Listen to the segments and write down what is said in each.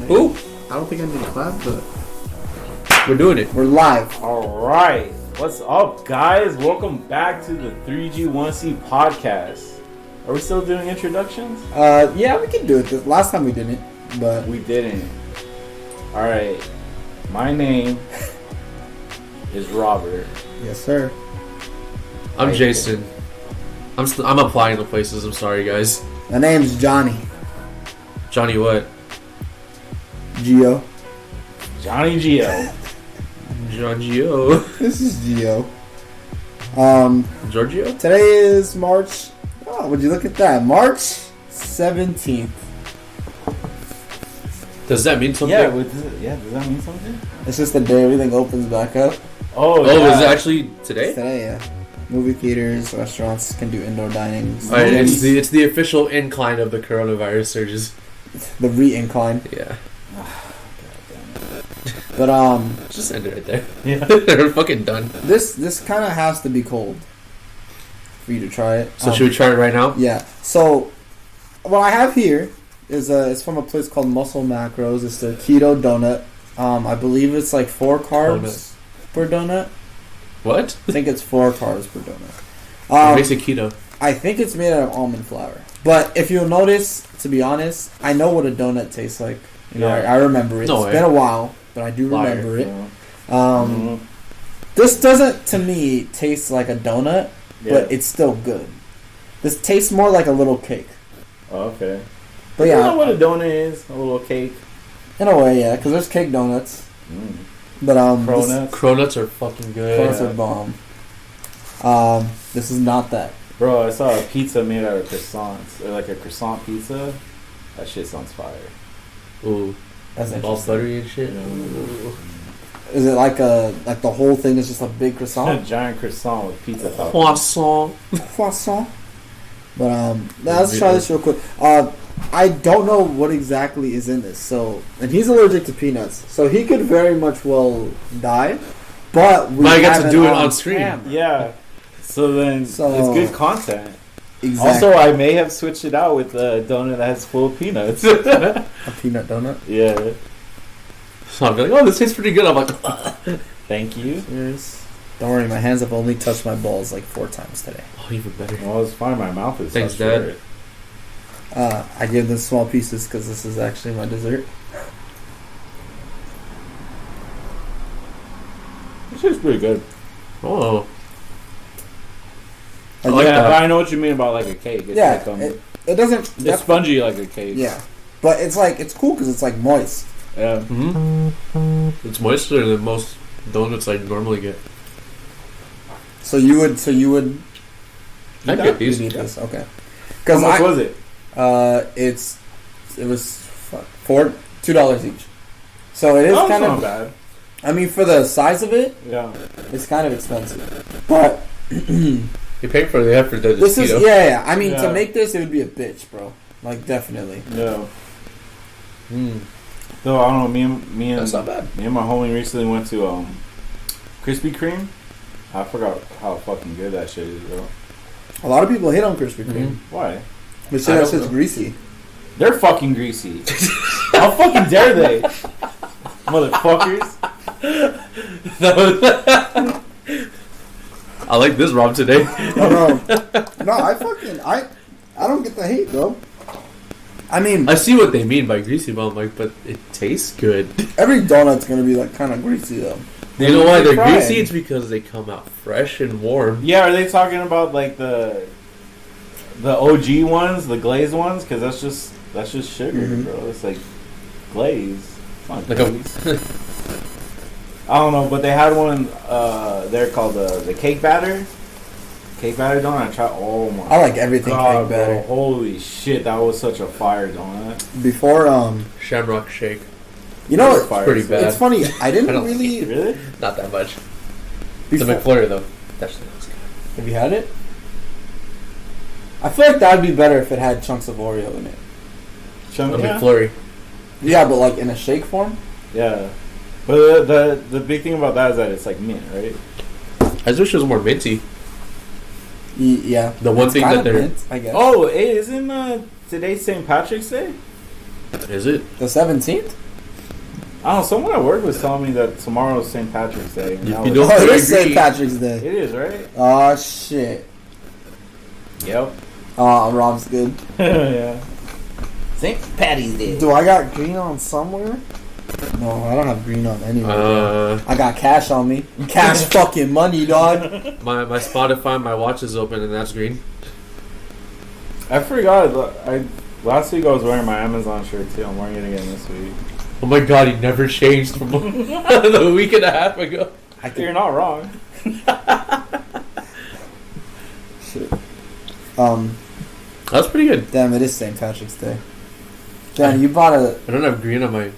Ooh, I don't think I need a clap, but we're doing it. we're live. Alright, what's up, guys? Welcome back to the 3G1C podcast. Are we still doing introductions? Yeah, we can do it. This last time we didn't, but We didn't. Alright, my name is Robert. yes, sir. I'm Jason. I'm applying to places. I'm sorry, guys. My name's Johnny. Johnny, what? Gio. Johnny Gio. John Gio. This is Gio. Giorgio? Today is March. Oh, would you look at that? March 17th. Does that mean something? Yeah, does that mean something? It's just the day everything opens back up. Oh, Oh, yeah. is it actually It's today? today, yeah. Movie theaters, restaurants can do indoor dining. Alright, Gyms, it's the official incline of the coronavirus surges. the re-incline. Yeah. But Just end it right there. Yeah. We're fucking done. this kind of has to be cold for you to try it. So should we try it right now? Yeah. So what I have here is it's from a place called Muscle Macros. It's the keto donut. I believe it's like 4 carbs per donut. What? I think it's 4 carbs per donut. What makes it keto? I think it's made out of almond flour. But if you'll notice, to be honest, I know what a donut tastes like. You know, Yeah. I remember it. No It's way. been a while, but I do Liar. remember it. Mhm. This doesn't, to me, taste like a donut, but Yeah. it's still good. This tastes more like a little cake. Oh, okay. But You know yeah, what a donut is? A little cake. in a way, yeah, because there's cake donuts. Mm. But this, Cronuts. Cronuts are fucking good. donuts are bomb. This is not that. Bro, I saw a pizza made out of croissants. Or like a croissant pizza. That shit sounds fire. Ooh, That's all interesting. buttery and shit. Is it like the whole thing is just a big A croissant? giant croissant with pizza toppings. Croissant. Croissant. But now let's try this real quick. I don't know what exactly is in this. So, and he's allergic to peanuts, so he could very much well die. But we But I get to have do it on screen. camera. Yeah. So then So- it's good content. Exactly. Also, I may have switched it out with a donut that has full of peanuts. A peanut donut. Yeah. So I'm like, oh, this tastes pretty good. I'm like, Thank you. Cheers. Don't worry, my hands have only touched my balls like 4 times today. oh, even better. Well, it's fine. My mouth is Thanks, so Dad. short. I give them small pieces because this is actually my dessert. This is pretty good. Oh, I Like, like yeah, that. but I know what you mean about like a cake. It's yeah, like, it doesn't. it's spongy like a cake. Yeah, but it's cool because it's like moist. Yeah. hmm It's moister than most donuts I normally get. So you would I get these. you need this, okay? How Because much was it? it was $2 each. So it is Oh, kind it's of. not bad. I mean, for the size of it, Yeah. it's kind of expensive. But You pay for the effort that this it's is keto. yeah. I mean, Yeah. to make this, it would be a bitch, bro. Like definitely. Yeah. Mm, So I don't know. Me that's not bad. and my homie recently went to Krispy Kreme. I forgot how fucking good that shit is, bro. A lot of people hit on Krispy Kreme. Mhm. Why? They say I that don't shit's know. greasy. They're fucking greasy. How fucking dare they, motherfuckers? I like this Rob today. Oh no, no, I don't get the hate, bro. I mean, I see what they mean by greasy, but I'm like, but it tastes good. every donut's gonna be like kind of greasy though. You know why they're fried. greasy? It's because they come out fresh and warm. Yeah, are they talking about like the OG ones, the glazed ones? Because that's just sugar, Mhm. bro. It's like glaze. It's not Like a- glaze. I don't know, but they had one. They're called the cake batter. Cake batter donut. I tried. Oh my. I like everything God, cake batter. bro. Holy shit, that was such a fire donut. Before Shamrock shake. you know, It's fire. pretty bad. it's funny. I didn't I don't really. Really? Not that much. Before, The McFlurry though. That's good. have you had it? I feel like that'd be better if it had chunks of Oreo in it. Chunk, The yeah. McFlurry. Yeah, but like in a shake form. Yeah. But the big thing about that is that it's like mint, right? I just wish it was more minty. Yeah. The one It's thing kinda that they're- mint, I guess. Oh, hey, isn't today St. Patrick's Day? Is it? The 17th? I don't know. Someone at work was telling me that tomorrow's St. Patrick's Day. You That was- don't- Oh, it is agree. St. Patrick's Day. It is, right? Oh shit. Yep. Oh, Rob's good. Yeah. St. Patty's Day. Do I got green on somewhere? No, I don't have green on anywhere. I got cash on me. Cash fucking money, dog. My Spotify, my watch is open, and that's green. I forgot. Last week I was wearing my Amazon shirt too. I'm wearing it again this week. Oh my god, he never changed from the week and a half ago. You're not wrong. Shit. That's pretty good. Damn, it is St. Patrick's Day. Damn, you bought a I don't have green on my.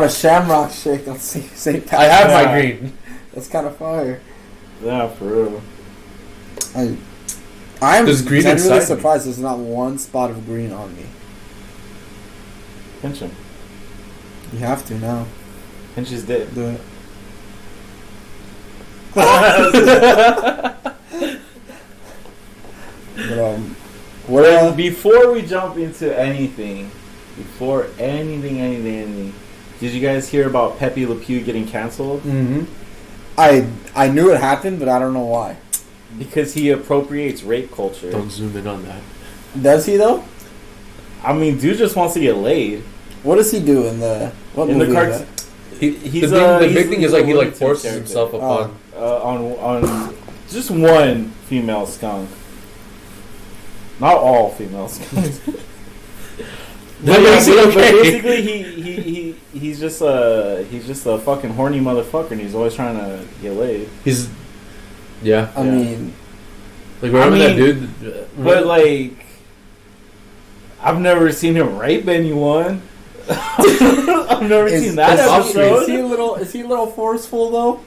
Shamrock shake on St. Patrick's. I have Yeah. my green. That's kind of fire. Yeah, for real. I'm There's green genuinely inside me. surprised there's not one spot of green on me. Pinch him. You have to now. Pinch his dick. Do it. But, what? Before we jump into anything, did you guys hear about Pepe Le Pew getting canceled? Mm-hmm. I knew it happened, but I don't know why. Because he appropriates rape culture. Don't zoom in on that. Does he though? I mean, dude just wants to get laid. What does he do in the what In the movie is cartoon. that? He's the big he's thing is like he a like Looney Tunes forces character. himself upon. On just one female skunk. Not all female skunks. That makes it but okay. basically he's just a fucking horny motherfucker, and he's always trying to get laid. He's, yeah. I Yeah. mean, Like remember I that mean, dude? But like, I've never seen him rape anyone. I've never seen that episode. Is he a little forceful though?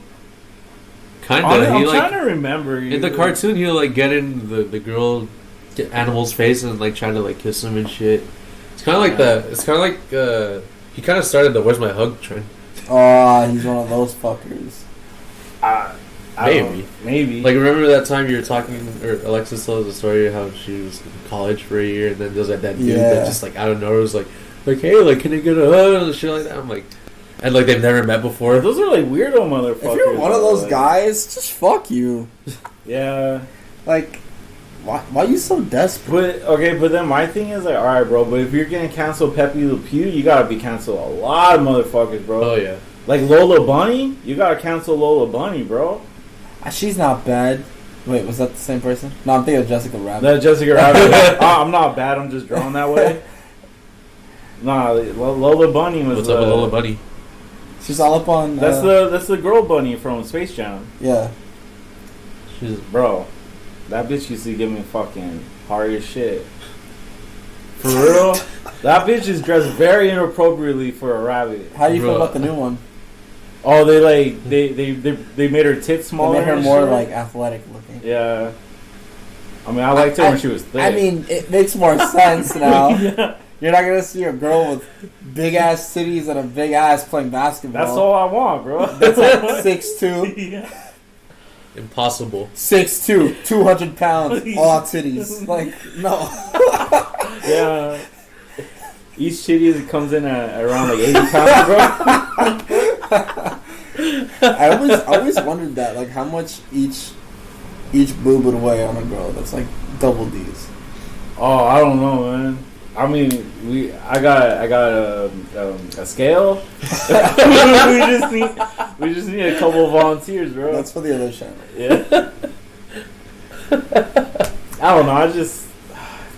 Kinda. I'm He trying like to remember. in the cartoon he'll like get in the girl animal's face and like try to like kiss him and shit. It's kind of like the. It's kind of like he kind of started the "Where's my hug" trend. Oh, he's one of those fuckers. Maybe. Like remember that time you were talking, or Alexis told us a story of how she was in college for a year and then there's like that dude Yeah. that just like out of nowhere was like hey, like can I get a hug and shit like that. I'm like, and like they've never met before. those are like weirdo motherfuckers. If you're one of those like, guys, just fuck you. yeah. Like, why are you so desperate? But then my thing is like, all right, bro. But if you're gonna cancel Pepe Le Pew, you gotta be cancel a lot of motherfuckers, bro. Oh yeah. Like Lola Bunny, you gotta cancel Lola Bunny, bro. She's not bad. Wait, was that the same person? No, I'm thinking of Jessica Rabbit. That Jessica Rabbit. I'm not bad. I'm just drawn that way. Nah, Lola Bunny was. What's up with Lola Bunny? She's all up on. That's the girl bunny from Space Jam, Yeah. She's bro. That bitch used to give me fucking hard as shit. For real, that bitch is dressed very inappropriately for a rabbit. How do you feel Bro. about the new one? Oh, they made her tits They smaller. made her and more shit. like athletic looking. Yeah. I mean, I liked her when she was thick. I mean, it makes more sense now. Yeah. You're not gonna see a girl with big ass titties and a big ass playing basketball. That's all I want, bro. That's like 6'2", Yeah. impossible. 6'2", 200 pounds, all titties. Like no. Yeah. Each titty comes in at around like 80 pounds, bro. I always wondered that, like how much each boob would weigh on a girl. That's like double D's. Oh, I don't know, man. I mean, I got a scale. we just need a couple of volunteers, bro. That's for the other channel. Yeah. I don't know. I just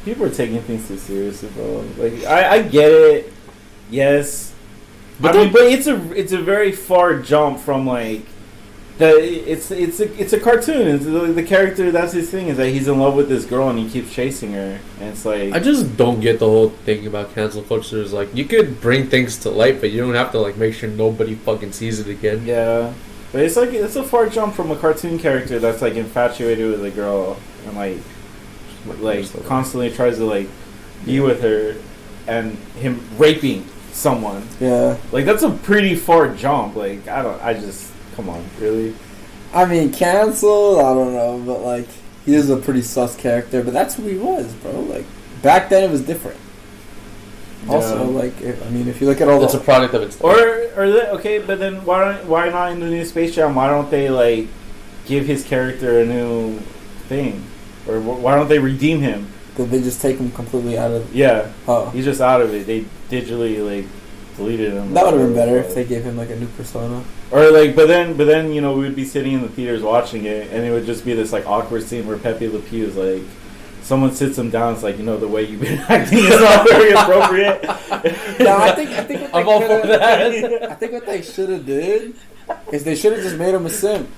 people are taking things too seriously, bro. Like I get it. Yes. But But it's a very far jump from like it's a cartoon. It's the character, that's his thing, is that he's in love with this girl and he keeps chasing her, and it's like I just don't get the whole thing about cancel culture. Is like you could bring things to light, but you don't have to like make sure nobody fucking sees it again. yeah. But it's like it's a far jump from a cartoon character that's like infatuated with a girl and like constantly tries to like be with her, and him raping someone. Yeah. Like that's a pretty far jump. Like I just come on, really? I mean, canceled, I don't know, but like he is a pretty sus character. But that's who he was, bro. Like back then, it was different. Also, Yeah. like, if you look at all It's a the product of its. Okay, but then why not in the new Space Jam? Why don't they like give his character a new thing, or why don't they redeem him? did they just take him completely out of? Yeah, Oh, he's just out of it. They digitally like deleted him. that would have been better if they gave him like a new persona. Or like, but then we would be sitting in the theaters watching it, and it would just be this like awkward scene where Pepe Le Pew is like, someone sits him down. It's like, the way you've been acting is not very appropriate. No, I think what I'm all for that. I think what they should have did is they should have just made him a simp.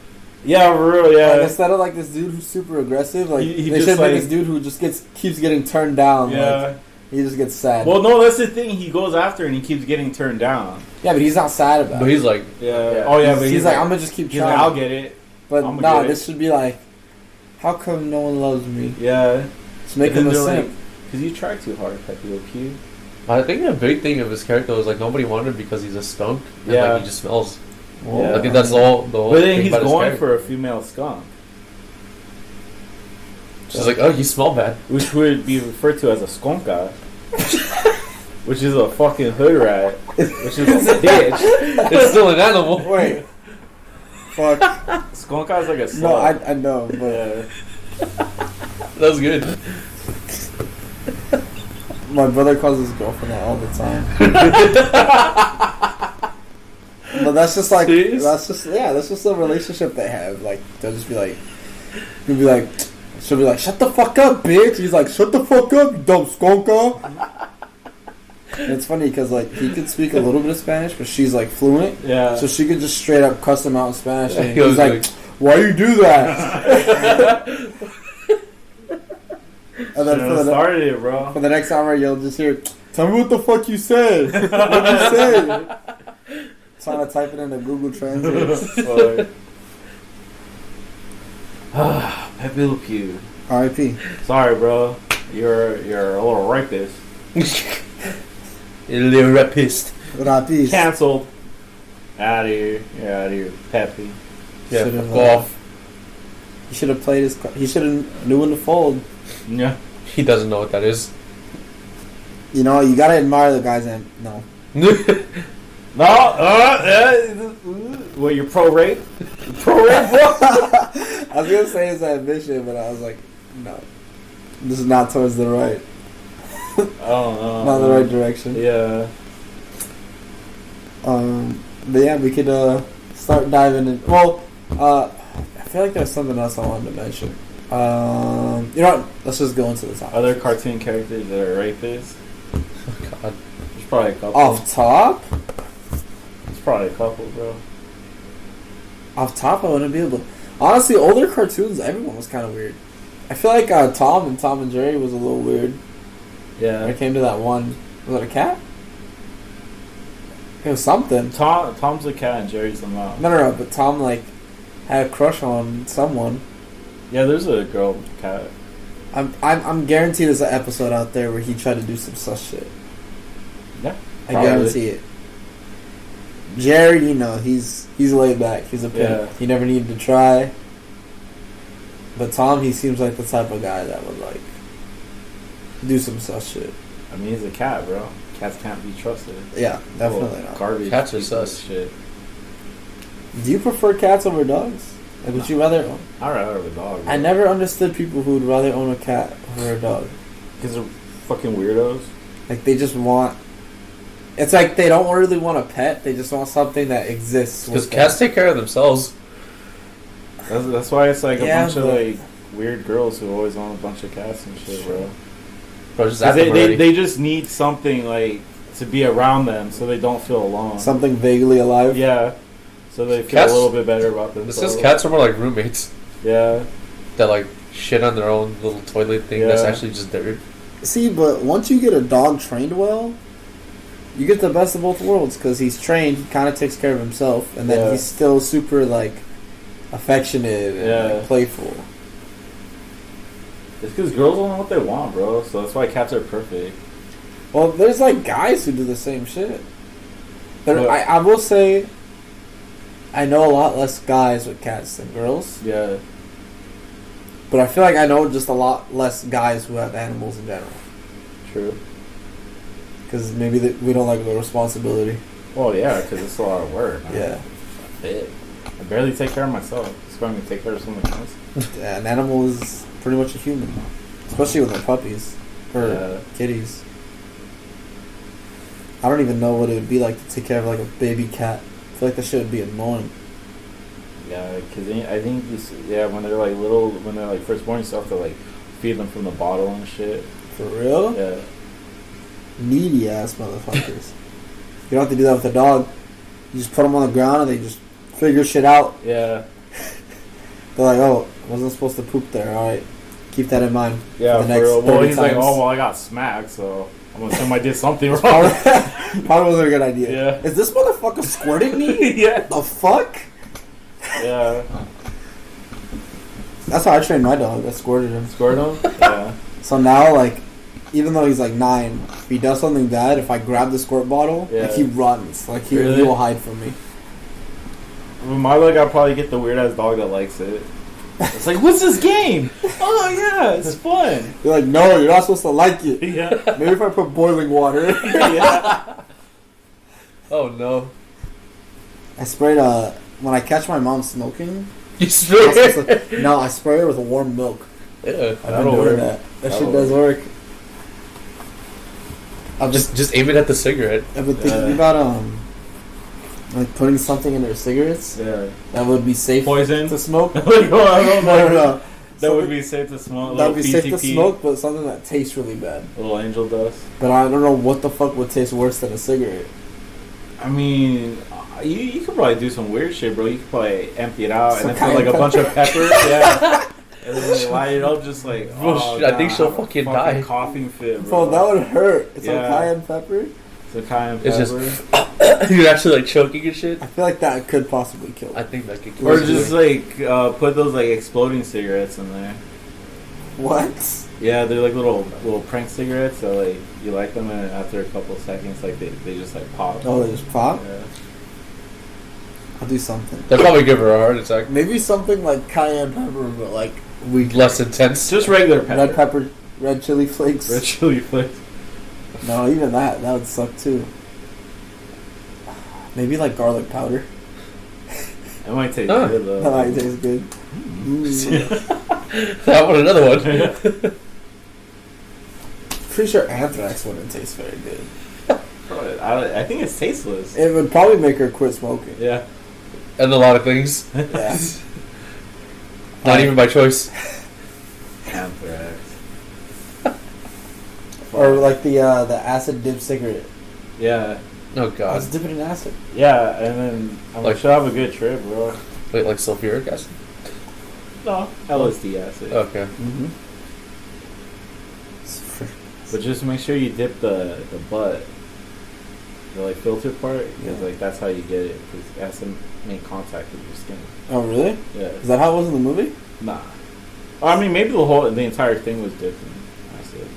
Yeah, for real. Yeah, Like, instead of like this dude who's super aggressive, like He they just, should make like- this dude who just keeps getting turned down. yeah. Like, he just gets sad. Well, no, that's the thing. He goes after and he keeps getting turned down. yeah, but he's not sad about But it. he's like, Yeah. Oh yeah, but he's like, I'm gonna just keep he's trying. like, I'll get it. But I'ma nah, get it. this should be like, how come no one loves me? Yeah. Just make And him a then they're simp. like, because you try too hard, Pepe Le Pew. I think the big thing of his character was like nobody wanted him because he's a skunk. And, Yeah. like, he just smells. Yeah. I think that's all the whole But then thing he's about his going character. for a female skunk, She's like, oh, you smell bad. which would be referred to as a skunka, which is a fucking hood rat, which is a bitch. It's still an animal. Wait. Fuck. Skunka is like a slug. No, I know, but Yeah. That's good. my brother calls his girlfriend that all the time. But that's just like Serious? that's just the relationship they have. Like they'll just be like, she'll be like, shut the fuck up, bitch. He's like, shut the fuck up, you dumb skunka. And it's funny because like he could speak a little bit of Spanish, but she's like fluent, Yeah. so she could just straight up cuss him out in Spanish. And He was he's like, why you do that? And then Should've started it, bro. for the next hour, you'll just hear, tell me what the fuck you said. What'd you say? Trying to type it into Google Translate. Pepe Le Pew. R.I.P. Sorry, bro. You're a little rapist. You're a little rapist. Rapis. Cancelled. Out of here. You're out of here, Pepe. Yeah, Should've, fuck off. He should have played his. He should have knew when to fold. Yeah. He doesn't know what that is. You know, you gotta admire the guys. And no, No. What, you're pro rape? Pro rape, bro? I was gonna say his ambition, but I was like, no, this is not towards the right, Oh, not the right direction. Yeah. But yeah, we could start diving in. Well, I feel like there's something else I wanted to mention. You know what? Let's just go into the topic. Other cartoon characters that are rapists? God. There's probably a couple. Off top, There's probably a couple, bro. I wouldn't be able to. Honestly, older cartoons, everyone was kind of weird. I feel like Tom and Jerry was a little weird. When Yeah. it came to that one, was it a cat? It was something. Tom's the cat and Jerry's the mouse. No, but Tom like had a crush on someone. Yeah, there's a girl cat. I'm guaranteed there's an episode out there where he tried to do some sus shit. Yeah. I Probably. guarantee it. Jerry, he's laid back. He's a pimp. Yeah. He never needed to try. But Tom, he seems like the type of guy that would like do some sus shit. I mean, he's a cat, bro. Cats can't be trusted. Yeah, definitely Little not. Garbage. Cats are pieces of sus. Shit. Do you prefer cats over dogs? Like, would you rather? I'd rather have a dog. I never understood people who would rather own a cat over a dog. Because they're fucking weirdos. Like they just want. It's like they don't really want a pet. They just want something that exists. Because with cats them. take care of themselves. That's why it's like Yeah, a bunch of but- like weird girls who always own a bunch of cats and shit, bro. Bro, just 'Cause ask them already. they just need something like to be around them so they don't feel alone. Something vaguely alive. Yeah. So they feel Cats- a little bit better about This themselves. says cats are more like roommates Yeah. that like shit on their own little toilet thing that's Yeah. actually just dirt. See, but once you get a dog trained well, you get the best of both worlds because he's trained, he kind of takes care of himself, and then Yeah. he's still super like affectionate and Yeah. like, playful. It's because girls don't know what they want, bro. So that's why cats are perfect. Well, there's like guys who do the same shit. What? I will say, I know a lot less guys with cats than girls, Yeah. but I feel like I know just a lot less guys who have animals in general. True. Because maybe we don't like the responsibility. Well, yeah, because it's a lot of work. Man. Yeah. Shit. I barely take care of myself. It's going to take care of someone else. Yeah, an animal is pretty much a human. Especially with their puppies. Or kitties. I don't even know what it would be like to take care of like a baby cat. I feel like that shit would be annoying. Yeah, because I think when they're like little, when they're like first born, you still have to like feed them from the bottle and shit. For real? Yeah. Needy ass motherfuckers. You don't have to do that with a dog. You just put them on the ground and they just figure shit out. Yeah. They're like, oh, wasn't supposed to poop there. All right, keep that in mind. Yeah. For the next 30 well, he's like, times. oh well, I got smacked, so I'm gonna assume I did something wrong. Probably wasn't a good idea. Yeah. Is this motherfucker squirting me? Yeah. The fuck? Yeah. That's how I trained my dog. I squirted him. Squirt him? Yeah. So now, like, even though he's like 9, if he does something bad, if I grab the squirt bottle, Yeah. like he runs. Like he Really? will hide from me. With my luck, I'll probably get the weird ass dog that likes it. It's like, what's this game? Oh yeah, it's fun. You're like, no, you're not supposed to like it. Yeah. Maybe if I put boiling water. Yeah. Oh no. I sprayed when I catch my mom smoking. You I straight. no, I spray her with warm milk. Yeah. I've been That'll doing work. that. That That'll shit does work. Just aim it at the cigarette. I've been thinking about like putting something in their cigarettes Yeah. that would be safe Poison? to smoke. Like, oh, I don't know. No. That would be safe to smoke. That would be safe to PTP, smoke, but something that tastes really bad. Little angel dust. But I don't know what the fuck would taste worse than a cigarette. I mean, you could probably do some weird shit, bro. You could probably empty it out Some and then put like a bunch of cayenne pepper. Yeah. And then like, light it up just like, Bro, oh, I think God, she'll I'm a fucking die. coughing fit, Bro, bro. that would hurt. It's Yeah. like cayenne pepper. It's a cayenne It's pepper. just you're actually like choking and shit. I feel like that could possibly kill. I think that could kill Or you. just like put those like exploding cigarettes in there. What? Yeah, they're like little prank cigarettes. So like you light them and after a couple seconds, like they just like pop. Oh, they just pop? Yeah. I'll do something. They'll probably give her a heart attack. Maybe something like cayenne pepper, but like Less intense. Just regular pepper. red pepper, red chili flakes. Red chili flakes. No, even that would suck too. Maybe like garlic powder. It might taste Huh. good though. That might taste good. Mm. That one, another one. Pretty sure anthrax wouldn't taste very good. Bro, I think it's tasteless. It would probably make her quit smoking. Yeah. And a lot of things. Yeah. Not even by choice. Anthrax. Or like the acid dip cigarette. Yeah. Oh I god. was dipping in acid. Yeah, and then I'm Like- like, should have a good trip, bro. Wait, like sulfuric acid? No. LSD acid. Okay. Mm-hmm. But just make sure you dip the butt, the like filter part, because Yeah. like that's how you get it. Because it has to make contact with your skin. Oh really? Yeah. Is that how it was in the movie? Nah. I mean, maybe the entire thing was dipped in acid,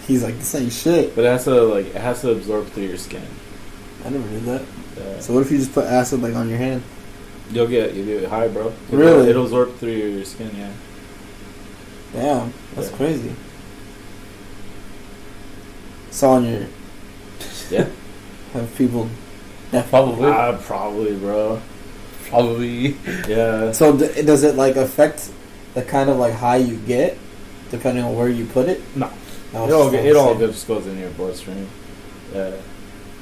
He's like, this ain't shit. but it has to absorb through your skin. I never knew that. Yeah. So what if you just put acid like on your hand? You'll get high, bro. Really? It'll absorb through your skin. Yeah. Damn, that's Yeah. crazy. So on your Yeah. have people. Probably. Probably, bro. Probably. Yeah. So does it like affect the kind of like high you get, depending on where you put it? No. No, It all good. just goes in your bloodstream. Yeah.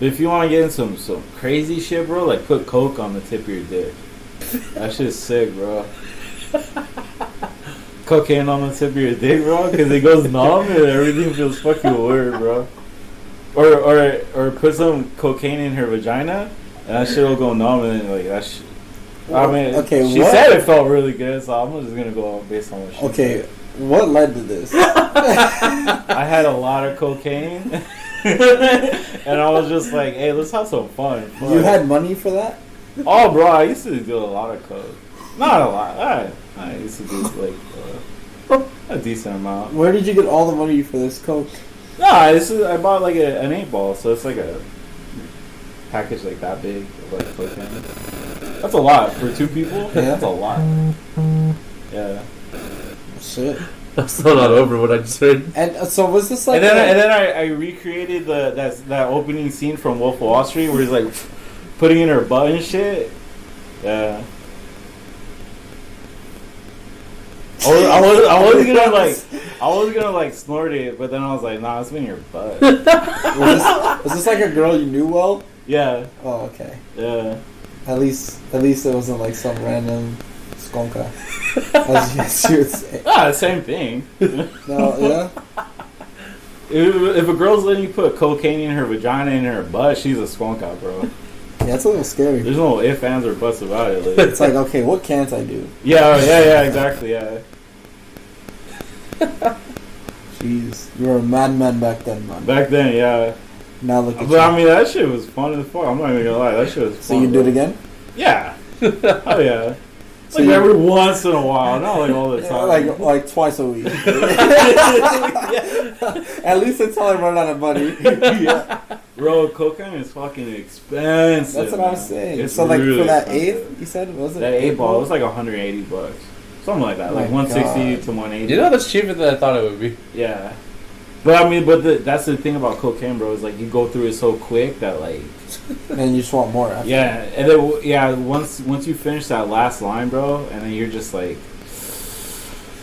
But if you want to get in some crazy shit, bro, like put coke on the tip of your dick. That shit's sick, bro. Cocaine on the tip of your dick, bro, because it goes numb and everything feels fucking weird, bro. Or put some cocaine in her vagina and that shit will go numb and then, like that shit. I mean, Okay, she what? said it felt really good, so I'm just gonna go based on what she Okay, said. what led to this? I had a lot of cocaine, and I was just like, "Hey, let's have some fun." You had money for that? Oh, bro, I used to do a lot of coke. Not a lot. I used to do like a decent amount. Where did you get all the money for this coke? No, I bought like an 8-ball, so it's like a package like that big of like cocaine. That's a lot for 2 people. Yeah. That's a lot. Yeah. Shit. I'm still not over what I just heard. And so was this like? And then I recreated that opening scene from Wolf of Wall Street where he's like putting in her butt and shit. Yeah. I was gonna like snort it, but then I was like, nah, it's in your butt. was this like a girl you knew well? Yeah. Oh, okay. Yeah. At least it wasn't like some random skonka. As you would say. Ah, same thing. No, yeah. If a girl's letting you put cocaine in her vagina and in her butt, she's a skonka, bro. Yeah, it's a little scary. There's no ifs, ands, or buts about it. Like. It's like, okay, what can't I do? Yeah, exactly, yeah. Jeez, you were a madman back then, man. Back then, yeah. Now look at But you. I mean, that shit was fun as fuck. I'm not even gonna lie, that shit was fun. So you do it again? Yeah. Oh yeah. So Like you- every once in a while, not like all the time. Like twice a week. At least until I run out of money. Yeah. Bro, cocaine is fucking expensive. That's what I was man. saying. It's So like really for that expensive. eighth, you said was it? That 8 ball, it was like $180, something like that, like My 160 God. to 180. You know that's cheaper than I thought it would be. Yeah. But I mean, that's the thing about cocaine, bro. Is like you go through it so quick that like. And you just want more after. Yeah, and then once you finish that last line, bro, and then you're just like,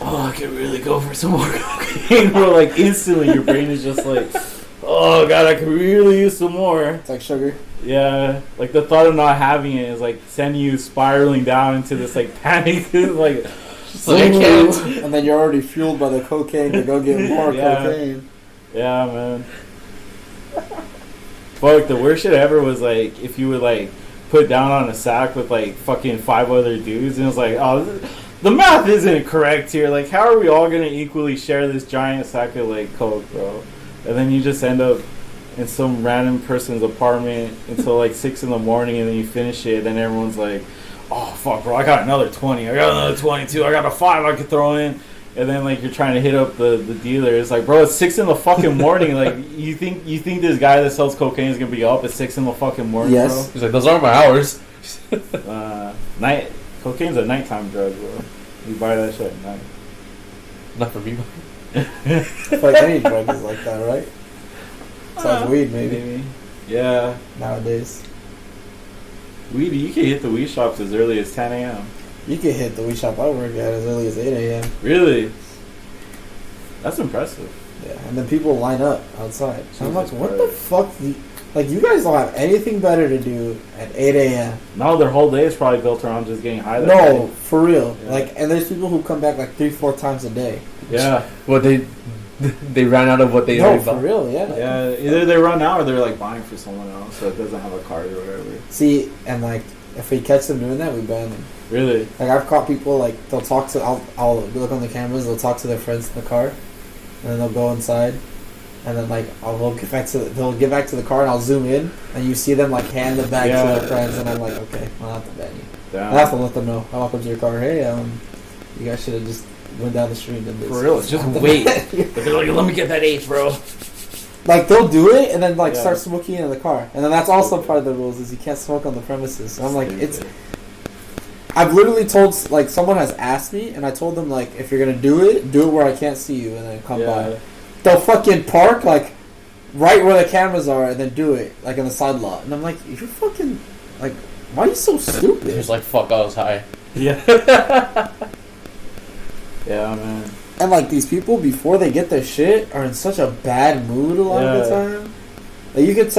oh, I could really go for some more cocaine, bro. Like instantly, your brain is just like, oh god, I could really use some more. It's like sugar. Yeah, like the thought of not having it is like sending you spiraling down into this like panic, like. Like, I can't. And then you're already fueled by the cocaine to go get more Yeah. cocaine. Yeah, man. Fuck, the worst shit ever was like if you would like put down on a sack with like fucking 5 other dudes, and it's like, oh, the math isn't correct here. Like, how are we all gonna equally share this giant sack of like coke, bro? And then you just end up in some random person's apartment until like 6 in the morning, and then you finish it, and everyone's like, oh fuck, bro, I got another 20, I got another 22, I got a 5 I could throw in. And then like you're trying to hit up the dealer. It's like, bro, it's 6 in the fucking morning. Like you think this guy that sells cocaine is gonna be up at 6 in the fucking morning, Yes. He's like, those aren't my hours. bro? Cocaine's a nighttime drug, bro. You buy that shit at night. Not for me. I feel like any drug is like that, right? Besides weed, maybe. Yeah. Nowadays. Weed, you can hit the weed shops as early as 10 a.m. You can hit the weed shop I work at as early as 8 a.m. Really? That's impressive. Yeah, and then people line up outside. So I'm like, Jesus what the Christ. fuck? Like, you guys don't have anything better to do at 8 a.m. No, their whole day is probably built around just getting high. that No, day. for real. Yeah. Like, and there's people who come back like 3-4 times a day. Yeah. What they ran out of what they No, already for bought. real, yeah. Yeah. Either they run out or they're like buying for someone else that doesn't have a card or whatever. See, and like, if we catch them doing that, we ban them. Really? Like, I've caught people, like, they'll talk to, I'll look on the cameras, they'll talk to their friends in the car, and then they'll go inside, and then, like, they'll get back to the car, and I'll zoom in, and you see them, like, hand the bag Yeah. to their friends, and I'm like, okay, I'll have to ban you. Damn. I have to let them know. I walk up to your car, hey, you guys should have just went down the street and did this. For real, just wait. But they're like, let me get that H, bro. Like, they'll do it, and then, like, Yeah. start smoking in the car. And then that's also part of the rules, is you can't smoke on the premises. So I'm like, I've literally told, like, someone has asked me, and I told them, like, if you're gonna do it where I can't see you, and then come by. They'll fucking park, like, right where the cameras are, and then do it, like, in the side lot. And I'm like, you're fucking, like, why are you so stupid? He's like, fuck, I was high. Yeah. Yeah, man. And, like, these people, before they get their shit, are in such a bad mood a lot of the Yeah. time. Like, you could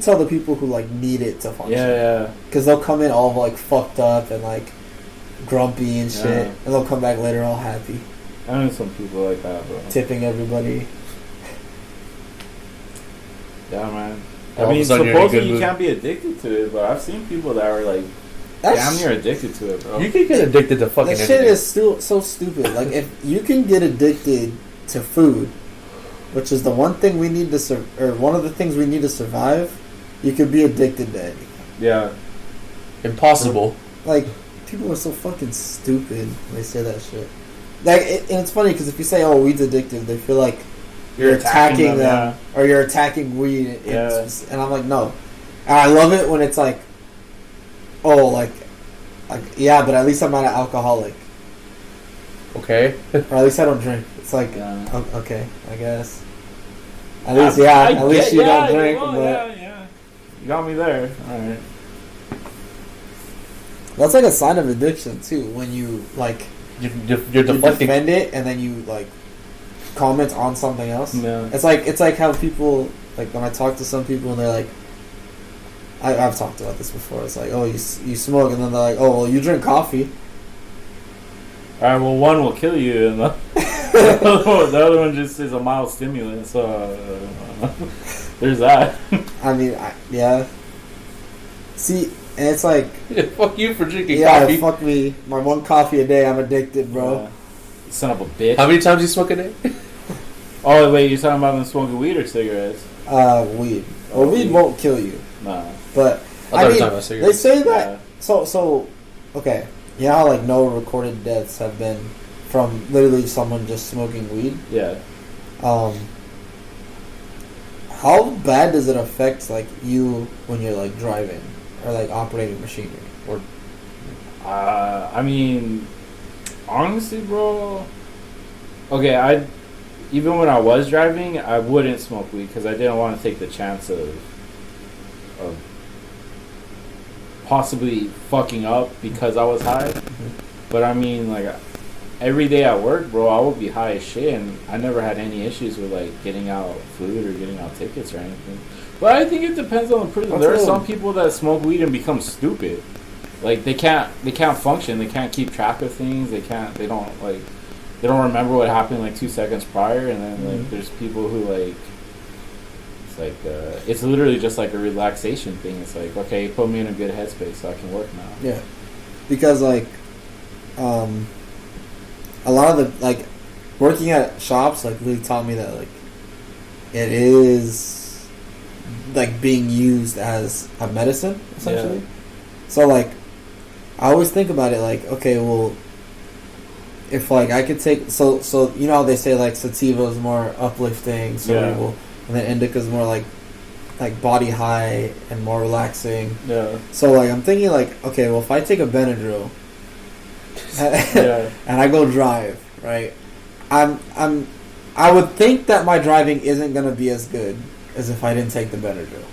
tell the people who, like, need it to function. Yeah. Because they'll come in all, like, fucked up and, like, grumpy and shit. Yeah. And they'll come back later all happy, I know some people like that, bro. tipping everybody. Yeah, man. All I of a mean, sudden you're in a supposedly good you mood. can't be addicted to it, but I've seen people that are like damn That's, near addicted to it, bro. You can get addicted to fucking that shit anything. is still so stupid. Like, if you can get addicted to food, which is the one thing we need to or one of the things we need to survive, you could be addicted to anything. Yeah. Impossible. Like, people are so fucking stupid when they say that shit. Like, and it's funny because if you say, "Oh, weed's addictive," they feel like you're attacking them, or you're attacking weed. Yeah. And I'm like, no. And I love it when it's like, oh, like, yeah, but at least I'm not an alcoholic. Okay. Or at least I don't drink. It's like, Yeah. okay, I guess. At least, at least you don't drink. Well, but yeah. You got me there. All right. that's like a sign of addiction too. When you like You're you deflecting. defend it and then you like comment on something else. Yeah. It's like how people like when I talk to some people and they're like, I've talked about this before. It's like, oh, you smoke, and then they're like, oh, well, you drink coffee. All right. Well, one will kill you, and the other one just is a mild stimulant. So there's that. I mean, yeah. See, and it's like, Fuck you for drinking yeah, coffee. fuck me. My one coffee a day, I'm addicted, bro. Son of a bitch. How many times you smoke a day? Oh wait, you're talking about them smoking weed or cigarettes? Weed. Well, weed won't kill you, Nah. but I thought you were I mean, talking about they cigarettes. say that. Yeah. So, okay. You know how like no recorded deaths have been from literally someone just smoking weed. Yeah. How bad does it affect like you when you're like driving or like operating machinery? Or I mean, honestly, bro. Okay, even when I was driving, I wouldn't smoke weed because I didn't want to take the chance of possibly fucking up because I was high. But I mean, like every day at work, bro, I would be high as shit, and I never had any issues with like getting out food or getting out tickets or anything. But I think it depends on the person. There are some people that smoke weed and become stupid. Like they can't function. They can't keep track of things. They don't remember what happened like 2 seconds prior. And then like there's people who like it's like it's literally just like a relaxation thing. It's like, okay, put me in a good headspace so I can work now. yeah, because like a lot of the like working at shops like really taught me that like it is like being used as a medicine essentially. Yeah. So like I always think about it like, okay, well, if like I could take so you know how they say like sativa is more uplifting, cerebral, and then indica is more like body high and more relaxing. Yeah. So like I'm thinking like, okay, well if I take a Benadryl Yeah. and I go drive, right? I would think that my driving isn't gonna be as good as if I didn't take the Benadryl.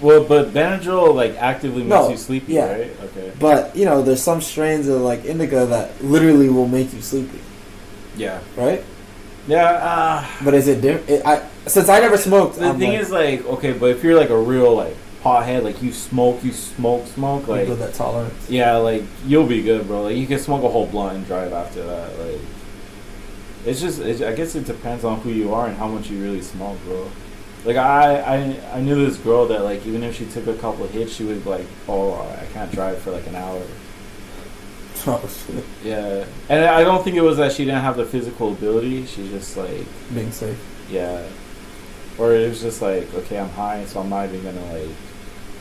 Well, but Benadryl like actively makes you sleepy, yeah. right? Okay. But you know, there's some strains of like indica that literally will make you sleepy, Yeah. right? Yeah. But is it different? Since I never smoked, The thing is like, okay, but if you're like a real like pothead, like you smoke, like with that tolerance. yeah, like you'll be good, bro. Like you can smoke a whole blunt and drive after that. Like I guess it depends on who you are and how much you really smoke, bro. Like I knew this girl that like even if she took a couple of hits, she would like, oh, I can't drive for like an hour. Oh shit! Yeah, and I don't think it was that she didn't have the physical ability. She just like Being safe. yeah, or it was just like, okay, I'm high, so I'm not even gonna like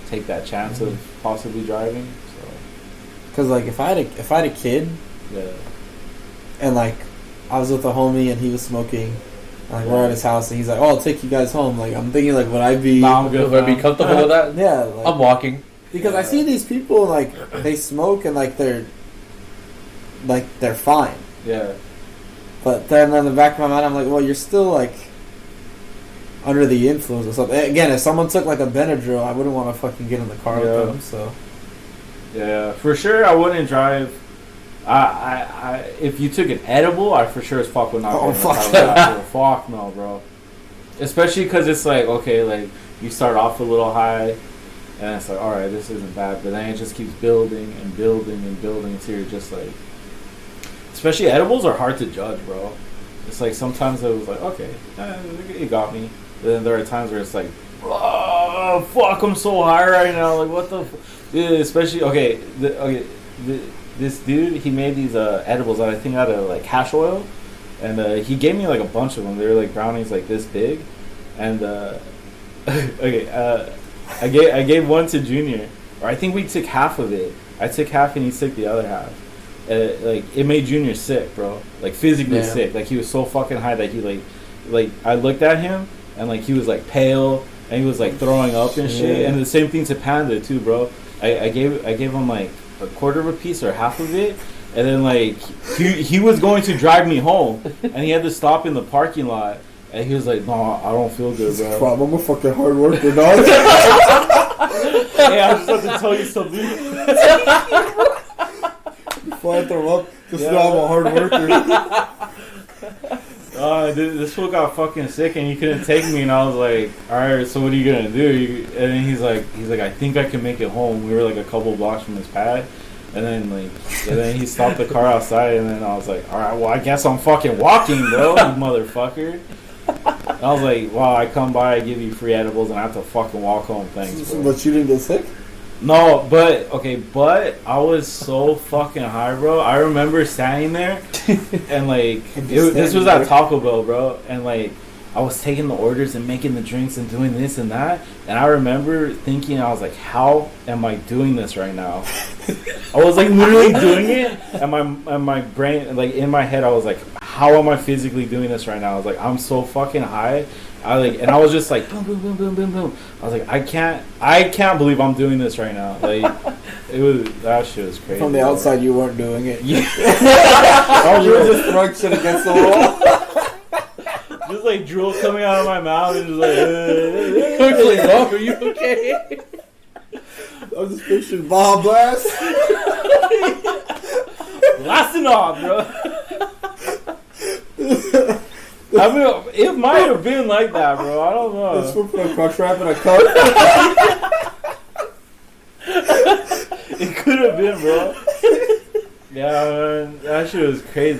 take that chance of possibly driving. So Cause like if I had a kid yeah, and like I was with a homie and he was smoking, and like we're at his house and he's like, "Oh, I'll take you guys home." Like I'm thinking like, would I be? Nah, I'm good. Would I be comfortable with that? Yeah, like, I'm walking. because I see these people like they smoke and like they're fine, yeah, but then in the back of my mind I'm like, well, you're still like under the influence or something. Again, if someone took like a Benadryl, I wouldn't want to fucking get in the car Yeah. with them. So yeah. For sure, I wouldn't drive. I if you took an edible, I for sure as fuck would not. Oh, get in the fuck. car with that. Fuck no, bro. Especially because it's like, okay, like you start off a little high, and it's like, all right, this isn't bad, but then it just keeps building and building and building until you're just like. Especially edibles are hard to judge, bro. It's like sometimes it was like, okay, it got me. But then there are times where it's like, oh, fuck, I'm so high right now. Like, what the yeah, especially, this dude, he made these edibles that I think out of like hash oil. And he gave me like a bunch of them. They were like brownies like this big. And, I gave one to Junior. Or I think we took half of it. I took half and he took the other half. Like it made Junior sick, bro. Like physically sick. Like he was so fucking high that he like I looked at him and like he was like pale and he was like throwing up and shit. Yeah. And the same thing to Panda too, bro. I gave him like a quarter of a piece or half of it, And then like he was going to drive me home, and he had to stop in the parking lot. And he was like, "No, I don't feel good, bro." Problem, I'm a fucking hard worker, dog. Hey, I just have to tell you something. Before I throw up, just Yeah. know I'm a hard worker. This fool got fucking sick and he couldn't take me, and I was like, "All right, so what are you gonna do?" And then he's like, "I think I can make it home." We were like a couple blocks from his pad, and then he stopped the car outside, and then I was like, "All right, well, I guess I'm fucking walking, bro, you motherfucker." And I was like, "Wow, I come by, I give you free edibles, and I have to fucking walk home. Thanks, bro." But you didn't get sick? No, but I was so fucking high, bro. I remember standing there, and like this was at Taco Bell, bro, and like I was taking the orders and making the drinks and doing this and that, and I remember thinking, I was like, how am I doing this right now? I was like literally doing it, and my brain, like in my head, I was like, how am I physically doing this right now? I was like, I'm so fucking high. And I was just like boom, boom, boom, boom, boom, boom. I was like, I can't believe I'm doing this right now. Like, that shit was crazy. From the outside, you weren't doing it. Yeah. You were just throwing shit against the wall. Just like drool coming out of my mouth and just like. Are you okay? I was just picturing Baja Blast. Blasting off, bro. I mean, it might have been like that, bro. I don't Let's know. put a crunch wrap in a cup. It could have been, bro. Yeah, man, that shit was crazy.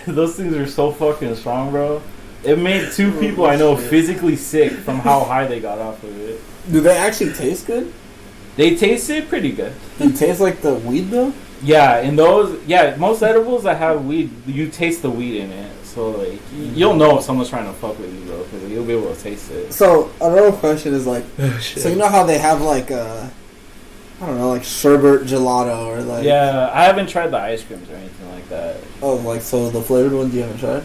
Those things are so fucking strong, bro. It made two people I know physically sick from how high they got off of it. Do they actually taste good? They tasted pretty good. Do they taste like the weed though? Yeah, most edibles that have weed, you taste the weed in it. So like, you'll know if someone's trying to fuck with you, bro, because you'll be able to taste it. So another question is like, so you know how they have like I don't know, like sherbet gelato or like Yeah, I haven't tried the ice creams or anything like that. oh, like so the flavored ones you haven't tried?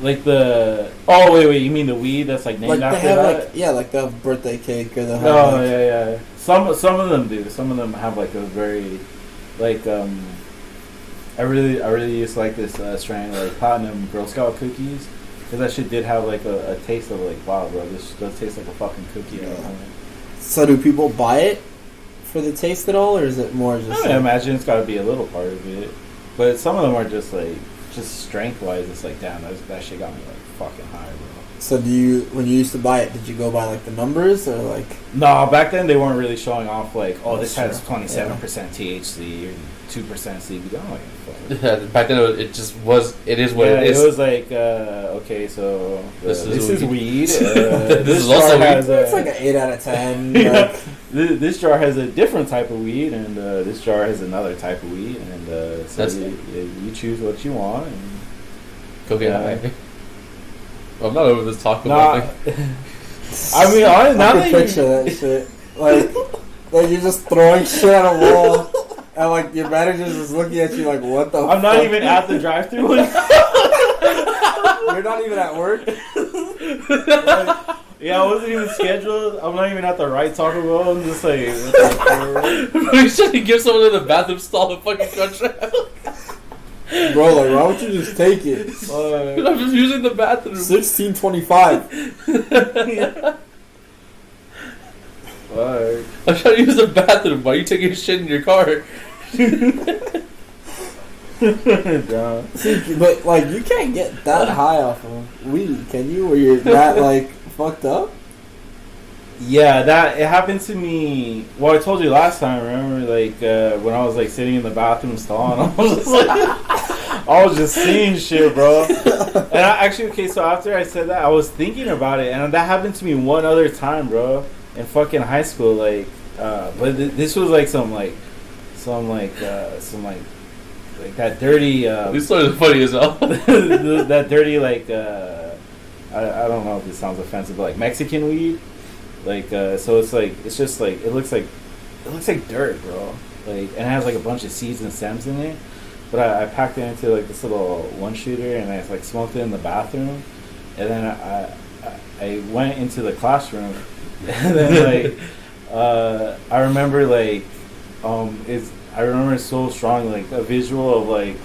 Like wait, you mean the weed that's like named Like they after have that? like they have birthday cake or they have Oh like, yeah. Some of them do. Some of them have like a very, like I really used to like this strain of like platinum Girl Scout cookies, because that shit did have like a taste of like, wow, bro, this does taste like a fucking cookie. Yeah. So do people buy it for the taste at all, or is it more just? I imagine it's got to be a little part of it, but some of them are just like, just strength wise, it's like, damn, that shit got me like fucking high, bro. So when you used to buy it, did you go by like the numbers or like? No, back then they weren't really showing off like, oh, this Sure. has 27% THC or 2% CBD. I'm like, fuck. Yeah, back then it is what it is. It was like, okay, so this is weed. This This is also jar weed. has It's like an 8 out of 10. Yeah. Like, This jar has a different type of weed, and this jar has another type of weed, and so you choose what you want. And, Cocaine yeah. high. I'm not over this talk Nah, about thing. I mean, now I that can you- picture that shit. Like you're just throwing shit at a wall, and like your manager's just looking at you like, what the? I'm not fuck? even at the drive-thru. You're not even at work. Yeah, I wasn't even scheduled. I'm not even at the right Taco Bell. I'm just like, You should give someone in the bathroom stall a fucking contract. Bro, like, why don't you just take it? I'm just using the bathroom. 1625. I'm trying to use the bathroom. Why are you taking shit in your car? See, but like, you can't get that high off of weed, can you? Where you're that like fucked up? Yeah, it happened to me. Well, I told you last time. Remember, like when I was like sitting in the bathroom stall, and I was just seeing shit, bro. And so after I said that, I was thinking about it, and that happened to me one other time, bro, in fucking high school. Like, but this was like some that dirty. These stories are funny as hell. That dirty like I don't know if this sounds offensive, but like Mexican weed. Like so it's just like it looks like dirt, bro. Like, and it has like a bunch of seeds and stems in it. But I packed it into like this little one shooter, and I like smoked it in the bathroom. And then I went into the classroom, and then like I remember like I remember so strong, like a visual of like,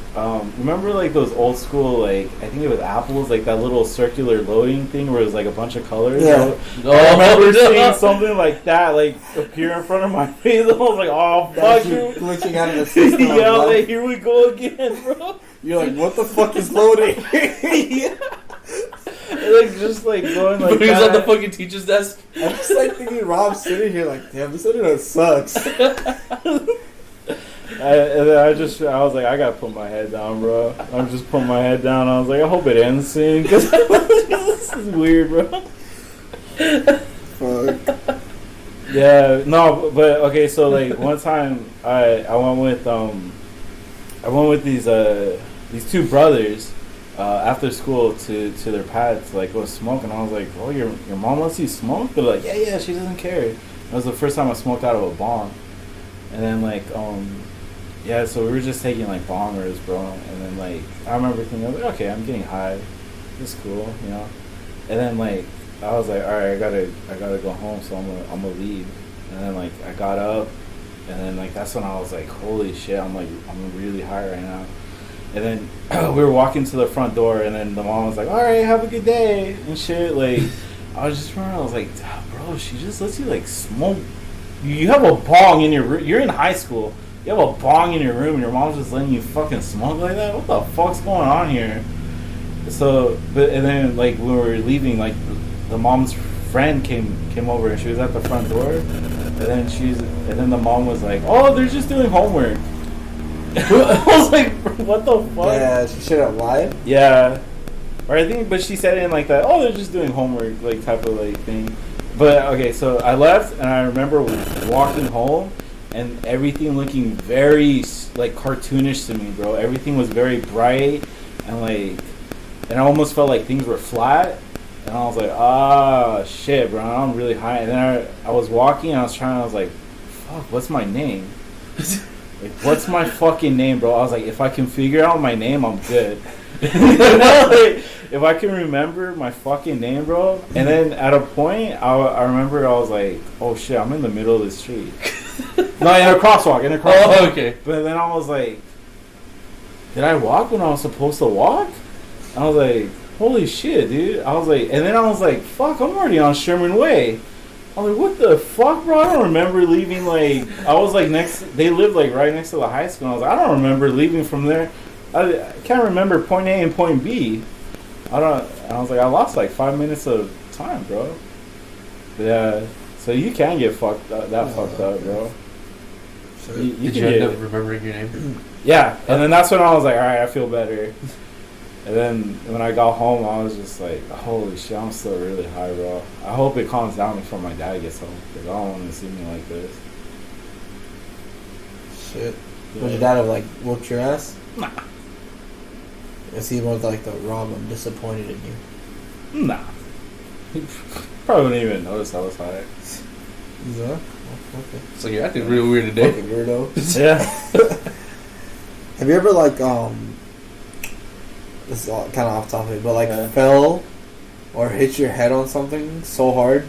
remember like those old school, like I think it was Apple's, like that little circular loading thing where it was like a bunch of colors. Yeah. I remember seeing something like that, like appear in front of my face. I was like, oh fuck you, glitching out of the system. yeah, like here we go again, bro. You're like, what the fuck is loading? Yeah. Like just like going like He was that. on the fucking teacher's desk. I'm just like thinking Rob's sitting here like, damn, this internet sucks. And then I was like, I gotta put my head down, bro. I'm just putting my head down. I was like, I hope it ends soon, because this is weird, bro. Fuck. Yeah, no, but okay. So like one time, I went with these two brothers after school to their pad to like go smoke, and I was like, oh, your mom lets you smoke? They're like, yeah, she doesn't care. That was the first time I smoked out of a bong, and then like yeah, so we were just taking like bongers, bro, and then like I remember thinking, I was like, okay, I'm getting high, it's cool, you know, and then like I was like, all right, I gotta go home, so I'm gonna leave, and then like I got up, and then like that's when I was like, holy shit, I'm really high right now, and then we were walking to the front door, and then the mom was like, all right, have a good day and shit, like I was just remember I was like, bro, she just lets you like smoke. You have a bong in your room. You're in high school. You have a bong in your room, and your mom's just letting you fucking smoke like that. What the fuck's going on here? So, and then like when we were leaving, like the mom's friend came over, and she was at the front door, and then the mom was like, "Oh, they're just doing homework." I was like, "What the fuck?" Yeah, she should have lied. Yeah, or I think, but she said it in like that. Oh, they're just doing homework, like type of like thing. But okay, so I left, and I remember walking home, and everything looking very like cartoonish to me, bro. Everything was very bright, and I almost felt like things were flat, and I was like, ah, shit, bro, I'm really high. And then I was walking, and I was like, fuck, what's my name? Like, what's my fucking name, bro? I was like, if I can figure out my name, I'm good. Like, if I can remember my fucking name, bro. And then at a point, I remember I was like, oh shit, I'm in the middle of the street. No, in a crosswalk. Oh, okay. But then I was like, did I walk when I was supposed to walk? I was like, holy shit, dude. I was like, and then I was like, fuck, I'm already on Sherman Way. I was like, what the fuck, bro? I don't remember leaving, like, I was like they lived like right next to the high school. I was like, I don't remember leaving from there. I can't remember point A and point B. And I was like, I lost like 5 minutes of time, bro. Yeah, so you can get fucked up, fucked up, bro. So Did you end up remembering your name? Yeah, and then that's when I was like, all right, I feel better. And then when I got home, I was just like, holy shit, I'm still really high, bro. I hope it calms down before my dad gets home, because I don't want to see me like this. Shit. Yeah. Would your dad have like whooped your ass? Nah. Is he more like the Rob, I'm disappointed in you? Nah. He probably wouldn't even notice I was high. Yeah. Oh, okay. So you're acting real weird today. Fucking weirdo. Yeah. Have you ever like this is kind of off topic, but like Yeah. fell or hit your head on something so hard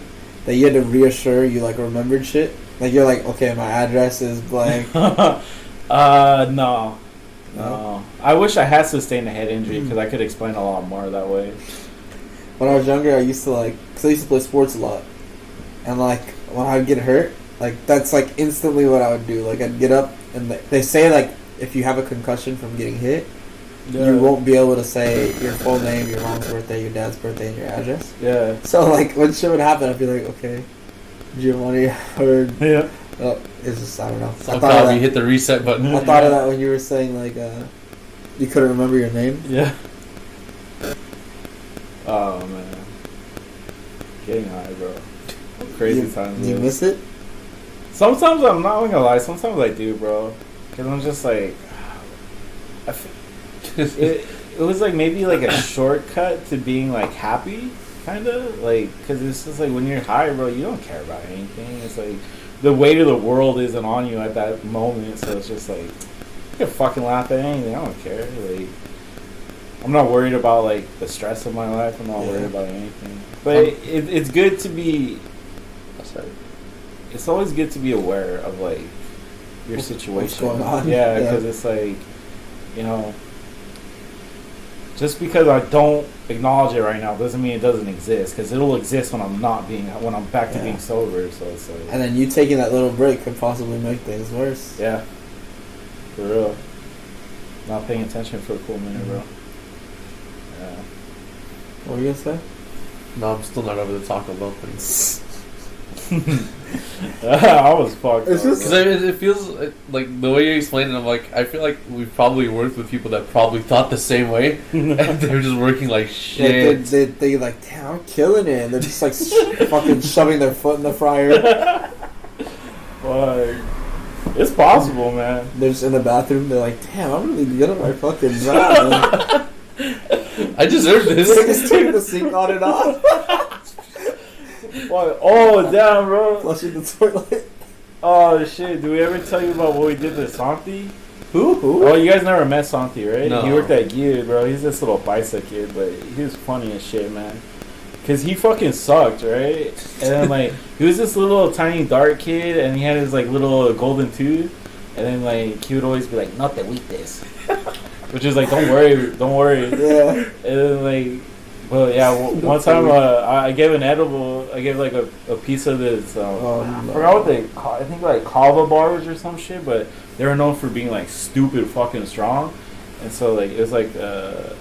that you had to reassure you like remembered shit? Like you're like, okay, my address is blank. No. I wish I had sustained a head injury, because I could explain a lot more that way. When I was younger, I used to because I used to play sports a lot, and like when I'd get hurt, like that's like instantly what I would do. Like I'd get up, and they say like if you have a concussion from getting hit, you won't be able to say your full name, your mom's birthday, your dad's birthday, and your address. Yeah. So like when shit would happen, I'd be like, okay, Giovanni, or Yeah. oh, it's just I don't know. So I So thought of you that. hit the reset button. I thought of that when you were saying like you couldn't remember your name. Yeah. Oh man. Getting high, bro. Crazy times. Do you dude. miss it? Sometimes I'm not gonna lie. Sometimes I do, bro. Because I'm just like, it was like maybe like a shortcut to being like happy, kind of like, because it's just like when you're high, bro, you don't care about anything. It's like the weight of the world isn't on you at that moment, so it's just like you can fucking laugh at anything. I don't care. Like I'm not worried about like the stress of my life. I'm not worried about anything. But it's good to be. Sorry. It's always good to be aware of like your situation. going on? Yeah, Yeah. because it's like, you know, just because I don't acknowledge it right now doesn't mean it doesn't exist. Because it'll exist when I'm back to being sober. So it's like, And then you taking that little break could possibly make things worse. yeah, for real. Not paying attention for a cool minute, bro. Yeah. What were you gonna say? No, I'm still not over the Taco Bell thing. I was fucked. It's just- Because it feels like the way you explained it, I'm like, I feel like we've probably worked with people that probably thought the same way, and they're just working like shit. They like, damn, I'm killing it. And they're just like fucking shoving their foot in the fryer. Like, it's possible, man. They're just in the bathroom. They're like, damn, I'm really good at my fucking job. I deserve They're this. just turning the sink on and off, What? Oh, damn, bro. flushing the toilet. Oh, shit. Did we ever tell you about what we did to Santi? Who? Oh, you guys never met Santi, right? No. He worked at Gear, bro. He's this little bicep kid, but he was funny as shit, man. Because he fucking sucked, right? And then, like, he was this little tiny dark kid, and he had his, like, little golden tooth. And then, like, he would always be like, not the weakness. Which is like, don't worry. Yeah. And then, like, well, yeah, one time I gave an edible, I gave, like, a piece of this, I forgot what they call, I think, like, kava bars or some shit, but they were known for being, like, stupid fucking strong. And so, like, it was, like, a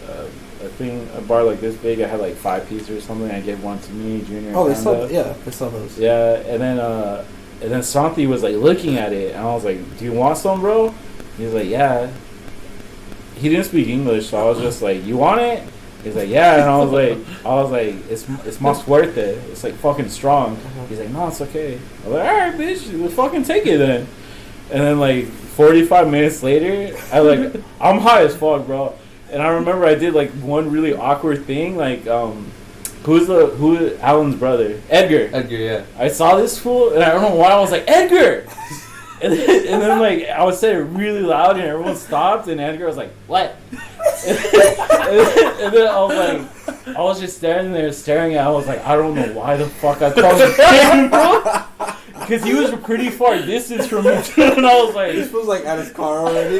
bar like this big, I had, like, 5 pieces or something, I gave one to me, Junior, Oh, and they Panda. saw those. Yeah, and then Santi was, like, looking at it, and I was like, do you want some, bro? He was like, yeah. He didn't speak English, so I was just like, you want it? He's like, yeah, and I was like, it's más fuerte. It's like fucking strong. He's like, no, it's okay. I was like, all right, bitch, we'll fucking take it then. And then like 45 minutes later, I'm high as fuck, bro. And I remember I did like one really awkward thing, like who Alan's brother, Edgar. Edgar, yeah. I saw this fool, and I don't know why I was like, Edgar. And then like I was saying it really loud, and everyone stopped, and Edgar was like, "What?" and then I was just standing there staring at. I was like, I don't know why the fuck I called him, bro, because he was a pretty far distance from me, and I was like, This was like at his car already.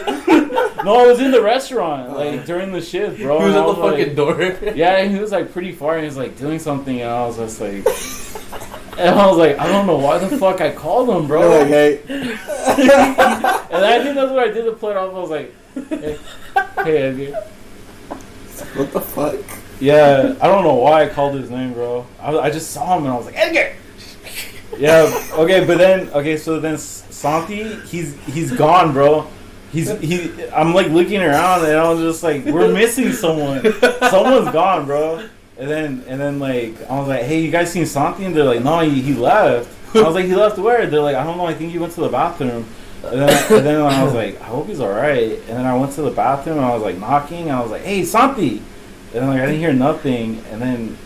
no, I was in the restaurant like during the shift, bro. He was and at I the fucking like, door. yeah, and he was like pretty far, and he was like doing something, and I was just like. And I was like, I don't know why the fuck I called him, bro. They're like, hey. And I think that's what I did to play it off. I was like, hey, Edgar. What the fuck? Yeah, I don't know why I called his name, bro. I just saw him and I was like, Edgar. Yeah. Okay, so then Santi, he's gone, bro. I'm like looking around and I was just like, we're missing someone. Someone's gone, bro. And then like I was like, hey, you guys seen Santi? And they're like, no, he left. I was like, he left where? They're like, I don't know. I think he went to the bathroom. And then I was like, I hope he's all right. And then I went to the bathroom and I was like knocking. And I was like, hey, Santi. And then like I didn't hear nothing. And then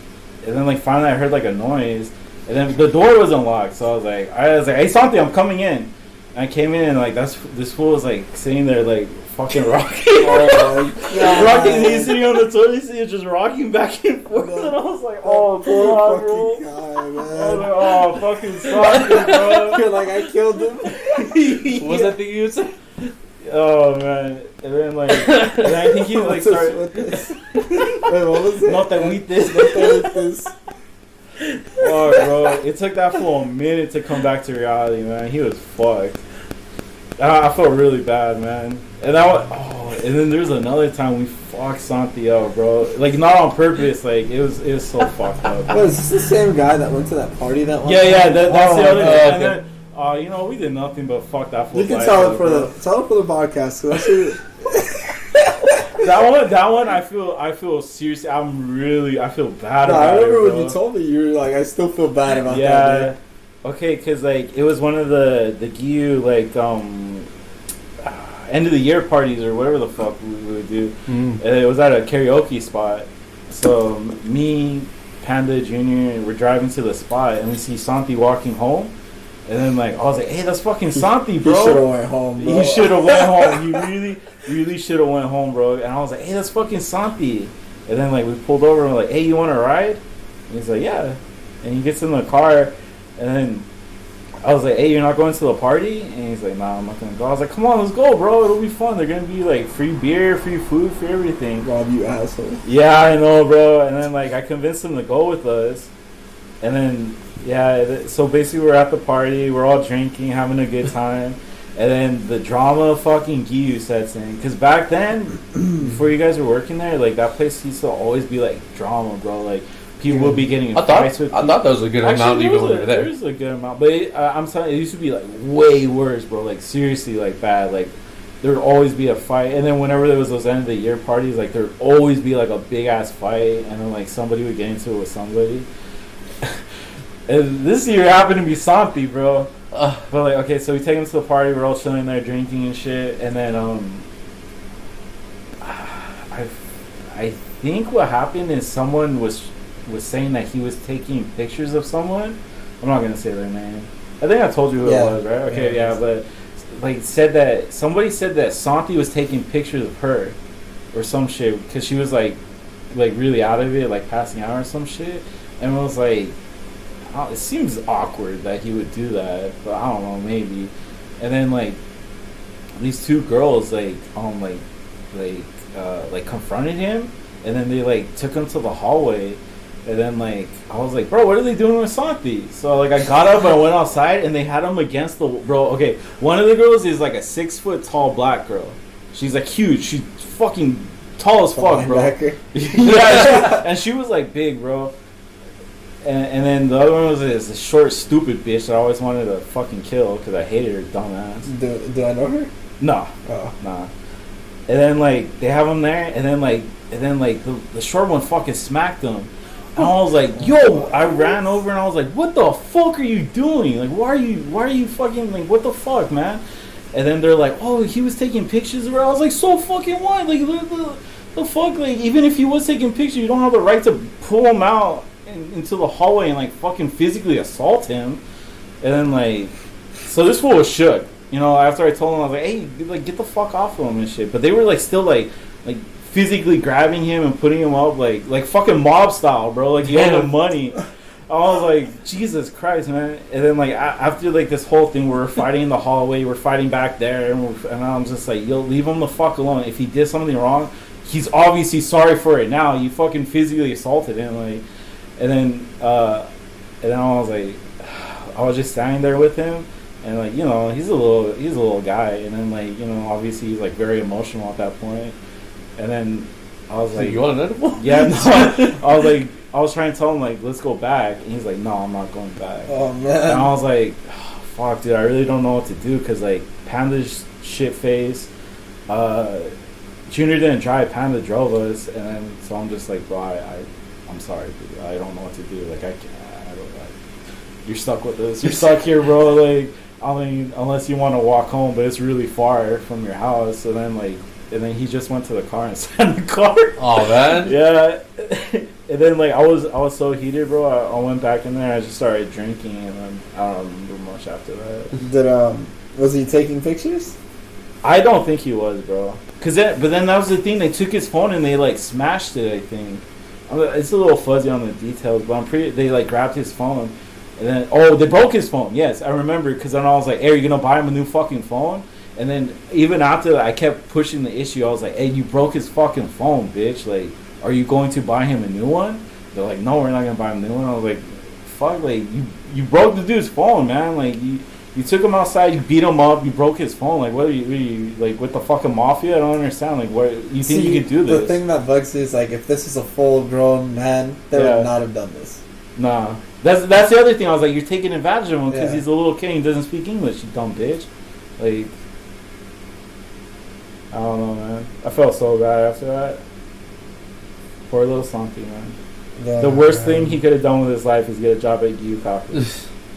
like finally I heard like a noise. And then the door was unlocked. So I was like, hey, Santi, I'm coming in. And I came in and like this fool was like sitting there like fucking rocking. Oh, Rocking, he's sitting on the toilet seat, just rocking back and forth, and I was like, "Oh, God, bro!" Guy, man. I was like, "Oh, fucking Santi, bro!" You're like, I killed him. What was that thing you said? Oh man, and then like, and I think he like started. Wait, what was it? Not that we did. this. Oh, bro, it took that fool a minute to come back to reality, man. He was fucked. I felt really bad, man. And and then there's another time we fucked Santi up, bro. Like not on purpose. Like it was so fucked up. Wait, is this the same guy that went to that party that one? Yeah, time? that's the other okay. guy. And then, you know, we did nothing but fuck that fool. You can tell it for the podcast. So that one. I feel seriously. I feel bad about I remember it, when bro. you told me you were like, I still feel bad about that. Yeah. Day. Okay, because like it was one of the GU like end of the year parties or whatever the fuck we would do. And it was at a karaoke spot. So me, Panda, Junior, we're driving to the spot and we see Santi walking home. And then like I was like, hey, that's fucking Santi, bro. You should have went home, bro. You should have went home. You really should have went home, bro. And I was like, hey, that's fucking Santi. And then like we pulled over and we're like, hey, you want to ride? And he's like, yeah. And he gets in the car and then I was like, hey, you're not going to the party? And he's like, nah, I'm not gonna go. I was like, come on, let's go, bro. It'll be fun. They're gonna be like free beer, free food, free everything. Rob, you asshole. Yeah, I know, bro. And then like I convinced him to go with us. And then so basically we're at the party, we're all drinking, having a good time. And then the drama fucking Giyu sets in. Because back then, before you guys were working there, like that place used to always be like drama, bro. Like people would be getting in fights with people. I thought that was a good amount even when we were there. There was a good amount. But I'm telling you, it used to be like way worse, bro. Like seriously, like bad. Like there would always be a fight. And then whenever there was those end of the year parties, like there would always be like a big ass fight. And then like somebody would get into it with somebody. And this year happened to be Santi, bro. But like, okay, so we take him to the party. We're all chilling there, drinking and shit. And then I think what happened is someone was saying that he was taking pictures of someone. I'm not gonna say their name. I think I told you who it was, right? Okay, yeah, but like somebody said that Santi was taking pictures of her or some shit because she was like really out of it, like passing out or some shit. And it was like, it seems awkward that he would do that, but I don't know, maybe. And then like these two girls confronted him, and then they like took him to the hallway, and then like I was like, bro, what are they doing with Santi? So like I got up and I went outside, and they had him against the okay. One of the girls is like a 6 foot tall black girl. She's like huge. She's fucking tall as fuck, bro. Yeah, and she was like big, bro. And then the other one was this short, stupid bitch that I always wanted to fucking kill because I hated her dumbass. Do I know her? No. Oh. Nah. And then like they have him there, and then the short one fucking smacked him. And I was like, yo, I ran over and I was like, what the fuck are you doing? Like, why are you fucking, like, what the fuck, man? And then they're like, oh, he was taking pictures of her. I was like, so fucking what? Like, the fuck? Like, even if he was taking pictures, you don't have the right to pull him out into the hallway and like fucking physically assault him. And then like, so this fool was shook, you know. After I told him, I was like, hey, like get the fuck off of him and shit. But they were like still like physically grabbing him and putting him up like fucking mob style, bro. Like he owed him money. I was like, Jesus Christ, man. And then like after like this whole thing, we're fighting in the hallway, we're fighting back there, and I'm just like, yo, leave him the fuck alone. If he did something wrong, he's obviously sorry for it now. You fucking physically assaulted him, like. And then I was like, I was just standing there with him, and like, you know, he's a little guy, and then like, you know, obviously he's like very emotional at that point. And then I was like, you want an edible? Yeah, no, I was trying to tell him like, let's go back, and he's like, no, I'm not going back. Oh man. And I was like, oh, fuck, dude, I really don't know what to do because like Panda's shit face, Junior didn't drive, Panda drove us, and then so I'm just like, bro, I'm sorry, dude. I don't know what to do. Like, I don't. You're stuck with this. You're stuck here, bro. Like, I mean, unless you want to walk home, but it's really far from your house. And then he just went to the car and sat in the car. Oh man. Yeah. And then like I was so heated, bro. I went back in there. I just started drinking, and then I don't remember much after that. Was he taking pictures? I don't think he was, bro. But then that was the thing. They took his phone and they like smashed it, I think. It's a little fuzzy on the details, but they like grabbed his phone, and then they broke his phone. Yes, I remember, because then I was like, hey, are you gonna buy him a new fucking phone? And then even after that, I kept pushing the issue. I was like, hey, you broke his fucking phone, bitch. Like, are you going to buy him a new one? They're like, no, we're not gonna buy him a new one. I was like, fuck, like you broke the dude's phone, man. Like you took him outside, you beat him up, you broke his phone. Like, what are you like with the fucking mafia? I don't understand. Like, what you think you could do this? The thing that bugs me is like, if this is a full-grown man, they would not have done this. Nah, that's the other thing. I was like, you're taking advantage of him because he's a little kid and he doesn't speak English. You dumb bitch. Like, I don't know, man. I felt so bad after that. Poor little Santi, man. Yeah, the worst thing he could have done with his life is get a job at Giyu Coffee.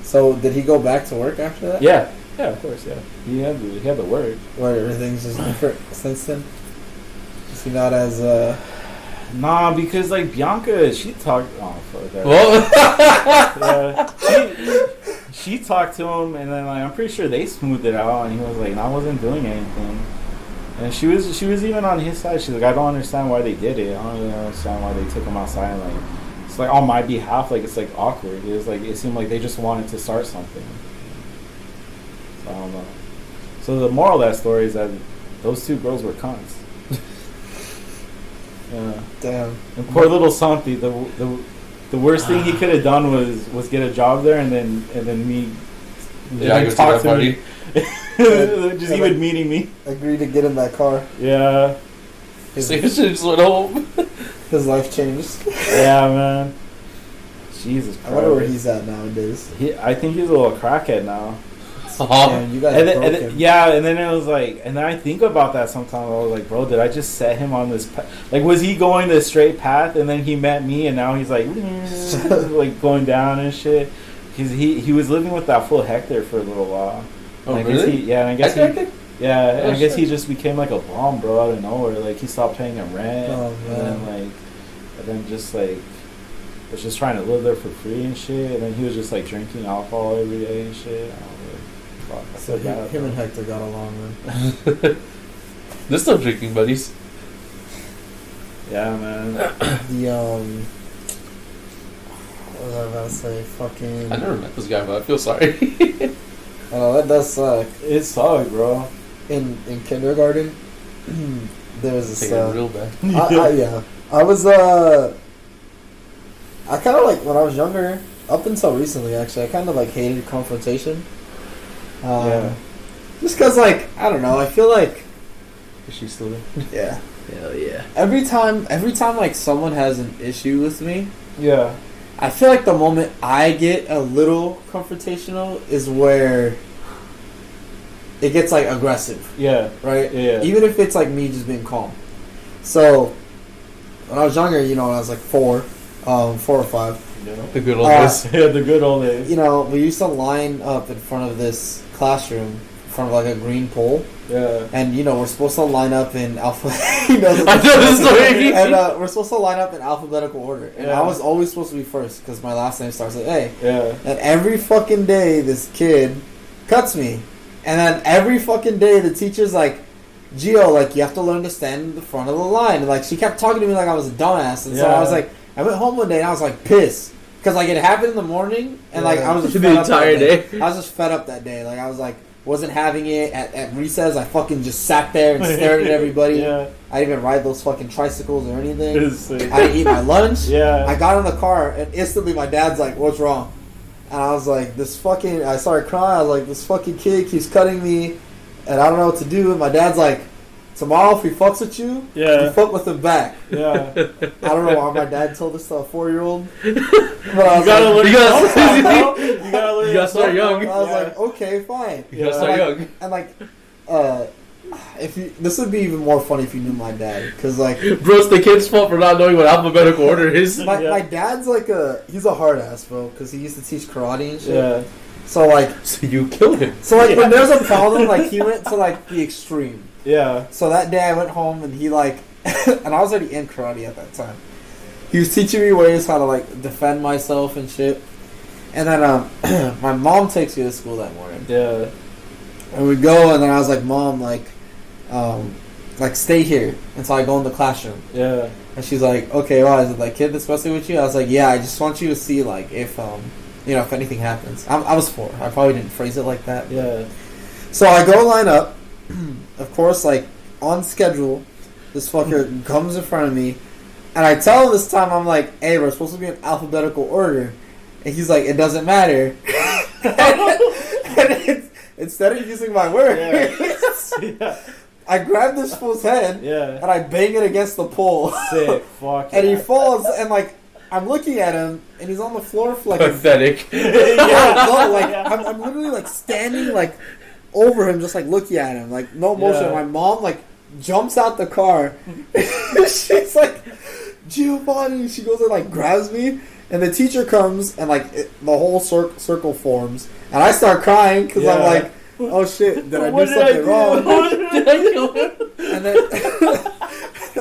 So did he go back to work after that? Yeah, of course, yeah. He had the work. What, everything's just different since then? Is he not as Nah, because like Bianca, she talked. Oh fuck that. Yeah, she talked to him, and then like I'm pretty sure they smoothed it out, and he was like, "I wasn't doing anything." And she was even on his side. She's like, "I don't understand why they did it. I don't really understand why they took him outside." And, like, it's like on my behalf, like it's like awkward. It was like it seemed like they just wanted to start something. I don't know. So the moral of that story is that those two girls were cons. Yeah. Damn. And poor little Santi, the worst thing he could have done was get a job there, and then me. Yeah, I go to that party. Just even meeting me. Agreed to get in that car. Yeah. So you should just went home. His life changed. Yeah, man. Jesus Christ. I wonder where he's at nowadays. I think he's a little crackhead now. Damn, you guys broke him. Yeah, and then it was like, and then I think about that sometimes. I was like, bro, did I just set him on this path? Like, was he going the straight path, and then he met me, and now he's like, like going down and shit? He was living with that fool Hector for a little while. Oh, and really? I guess Oh, I guess shit. he just became like a bomb, bro, out of nowhere. Like, he stopped paying him rent, Oh, man. and then just like was just trying to live there for free and shit. And then he was just like drinking alcohol every day and shit. I don't know. Fuck, I So feel bad, him bro. and Hector got along then. They're still drinking buddies. Yeah, man. The what was I about to say? Fucking. I never met this guy, but I feel sorry. Oh, that does suck. It sucked, bro. In kindergarten, there was this. Taking it real bad. Yeah, I was I kind of like when I was younger, up until recently actually, I kind of like hated confrontation. Yeah. Just cause like I don't know, I feel like Is she still there? yeah. Hell yeah. Every time like someone has an issue with me, Yeah. I feel like the moment I get a little confrontational is where it gets like aggressive, Yeah. right? Yeah. Even if it's like me just being calm. So when I was younger, when I was like 4 or 5, The good old days. Yeah, the good old days. we used to line up in front of this classroom, in front of like a green pole, Yeah. and we're supposed to line up in alpha. I know this story. And we're supposed to line up in alphabetical order, and Yeah. I was always supposed to be first because my last name starts with A. Yeah. And every fucking day, this kid cuts me, and then every fucking day, the teacher's like, "Gio, like you have to learn to stand in the front of the line." And like she kept talking to me like I was a dumbass, and so Yeah. I was like, I went home one day and I was like pissed. Because, like, it happened in the morning, and, like, I was just The fed up entire that day. I was just fed up that day. Like, I was, like, wasn't having it. At recess, I fucking just sat there and stared at everybody. Yeah. I didn't even ride those fucking tricycles or anything. It's sick. I didn't eat my lunch. Yeah. I got in the car, and instantly my dad's like, "What's wrong?" And I was like, I started crying. I was like, "This fucking kid keeps cutting me, and I don't know what to do." And my dad's like, "Tomorrow, if he fucks with you, Yeah. you fuck with him back." Yeah. I don't know why my dad told this to a 4-year-old. But I You was gotta like, learn You gotta- something, bro. You gotta learn You gotta start something. young. I was Yeah. like, okay, fine. You gotta Yeah. start young. And like, this would be even more funny if you knew my dad, because like, Bro, it's the kid's fault for not knowing what alphabetical order is. my dad's like he's a hard ass, bro, because he used to teach karate and shit. Yeah. So like, So you killed him. when there's a problem, like he went to like the extreme. Yeah. So that day I went home and he like, and I was already in karate at that time. He was teaching me ways how to like defend myself and shit. And then my mom takes me to school that morning. Yeah. And we go, and then I was like, "Mom, like stay here until I go in the classroom." Yeah. And she's like, "Okay, why is it like kid that's messing with you?" I was like, "Yeah, I just want you to see like if if anything happens." I was 4. I probably didn't phrase it like that. Yeah. So I go line up. Of course, like on schedule, this fucker comes in front of me, and I tell him this time, I'm like, "Hey, we're supposed to be in alphabetical order," and he's like, "It doesn't matter." Instead of using my words, Yeah. I grab this fool's head Yeah. and I bang it against the pole, Sick. Fuck. and he yeah. falls. And like I'm looking at him, and he's on the floor for like Pathetic. no, like Yeah. I'm literally like standing like over him, just like looking at him, like no motion. Yeah. My mom like jumps out the car. She's like, "Giovanni," she goes and like grabs me, and the teacher comes, and like the whole circle forms, and I start crying because I'm Yeah. like, "Oh shit, did I do What did I something do? wrong?" What did I do?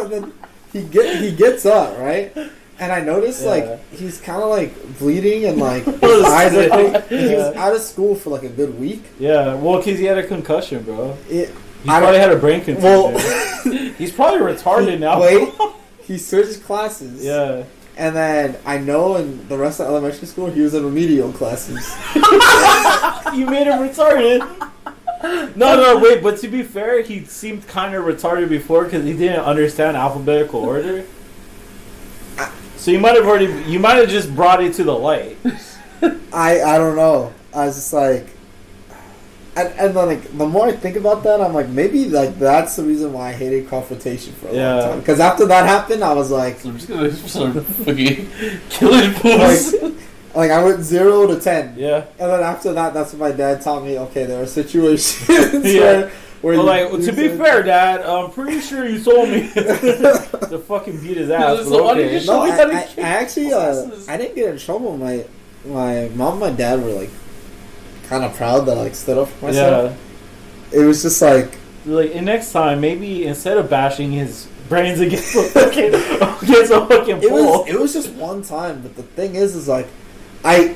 And then, he gets up, right? And I noticed Yeah. like he's kind of like bleeding and like his What a eyes are sick. closed. He was Yeah. out of school for like a good week. Yeah. Well, because he had a concussion, bro. It, He I probably don't- had a brain contusion. well, He's probably retarded now. wait, he switched classes. Yeah. And then I know in the rest of elementary school he was in remedial classes. You made him retarded. No, wait. But to be fair, he seemed kind of retarded before because he didn't understand alphabetical order. So you might have just brought it to the light. I don't know. I was just like, and then like the more I think about that, I'm like maybe like that's the reason why I hated confrontation for a long time. Because after that happened, I was like, So I'm just gonna start fucking killing fools. like I went 0 to 10. Yeah. And then after that, that's when my dad taught me. Okay, there are situations Yeah. where Well, to be fair, Dad, I'm pretty sure you told me to fucking beat his ass. So why did you Okay. show No, me how to I kick actually asses? I didn't get in trouble. My mom and my dad were like kind of proud that I like stood up for myself. Yeah. It was just like And next time, maybe instead of bashing his brains against a fucking pole. it was just one time. But the thing is like I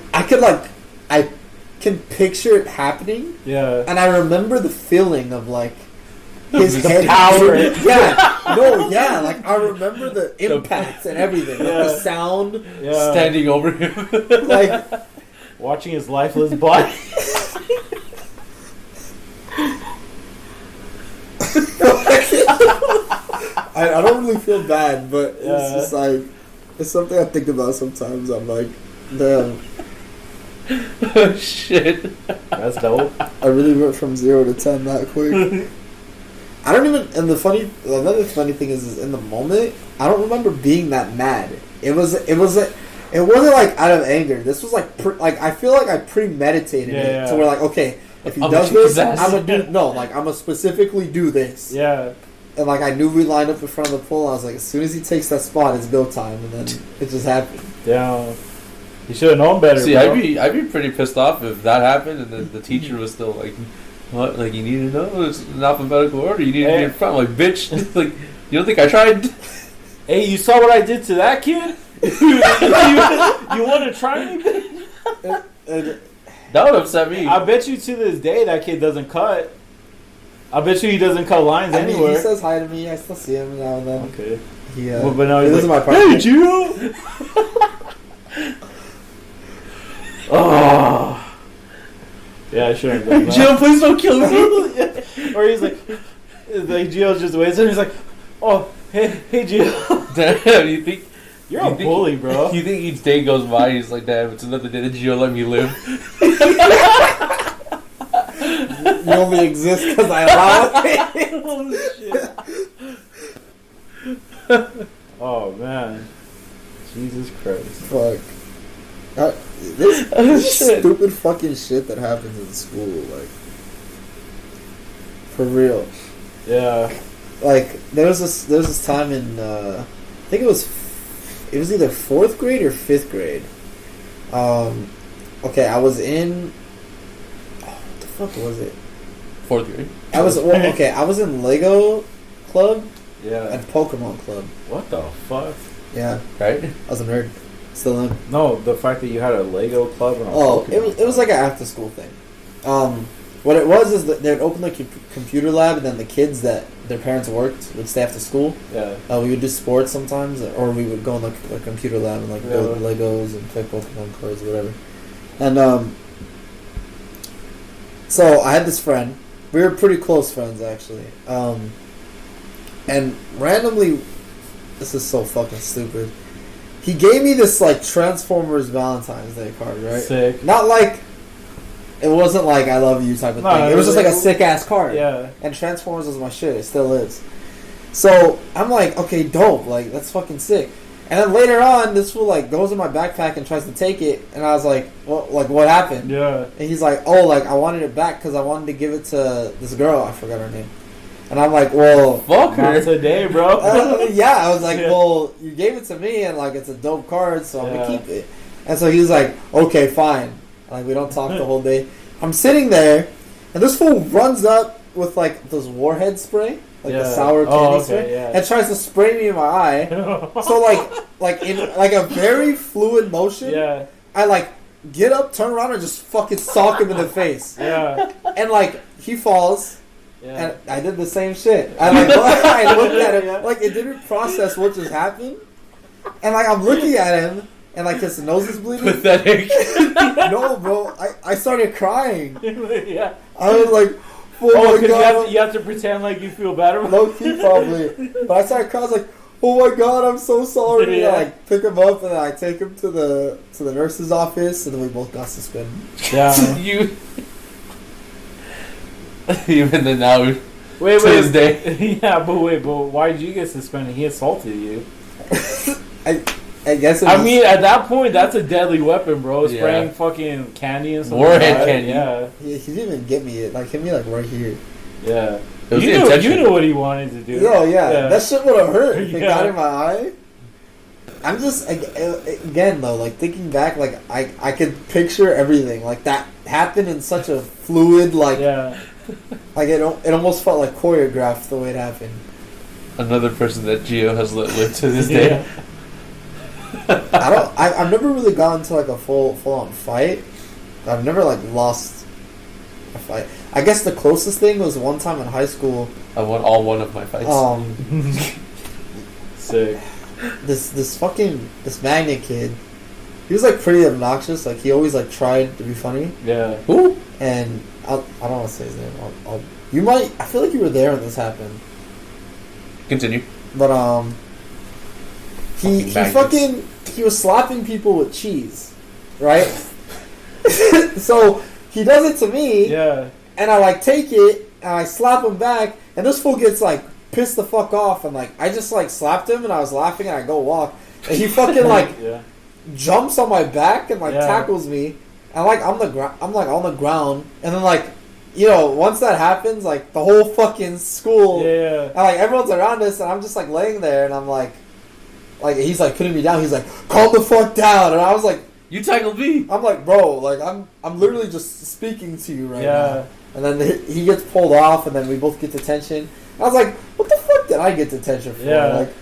can picture it happening, Yeah. and I remember the feeling of like his The head power. like I remember the impact and everything, like the sound, Yeah. Standing over him. like. Watching his lifeless body. I don't really feel bad, but it's Yeah. just like it's something I think about sometimes. I'm like, damn, Oh shit. That's dope. I really went from 0 to 10 that quick. I don't even. And another funny thing is in the moment, I don't remember being that mad. It wasn't like out of anger. This was like I feel like I premeditated it. So we're like, okay, if he I'm does gonna this, kick his ass. I'm gonna specifically do this. Yeah. And like I knew we lined up in front of the pole. I was like, as soon as he takes that spot, it's go time, and then it just happened. Damn. You should have known better. See, bro. I'd be pretty pissed off if that happened and then the teacher was still like, "What? Like you need to know it's in alphabetical order. You need to be in front." I'm like, bitch, like you don't think I tried? Hey, you saw what I did to that kid? you want to try anything? That would upset me. I bet you to this day that kid doesn't cut. I bet you he doesn't cut lines I mean, anywhere. he says hi to me. I still see him now and then. Okay. He, But now he's this is my like, partner. hey, Gio! Oh. Yeah, I shouldn't have done that. Jill, please don't kill me. Or he's like Gio just waits and he's like, oh, hey, Gio. Damn, you think You're a bully, bro. You think each day goes by, he's like, damn, it's another day that Gio let me live. You only exist because I allow it. Oh, shit. Oh, man. Jesus Christ. Fuck. This stupid fucking shit that happens in school, like, for real. Yeah. Like, there was this time in, I think it was either 4th grade or 5th grade. Okay, I was in, what the fuck was it? 4th grade. I was in Lego Club Yeah. and Pokemon Club. What the fuck? Yeah, Right? I was a nerd. Still am. No, the fact that you had a Lego club and a Pokemon It was like an after school thing. What it was is that they'd open the computer lab, and then the kids that their parents worked would stay after school. Yeah. We would do sports sometimes, or we would go in the computer lab and like build Legos and play Pokemon cards or whatever. And so I had this friend. We were pretty close friends actually. And randomly, this is so fucking stupid. He gave me this like Transformers Valentine's Day card, right? Sick. Not like it wasn't like I love you type of No, thing. It was just like a sick ass card. Yeah. And Transformers was my shit. It still is. So I'm like, okay, dope. Like that's fucking sick. And then later on, this fool like goes in my backpack and tries to take it, and I was like, well, like what happened? Yeah. And he's like, oh, like I wanted it back because I wanted to give it to this girl. I forgot her name. And I'm like, well, Fuck her. Not today, bro. yeah. I was like, Yeah. well, you gave it to me, and like it's a dope card, so I'm gonna Yeah. keep it. And so he was like, okay, fine. Like we don't talk the whole day. I'm sitting there, and this fool runs up with like this warhead spray, like the sour candy spray, and tries to spray me in my eye. So like in like a very fluid motion, Yeah. I like get up, turn around, and just fucking sock him in the face. Yeah. And like he falls. Yeah. And I did the same shit. I like I looked at him Yeah. like it didn't process what just happened, and like I'm looking at him and like his nose is bleeding. Pathetic. No, bro, I started crying. Yeah. I was like, Oh, my because god. you have to pretend like you feel bad about Low key probably. But I started crying. I was like, oh my god, I'm so sorry. Yeah. And I like pick him up and I take him to the nurse's office, and then we both got suspended. Yeah. You. Even then now, Wait, to this day. Yeah, but why did you get suspended? He assaulted you. I guess. I mean, at that point, that's a deadly weapon, bro. Yeah. Spraying fucking candy and stuff. Warhead like that. candy. Yeah, he didn't even get me. Like hit me like right here. yeah. It was You the knew, intention. you knew what he wanted to do. Yo, yeah, that shit would have hurt if it Yeah. got in my eye. I'm just again though, like thinking back, like I could picture everything like that happened in such a fluid, like Yeah. like it almost felt like choreographed the way it happened. Another person that Gio has lived to this day. I've never really gotten into like a full on fight. I've never like lost a fight. I guess the closest thing was one time in high school. I won all one of my fights. Sick. This magnet kid. He was like pretty obnoxious. Like he always like tried to be funny. Yeah. Who? And I don't want to say his name. You might. I feel like you were there when this happened. Continue. But he Magnets. he was slapping people with cheese, right? So he does it to me, Yeah. and I like take it and I slap him back, and this fool gets like pissed the fuck off, and like I just like slapped him and I was laughing and I go walk, and he fucking like Yeah. jumps on my back and like Yeah. tackles me, and like I'm like on the ground, and then like you know once that happens, like the whole fucking school, Yeah. and like everyone's around us, and I'm just like laying there, and I'm like he's like putting me down. He's like, calm the fuck down, and I was like, You tackled me. I'm like, bro, like I'm literally just speaking to you right Yeah. now. And then he gets pulled off, and then we both get detention. I was like, what the fuck did I get detention for? Yeah. Like,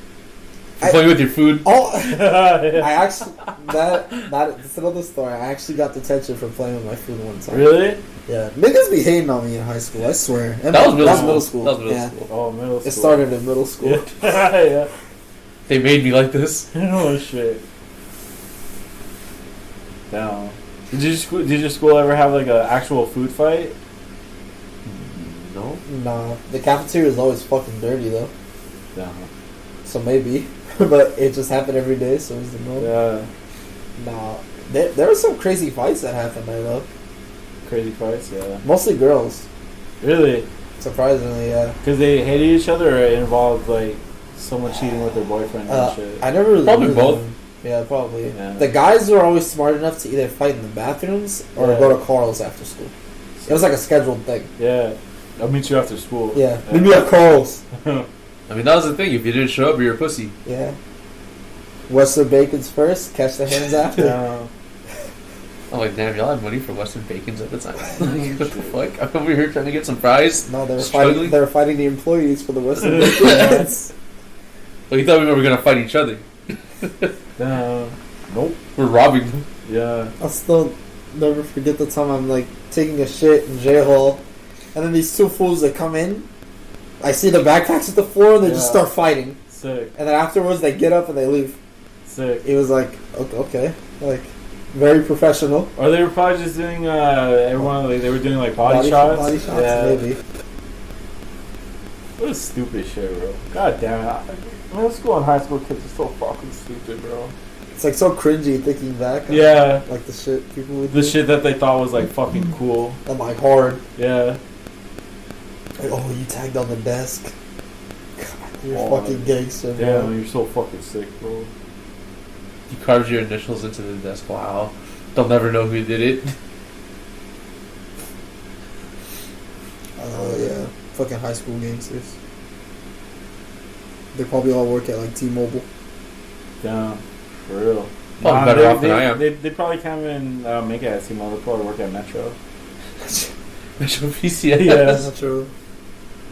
For playing with your food. I actually that's another story. I actually got detention for playing with my food one time. Really? Yeah, niggas be hating on me in high school. I swear. And That was middle school. That was middle yeah. school. Oh, middle school. It started in middle school. Yeah. Yeah. They made me like this. Oh shit. Damn. Did your school ever have like an actual food fight? No. Nah, the cafeteria is always fucking dirty though. Damn. So maybe, but it just happened every day, so it was the norm. Yeah. Nah, there were some crazy fights that happened there though. Crazy fights. Yeah. Mostly girls, Really? surprisingly. Yeah. Because they hated each other, or it involved like someone cheating with their boyfriend and shit. I never really Probably knew both. them. Yeah, probably. Yeah. The guys were always smart enough to either fight in the bathrooms or Yeah. go to Carl's after school. It was like a scheduled thing. Yeah. I'll meet you after school. Yeah, meet me at Carl's. I mean, that was the thing. If you didn't show up, you're a pussy. Yeah. Western Bacon's first, catch the hands after. Yeah. I'm like, damn, y'all had money for Western Bacons at the time. Like, what the fuck? I'm over here trying to get some fries. No, they were Struggling? fighting. They were fighting the employees for the Western Bacon hands. Well, you thought we were gonna fight each other. Nope. We're robbing them. Yeah. I'll still never forget the time I'm like taking a shit in J-Hole, and then these two fools that come in, I see the backpacks at the floor, and they just Yeah. start fighting. Sick. And then afterwards, they get up and they leave. Sick. It was like, okay, like very professional. Or they were probably just doing everyone like they were doing like body shots. Body shots, Yeah. maybe. What a stupid shit, bro. God damn it. Middle school and high school kids are so fucking stupid, bro. It's like so cringy thinking back. on, Yeah. like the shit people would The do. shit that they thought was like fucking cool. And like hard. Yeah. Like, oh, you tagged on the desk. God, you're Oh, fucking gangster, bro. Damn, you're so fucking sick, bro. You carved your initials into the desk. Wow. They'll never know who did it. Oh yeah, fucking high school gangsters. They probably all work at like T-Mobile. Damn. For real. Probably better off than I am. They probably can't even make it at T-Mobile. They probably work at Metro. Metro PCS. Yeah.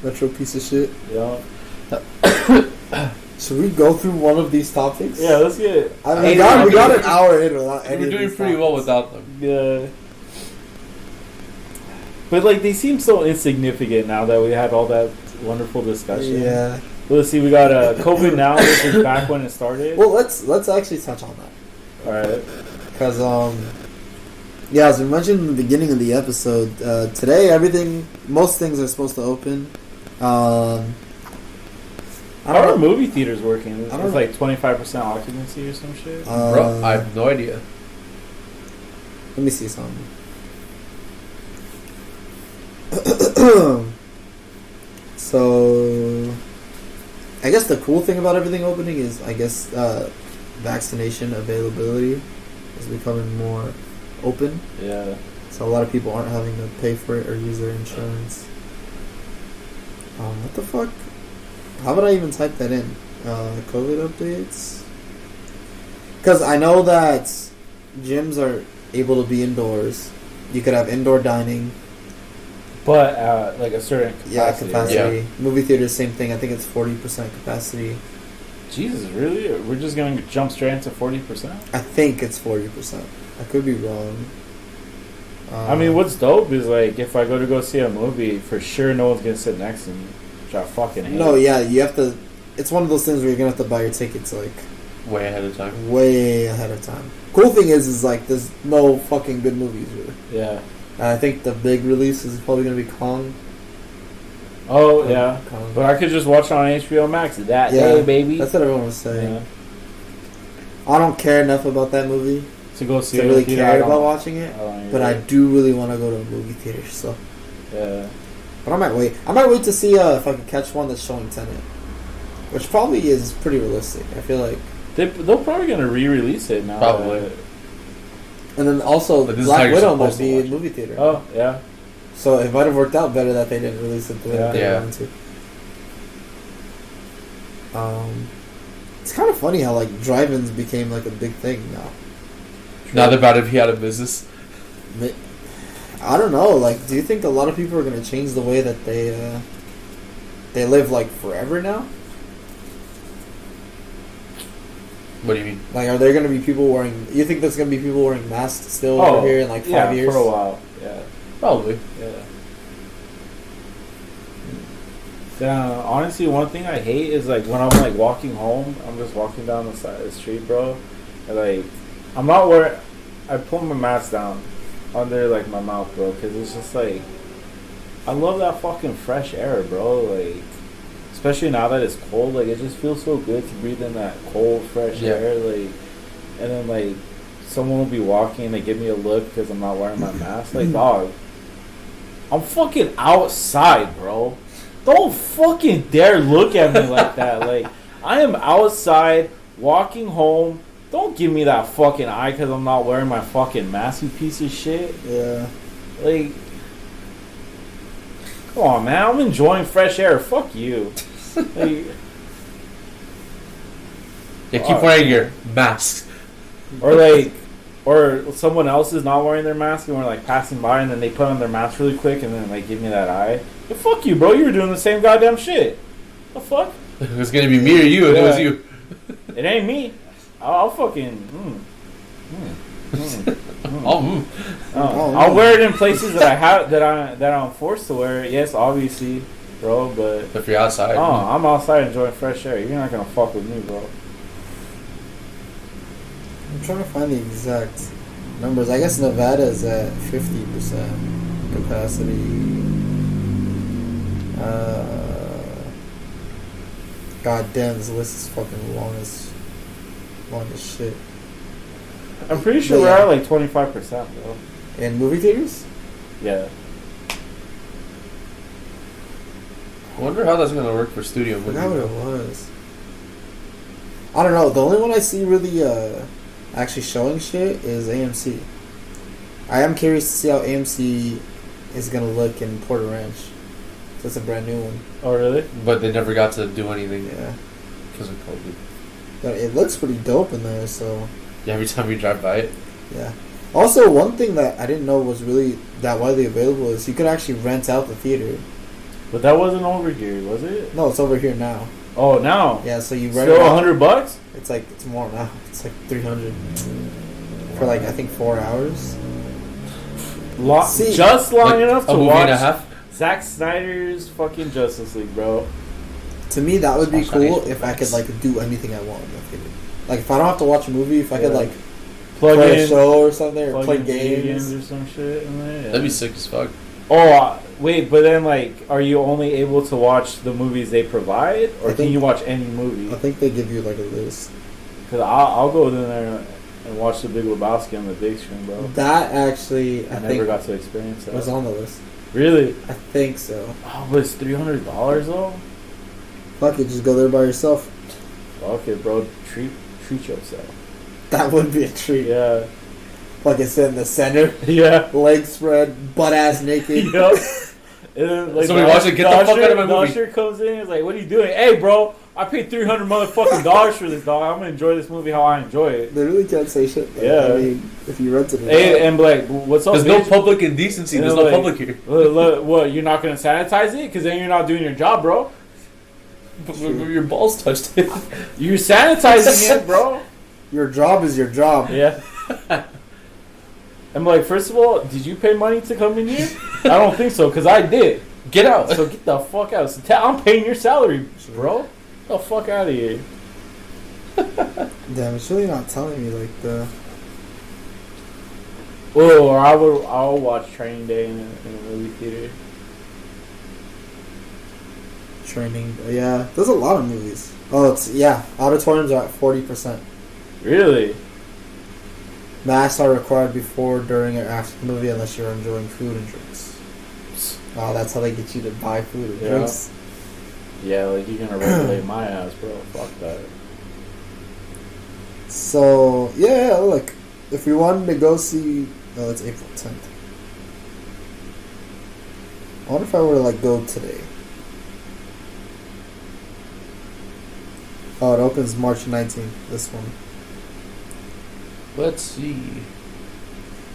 Metro piece of shit. Yeah. Should we go through one of these topics? Yeah, let's get. I mean, we got an hour in without any We're of doing these pretty well topics. without them. Yeah. But like they seem so insignificant now that we had all that wonderful discussion. Yeah. Let's see. We got COVID now, which is back when it started. Well, let's actually touch on that All right. because Yeah, as we mentioned in the beginning of the episode, today most things are supposed to open. I How don't are know. movie theaters working? I It's don't like 25% occupancy or some shit. Bro, I have no idea. Let me see something. So, I guess the cool thing about everything opening is, I guess, vaccination availability is becoming more open. Yeah. So a lot of people aren't having to pay for it or use their insurance. What the fuck? How would I even type that in? COVID updates? Because I know that gyms are able to be indoors. You could have indoor dining. But like a certain capacity. Yeah, capacity. Yeah. Movie theaters, same thing. I think it's 40% capacity. Jesus, really? We're just going to jump straight into 40%? I think it's 40%. I could be wrong. I mean, what's dope is, like, if I go see a movie, for sure no one's going to sit next to me. Which I fucking hate. No, yeah, you have to... It's one of those things where you're going to have to buy your tickets, like, Way ahead of time. way ahead of time. Cool thing is like, there's no fucking good movies, really. Yeah. And I think the big release is probably going to be Kong. Oh, yeah. Kong. But I could just watch it on HBO Max that Yeah, day, baby. That's what everyone was saying. Yeah. I don't care enough about that movie To go see to it. really with you, care I don't- about watching it. But I do really want to go to a movie theater, so... Yeah. But I might wait. I might wait to see if I can catch one that's showing Tenet. Which probably is pretty realistic. I feel like... They're probably going to re-release it now. Probably. And then also, But this is how Black you're Widow supposed might to be watch in it. movie theater. Oh, yeah. So it might have worked out better that they didn't release it the way that they Yeah. wanted to. It's kind of funny how like drive-ins became like a big thing now. Now they're about to be out of business. I don't know. Like, do you think a lot of people are going to change the way that they live like forever now? What do you mean? Like, are there going to be people wearing? You think there's going to be people wearing masks still Oh, over here in like 5 yeah, years? for a while. Yeah. Probably. Yeah. Honestly, one thing I hate is like when I'm like walking home, I'm just walking down the side of the street, bro. And, like, I'm not wearing. I pull my mask down under like my mouth, bro, because it's just like I love that fucking fresh air, bro. Like, especially now that it's cold, like it just feels so good to breathe in that cold, fresh Yeah. air. Like, and then like someone will be walking and they give me a look because I'm not wearing my mask. Like, dog, I'm fucking outside, bro. Don't fucking dare look at me like that. Like, I am outside walking home. Don't give me that fucking eye because I'm not wearing my fucking mask, you piece of shit. Yeah. Like, come on, man. I'm enjoying fresh air. Fuck you. Like, Yeah, keep wearing your mask. or like, or someone else is not wearing their mask and we're like passing by and then they put on their mask really quick and then like give me that eye. Yeah, fuck you, bro. You were doing the same goddamn shit. The fuck? It was gonna be me or you, and it was Yeah. you. It ain't me. I'll fucking. Oh, I'll wear it in places that I have that I'm forced to wear it. Yes, obviously, bro. But if you're outside. I'm outside enjoying fresh air. You're not gonna fuck with me, bro. I'm trying to find the exact numbers. I guess Nevada is at 50% capacity. God damn, this list is fucking long as shit. I'm pretty sure But we're yeah. at like 25%, bro. In movie theaters? Yeah. I wonder how that's gonna work for studio I movies. forgot what it was. I don't know. The only one I see really actually showing shit is AMC. I am curious to see how AMC is gonna look in Porter Ranch. That's a brand new one. Oh, really? But they never got to do anything Yeah, because of COVID. but it looks pretty dope in there. So Yeah, every time we drive by it. yeah. Also, one thing that I didn't know was really that widely available is you could actually rent out the theater. But that wasn't over here, was it? No, it's over here now. Oh, now. Yeah, so you rent Still it out. $100? It's more now. It's like 300 for like I think 4 hours. See, Just long Like enough a to movie and a watch half. Zack Snyder's fucking Justice League, bro. To me, that would be Watch on cool HBO if I could Max. like do anything I want in the theater. Like if I don't have to watch a movie, if I could Yeah. like plug play a in, show or something, or plug play in video games. or some shit in there. Yeah. That'd be sick as fuck. Oh, wait, but then, like, are you only able to watch the movies they provide, or can you watch any movie? I think they give you like a list. Because I'll go in there and watch The Big Lebowski on the big screen, bro. That actually, I I never think, got to experience that. was on the list. Really? I think so. Oh, but it's $300 though. Fuck it, just go there by yourself. Fuck it, bro. Treat yourself. That would be a treat. Yeah. Fucking sit in the center, Yeah. legs spread, butt ass naked. Yup. And then, like, Somebody watch it, get the fuck out of my movie. Usher comes in and is like, what are you doing? Hey, bro, I paid $300 motherfucking dollars for this, dog. I'm going to enjoy this movie how I enjoy it. They really can't say shit. Though. Yeah. I mean, if you rented it. Hey, and be like, what's up, There's no bitch? public indecency. And There's they're no like, public here. What, you're not going to sanitize it? Because then you're not doing your job, bro. Your balls touched it. You're sanitizing it, bro. Your job is your job. Yeah. I'm like, first of all, did you pay money to come in here? I don't think so, because I did. Get out. So get the fuck out. So I'm paying your salary, bro. Get the fuck out of here. Damn, it's really not telling me like the. Oh, or I'll watch Training Day in a movie theater. Training. Yeah, there's a lot of movies. Oh, auditoriums are at 40%. Really? Masks are required before, during, or after the movie unless you're enjoying food and drinks. Oh, that's how they get you to buy food and drinks. Yeah, like you're gonna regulate my ass, bro. Fuck that. So yeah, look, if we wanted to go see, it's April 10th. I wonder if I were to like go today. Oh, it opens March 19th. This one. Let's see.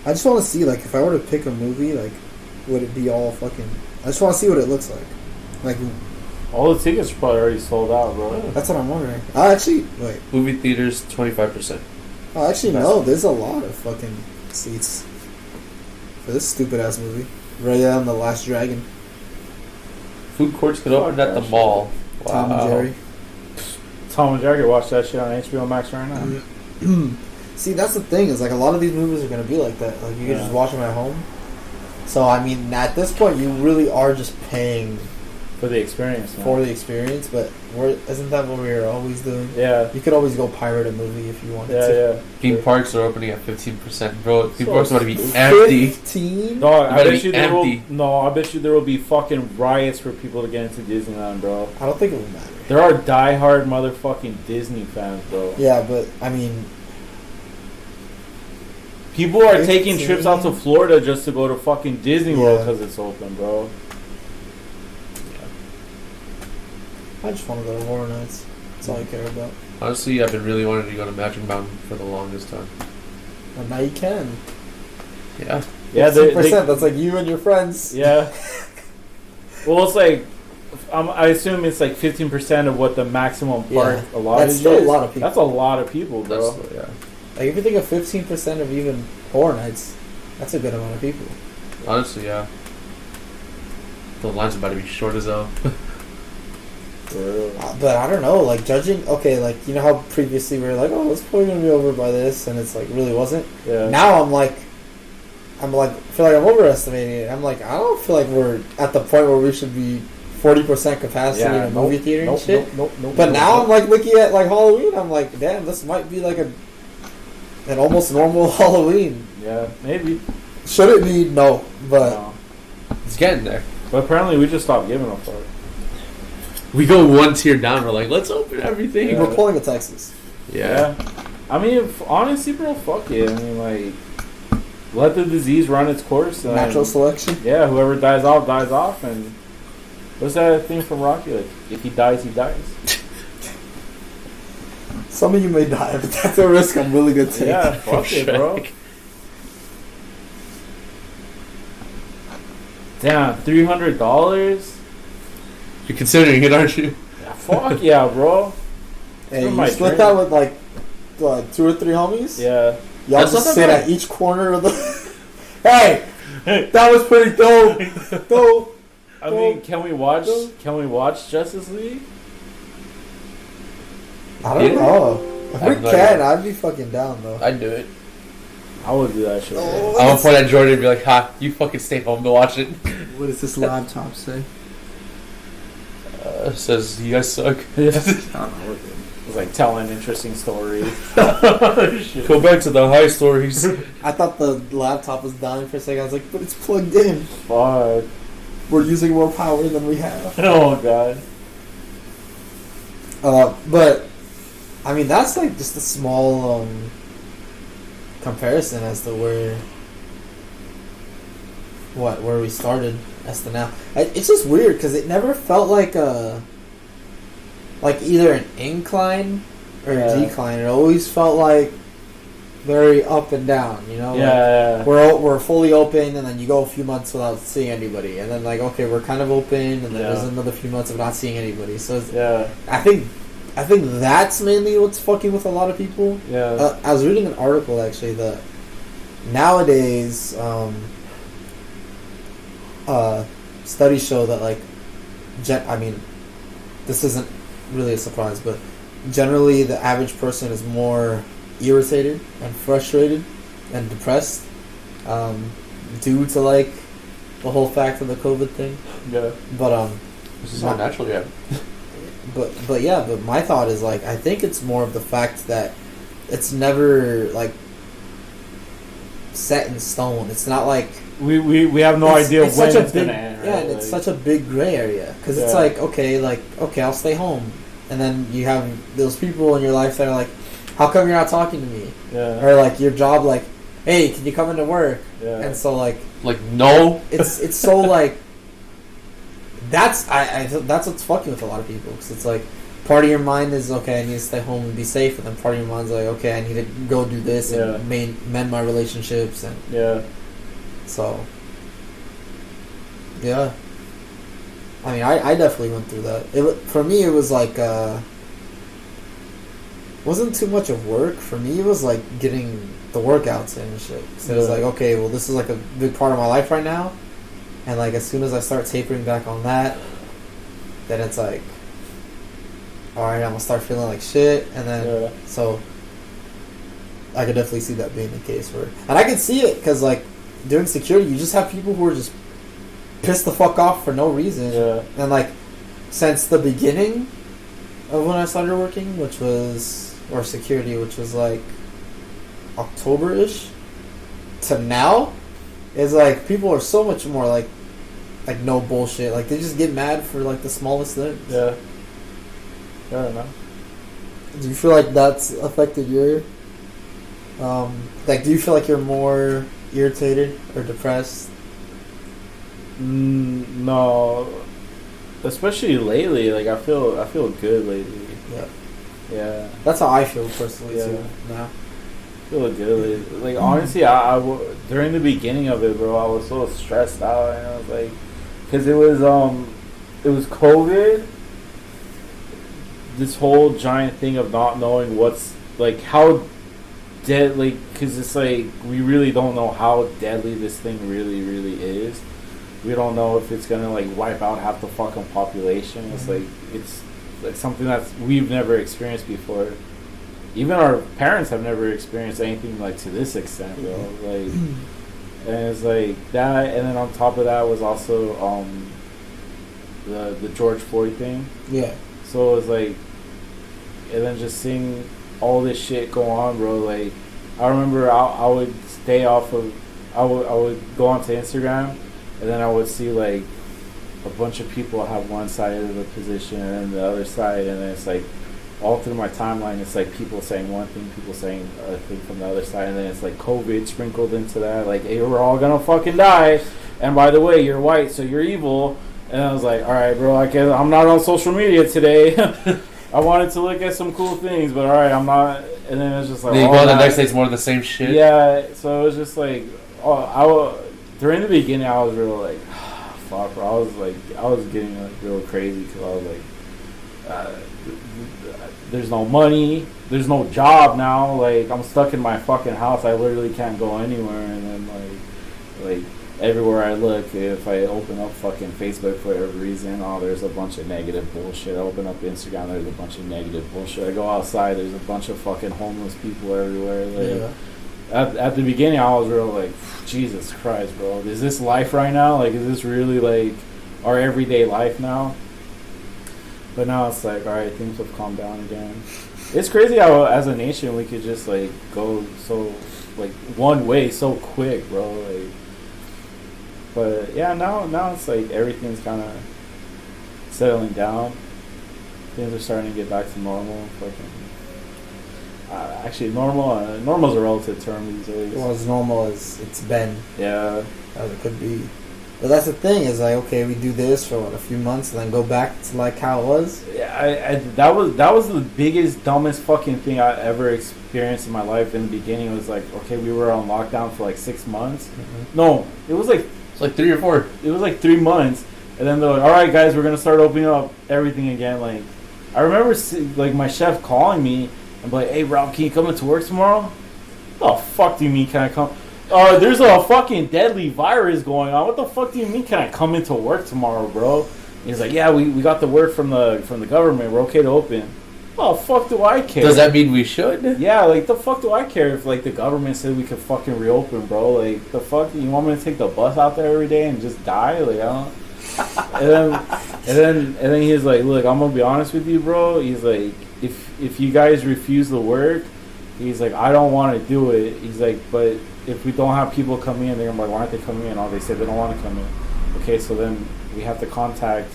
I just want to see, like, if I were to pick a movie, like, would it be all fucking... I just want to see what it looks like. Like, All the tickets are probably already sold out, bro. that's what I'm wondering. I actually... Wait. Movie theaters, 25%. Oh, actually, no. There's a lot of fucking seats for this stupid-ass movie. Raya and the Last Dragon. Food courts could open at the mall. Wow. Tom and Jerry. Tom and Jerry, watch that shit on HBO Max right now. See, that's the thing, is, like, a lot of these movies are going to be like that. Like, you can just watch them at home. So, I mean, at this point, you really are just paying... For the experience, man. For the experience, but isn't that what we're always doing? Yeah. You could always go pirate a movie if you wanted to. Yeah, yeah. Theme parks are opening at 15%. Bro, theme parks are about to be empty. 15? Dog, I Better bet be you there will. empty. No, I bet you there will be fucking riots for people to get into Disneyland, bro. I don't think it would matter. There are diehard motherfucking Disney fans, bro. Yeah, but, I mean... People are 15? taking trips out to Florida just to go to fucking Disney World Yeah. because it's open, bro. I just want to go to Horror Nights. That's all I care about. Honestly, I've been really wanting to go to Magic Mountain for the longest time. And now you can. Yeah. Yeah, 15%, that's like you and your friends. Yeah. Well, it's like, I assume it's like 15% of what the maximum park allotted That's still is. a lot of people. That's a lot of people, bro. Yeah. Like, if you think of 15% of even Horror Nights, that's a good amount of people. Honestly, yeah. The line's about to be short as hell. But I don't know, like, judging... Okay, like, you know how previously we were like, oh, it's probably going to be over by this, and it's like, really wasn't? Yeah. Now I'm like, I feel like I'm overestimating it. I'm like, I don't feel like we're at the point where we should be 40% capacity in a movie theater and shit. Nope. But now I'm like looking at like Halloween. I'm like, damn, this might be like an almost normal Halloween. Yeah, maybe. Should it be? No, but No. It's getting there. But apparently we just stopped giving a fuck. We go one tier down. We're like, let's open everything. we're pulling a Texas. Yeah. I mean, honestly, bro, fuck it. I mean, like, let the disease run its course. And, Natural selection. Yeah, whoever dies off. And what's that thing from Rocky? Like, if he dies, he dies. Some of you may die, but that's a risk I'm willing to take. Yeah, fuck it, bro. Damn, $300? You're considering it, aren't you? Yeah, fuck yeah, bro. Hey, my you split dream. that with like 2 or 3 homies? Yeah. Y'all That's just not that sit bad. at each corner of the... Hey! That was pretty dope! Dope! I mean, can we watch Justice League? I don't know. If I have we no can, idea. I'd be fucking down though. I'd do it. I would do that shit. Oh. I would point at Jordan and be like, "Ha, you fucking stay home to watch it." What does this laptop say? It says you guys suck. I don't know. We're good. It's like telling interesting stories. Go back to the high stories. I thought the laptop was dying for a second. I was like, but it's plugged in. Fuck. We're using more power than we have. Oh god. But I mean, that's like just a small comparison as to where we started as to now. It's just weird because it never felt like either an incline or a decline. It always felt like very up and down, you know? Yeah. We're fully open, and then you go a few months without seeing anybody, and then like, okay, we're kind of open, and then there's another few months of not seeing anybody. So I think that's mainly what's fucking with a lot of people. Yeah. I was reading an article actually that nowadays studies show that like I mean, this isn't really a surprise, but generally the average person is more irritated and frustrated and depressed due to like the whole fact of the COVID thing. Yeah. But This is not natural yet. But my thought is like, I think it's more of the fact that it's never like set in stone. It's not like we have no idea when such it's a big, gonna end. Right? Yeah, and it's such a big gray area because it's like okay, I'll stay home, and then you have those people in your life that are like, how come you're not talking to me? Yeah. Or like your job, like, hey, can you come into work? Yeah. And so like no. it's so like that's that's what's fucking with a lot of people because it's like part of your mind is okay, I need to stay home and be safe, and then part of your mind's like, okay, I need to go do this and mend my relationships and so yeah. I mean, I definitely went through that. For me, it was like wasn't too much of work. For me, it was like getting the workouts in and shit. So it was like, okay, well, this is like a big part of my life right now, and like as soon as I start tapering back on that, then it's like, all right, I'm gonna start feeling like shit, and then so I could definitely see that being the case and I could see it because like doing security, you just have people who are just pissed the fuck off for no reason, and like since the beginning of when I started working, or security, which was like October-ish to now, is like people are so much more like no bullshit. Like they just get mad for like the smallest things. Yeah. I don't know. Do you feel like that's affected your like do you feel like you're more irritated or depressed? No. Especially lately, like I feel good lately. Yeah. Yeah. That's how I feel personally too. Now. I feel good lately. Like honestly, during the beginning of it, bro, I was so stressed out, and I was like, because it was COVID. This whole giant thing of not knowing what's like how deadly, because it's like we really don't know how deadly this thing really is. We don't know if it's gonna like wipe out half the fucking population. It's like something that we've never experienced before. Even our parents have never experienced anything like to this extent, bro. Like, and it's like that, and then on top of that was also the George Floyd thing. Yeah. So it was like, and then just seeing all this shit go on, bro. Like, I remember I would stay off of, I would go onto Instagram, and then I would see like a bunch of people have one side of the position and the other side, and then it's like all through my timeline, it's like people saying one thing, people saying a thing from the other side, and then it's like COVID sprinkled into that, like, hey, we're all gonna fucking die, and by the way, you're white, so you're evil. And I was like, all right, bro, I'm not on social media today. I wanted to look at some cool things, but all right, I'm not. And then it was just like, then you go on the next day, it's more of the same shit. Yeah, so it was just like, during the beginning, I was real like, fuck, bro. I was getting like real crazy because I was like, there's no money, there's no job now. Like, I'm stuck in my fucking house. I literally can't go anywhere. And then like everywhere I look, if I open up fucking Facebook for whatever reason, there's a bunch of negative bullshit. I open up Instagram, there's a bunch of negative bullshit. I go outside, there's a bunch of fucking homeless people everywhere. Like, at the beginning, I was real like, Jesus Christ, bro. Is this life right now? Like, is this really like our everyday life now? But now it's like, all right, things have calmed down again. It's crazy how, as a nation, we could just like go so like one way so quick, bro. Like, but yeah, now it's like everything's kind of settling down. Things are starting to get back to normal. Actually, normal's a relative term these days. Well, as normal as it's been. Yeah. As it could be. But that's the thing, is like, okay, we do this for a few months and then go back to like how it was. Yeah, that was the biggest, dumbest fucking thing I ever experienced in my life. In the beginning, it was like, okay, we were on lockdown for like 6 months. Mm-hmm. No, it was like 3 or 4. It was like 3 months, and then they're like, all right, guys, we're gonna start opening up everything again. Like, I remember like my chef calling me and be like, hey, Rob, can you come into work tomorrow? What the fuck do you mean, can I come? There's a fucking deadly virus going on. What the fuck do you mean, can I come into work tomorrow, bro? And he's like, yeah, we got the word from the government. We're okay to open. What the fuck do I care? Does that mean we should? Yeah, like, the fuck do I care if, like, the government said we could fucking reopen, bro? Like, the fuck? You want me to take the bus out there every day and just die? Like, I don't... and then he's like, look, I'm gonna be honest with you, bro. He's like, if you guys refuse the work, he's like, I don't want to do it. He's like, but if we don't have people come in, they're gonna be like, why aren't they coming in? Oh, they said they don't want to come in. Okay, so then we have to contact,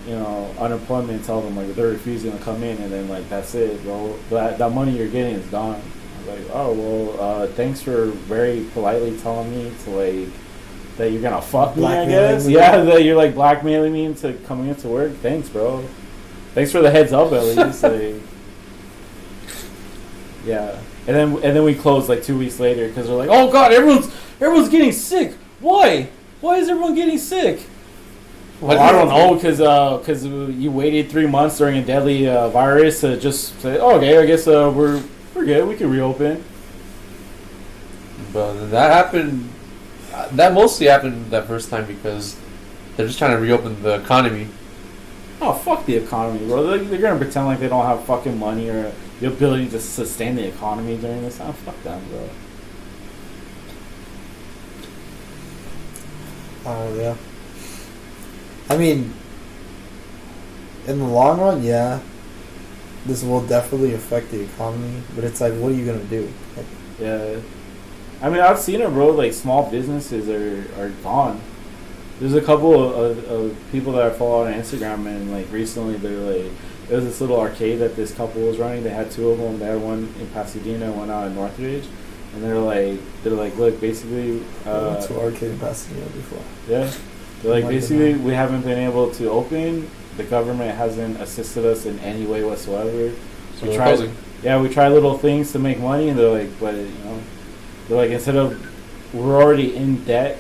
unemployment and tell them like they're refusing to come in, and then like that's it, bro. That money you're getting is gone. I was like, oh well, thanks for very politely telling me to like that you're gonna fuck me, I guess. Yeah, that you're like blackmailing me into coming into work. Thanks, bro. Thanks for the heads up at least. Like, yeah, and then we closed like 2 weeks later because they're like, oh god, everyone's getting sick. Why is everyone getting sick? Well, I don't know, because you waited 3 months during a deadly virus to just say, oh, okay, I guess we're good, we can reopen. But that happened. That mostly happened that first time because they're just trying to reopen the economy. Oh, fuck the economy, bro. They're gonna pretend like they don't have fucking money or the ability to sustain the economy during this time. Fuck them, bro. Oh, yeah. I mean, in the long run, yeah, this will definitely affect the economy. But it's like, what are you gonna do? Like, yeah, I mean, I've seen it, bro. Like, small businesses are gone. There's a couple of people that I follow on Instagram, and like recently, they're like, there was this little arcade that this couple was running. They had 2 of them. They had one in Pasadena, one out in Northridge, and they're like, look, basically, I went to arcade in Pasadena before. Yeah. They're like, basically, we haven't been able to open. The government hasn't assisted us in any way whatsoever. So we try little things to make money, and they're like, but they're like, instead of we're already in debt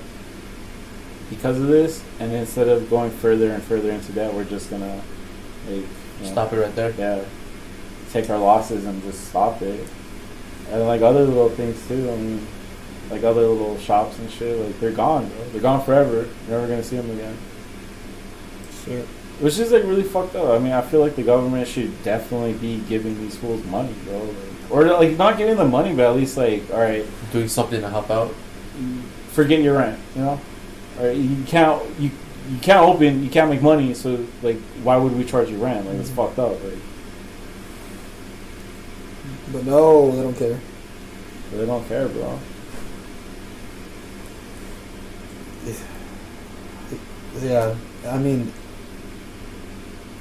because of this, and instead of going further and further into debt, we're just gonna like stop it right there. Yeah, take our losses and just stop it. And like other little things too. I mean, like other little shops and shit, like they're gone, bro. They're gone forever. You're never gonna see them again. Shit. Which is like really fucked up. I mean, I feel like the government should definitely be giving these fools money, bro. Like, or like not giving them money, but at least like, all right, doing something to help out. Forget your rent, Or you can't open, you can't make money. So like, why would we charge you rent? Like, it's fucked up. Like, but no, they don't care. They don't care, bro. Yeah, I mean,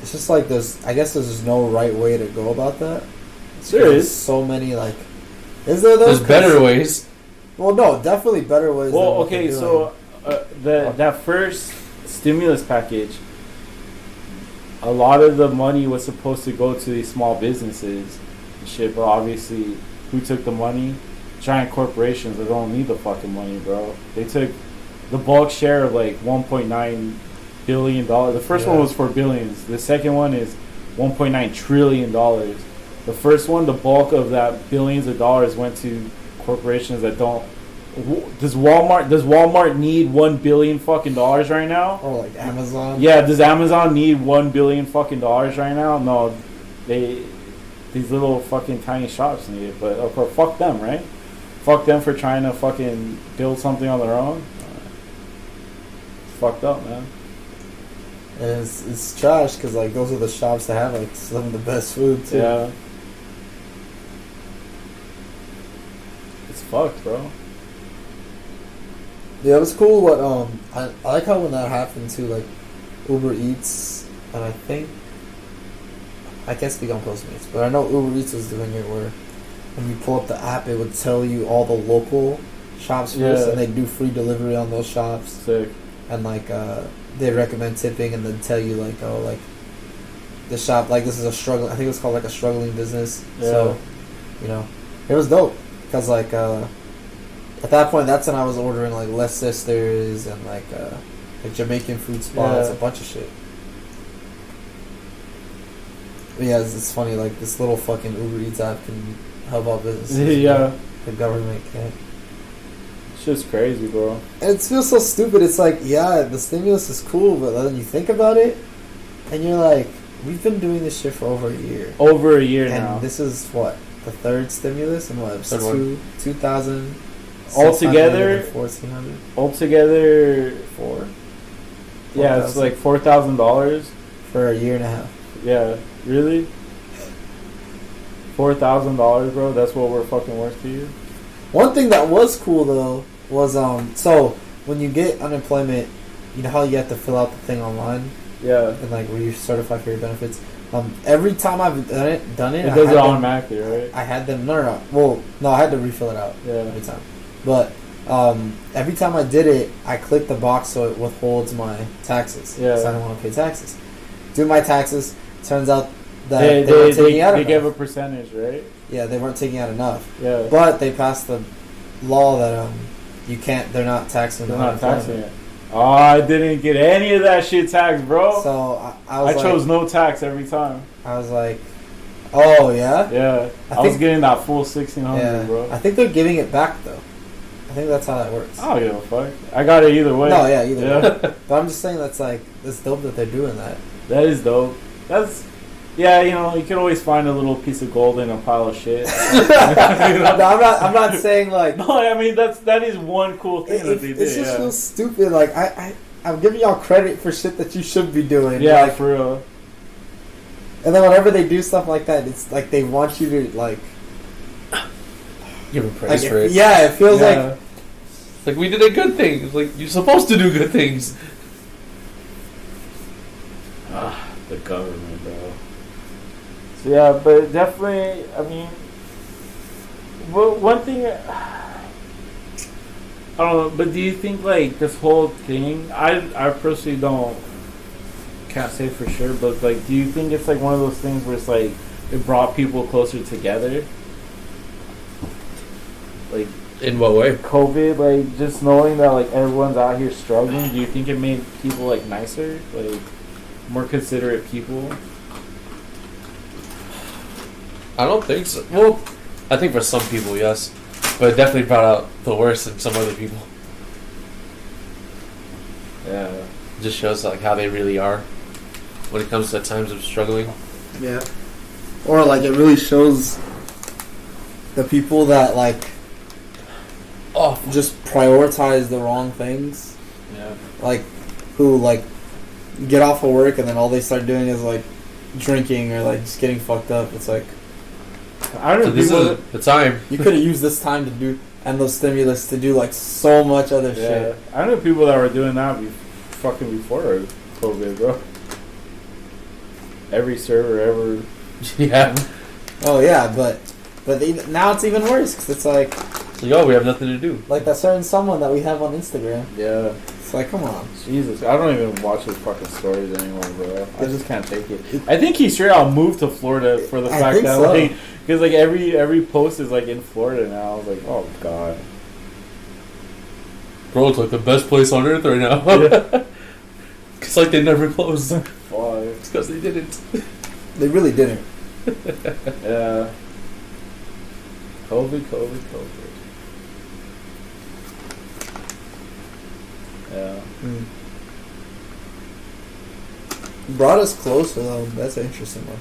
it's just like I guess there's just no right way to go about that. There is so many like. Is there though? There's better ways. Well, no, definitely better ways. Well, okay, so that first stimulus package, a lot of the money was supposed to go to these small businesses and shit, but obviously, who took the money? Giant corporations that don't need the fucking money, bro. They took the bulk share of like $1.9 billion. The first one was for billions. The second one is $1.9 trillion. The first one, the bulk of that billions of dollars went to corporations that don't. Does Walmart need $1 billion fucking dollars right now? Or like Amazon? Yeah, does Amazon need $1 billion fucking dollars right now? No, these little fucking tiny shops need it. But of course, fuck them, right? fuck them for trying to fucking build something on their own. It's fucked up, man. And it's trash because like those are the shops that have like some of the best food too. Yeah. It's fucked, bro. Yeah, it was cool. What I like how when that happened too, like Uber Eats, and I can't speak on Postmates, but I know Uber Eats was doing it where when you pull up the app, it would tell you all the local shops first, and they do free delivery on those shops. Sick. And like they recommend tipping, and then tell you like, oh, like the shop, like this is a struggle. I think it was called like a struggling business. Yeah. So, you know, it was dope because like at that point, that's when I was ordering like Les Sisters and like Jamaican food spots, a bunch of shit. But yeah, it's funny. Like this little fucking Uber Eats app can help out businesses. Yeah. The government can't. It's just crazy, bro. And it feels so stupid. It's like, yeah, the stimulus is cool, but then you think about it, and you're like, we've been doing this shit for over a year. Over a year and now. This is what, the third stimulus, and what, it was 2,000 altogether. 1,400. Altogether, $4. yeah, it's like $4,000 for a year and a half. Yeah, really? $4,000, bro. That's what we're fucking worth to you. One thing that was cool though was so when you get unemployment, you know how you have to fill out the thing online. Yeah. And like where you certify for your benefits. Every time I've done it, it does it automatically, right? I had them. No. Well, no, I had to refill it out. Yeah. Every time, but every time I did it, I clicked the box so it withholds my taxes. Yeah. So I don't want to pay taxes. Do my taxes. Turns out that they weren't taking out they enough. give a percentage, right? Yeah, they weren't taking out enough. Yeah. But they passed the law that you can't. They're not taxing. They're not taxing it. Oh, I didn't get any of that shit taxed, bro. So I chose no tax every time. I was like, oh yeah. Yeah. I was getting that full 1,600, bro. I think they're giving it back though. I think that's how that works. I don't give a fuck. I got it either way. No, yeah, either way. But I'm just saying that's dope that they're doing that. That is dope. Yeah, you know, you can always find a little piece of gold in a pile of shit. No, I'm not saying like. No, I mean that is one cool thing that they did. It just feels stupid. Like I'm giving y'all credit for shit that you should be doing. Yeah, like, for real. And then whenever they do stuff like that, it's like they want you to like give them praise for it. Yeah, it feels like we did a good thing. It's like you're supposed to do good things. The government, bro. So yeah, but definitely, I mean, one thing, I don't know, but do you think like this whole thing, I personally can't say for sure, but like, do you think it's like one of those things where it's like, it brought people closer together? Like, in what way? COVID, like, just knowing that like everyone's out here struggling, do you think it made people like nicer? Like, more considerate people? I don't think so. Well, I think for some people, yes. But it definitely brought out the worst in some other people. Yeah. It just shows like how they really are when it comes to times of struggling. Yeah. Or like it really shows the people that like just prioritize the wrong things. Yeah. Like who like get off of work and then all they start doing is like drinking or like just getting fucked up. It's like I don't know. So this is the time. you could have used this time to do and those stimulus to do like so much other shit. I know people that were doing that fucking before COVID, bro. Every server ever. Yeah. Oh yeah, but now it's even worse because it's like we have nothing to do. Like that certain someone that we have on Instagram. Yeah. It's like, come on. Jesus, I don't even watch his fucking stories anymore, bro. I just can't take it. I think he straight out moved to Florida for the fact that like, because like every post is like in Florida now. I was like, oh god. Bro, it's like the best place on earth right now. Yeah. It's like they never closed. Why? It's because they didn't. They really didn't. Yeah. COVID. Yeah. Brought us closer though. That's an interesting one.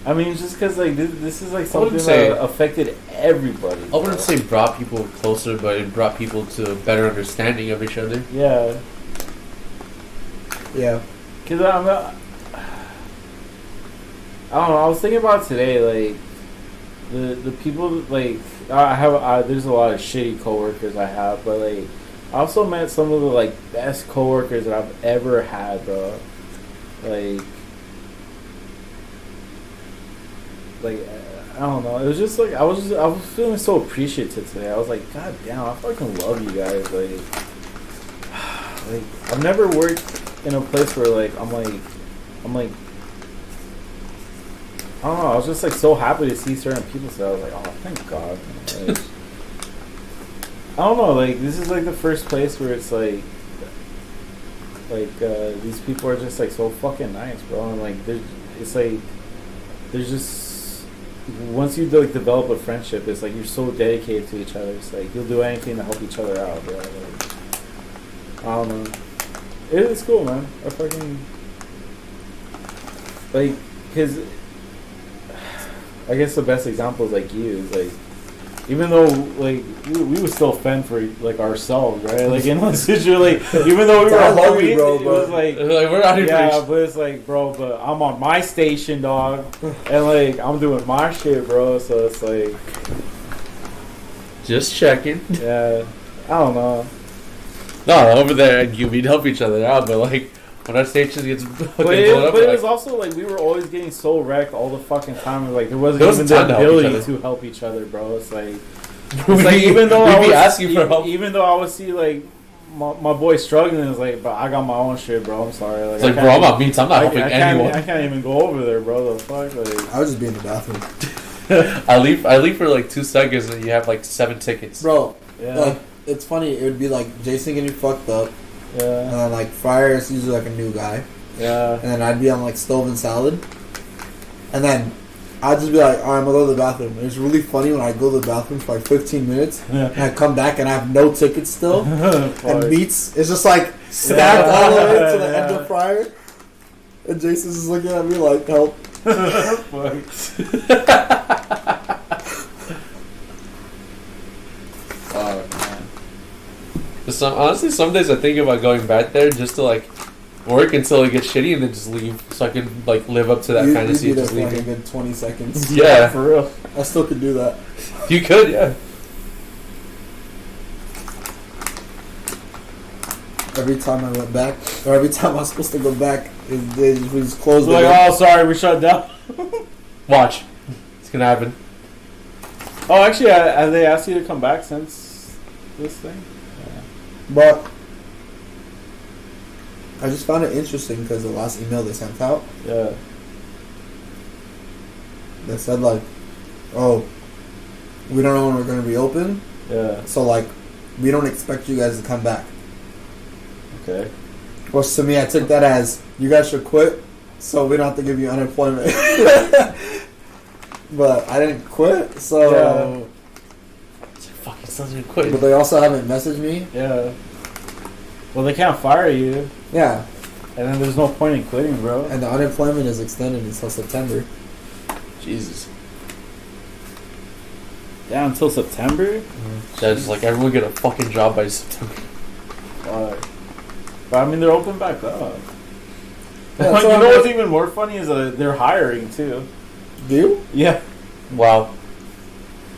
I mean, just because like this is like I wouldn't something say- that affected everybody. I wouldn't say brought people closer, but it brought people to a better understanding of each other. Yeah, Yeah. because I don't know. I was thinking about today, like the people like I have. There's a lot of shitty coworkers I have, but like I also met some of the like best coworkers that I've ever had, bro. Like I don't know. It was just like I was feeling so appreciative today. I was like, God damn, I fucking love you guys. Like I've never worked in a place where like I'm like I don't know. I was just like so happy to see certain people. So I was like, oh, thank God. Man. Like, I don't know. Like this is like the first place where it's like these people are just like so fucking nice, bro. And like it's like there's just once you like develop a friendship, it's like you're so dedicated to each other. It's like you'll do anything to help each other out, bro. Like, I don't know. It's cool, man. I fucking like because I guess the best example is like you. Is like even though like we would still fend for like ourselves, right? Like in this situation, like even though we were I love you, homies, bro, it was but- like We're out here. yeah, but it's like, bro, but I'm on my station, dog, and like I'm doing my shit, bro. So it's like, Just checking. yeah, I don't know. No, over there, we'd help each other out, but like when our station gets fucking But blown up, it like, was also like we were always getting so wrecked all the fucking time. Like there wasn't There was even time the to help each ability other. to help each other, bro. It's like we'd even though I be was asking for help. even though I would see like my boy struggling, it's like, but I got my own shit, bro. I'm sorry. Like, It's like, I bro, I'm can't not mean. I'm not helping anyone. I can't even go over there, bro. The fuck, like. I was just being in the bathroom. I leave for like 2 seconds, and you have like 7 tickets. Bro, Yeah, like, it's funny. It would be like Jason getting fucked up. And yeah, then, like, Fryer is usually, like, a new guy. yeah. And then I'd be on, like, stove and salad. And then I'd just be like, alright, I'm gonna go to the bathroom. And it's really funny when I go to the bathroom for, like, 15 minutes. And I come back and I have no tickets still. And meats is just, like, stacked all the way to the end of Fryer. And Jason's just looking at me like, help. Oh, man. Honestly, some days I think about going back there just to like work until it gets shitty and then just leave, so I can like live up to that You fantasy do of that just for like a leaving. good 20 seconds. Yeah, For real. I still could do that. you could. Yeah. Every time I went back, or every time I was supposed to go back, we just closed Like, it. oh, sorry, we shut down. Watch, it's gonna happen. Oh, actually, have they asked you to come back since this thing? But I just found it interesting because the last email they sent out, Yeah. they said like, "Oh, we don't know when we're going to reopen, Yeah. so like, we don't expect you guys to come back." Okay. Which to me, I took that as you guys should quit, so we don't have to give you unemployment. But I didn't quit, so. Fuck, it sounds like quit. But they also haven't messaged me. Yeah. Well, they can't fire you, Yeah, and then there's no point in quitting, bro. and the unemployment is extended until September. Jesus. Yeah, until September. That's like everyone get a fucking job by September. But I mean, they're open back up. Yeah, You so know I'm what's like, even more funny is they're hiring too. do you? Yeah. Wow.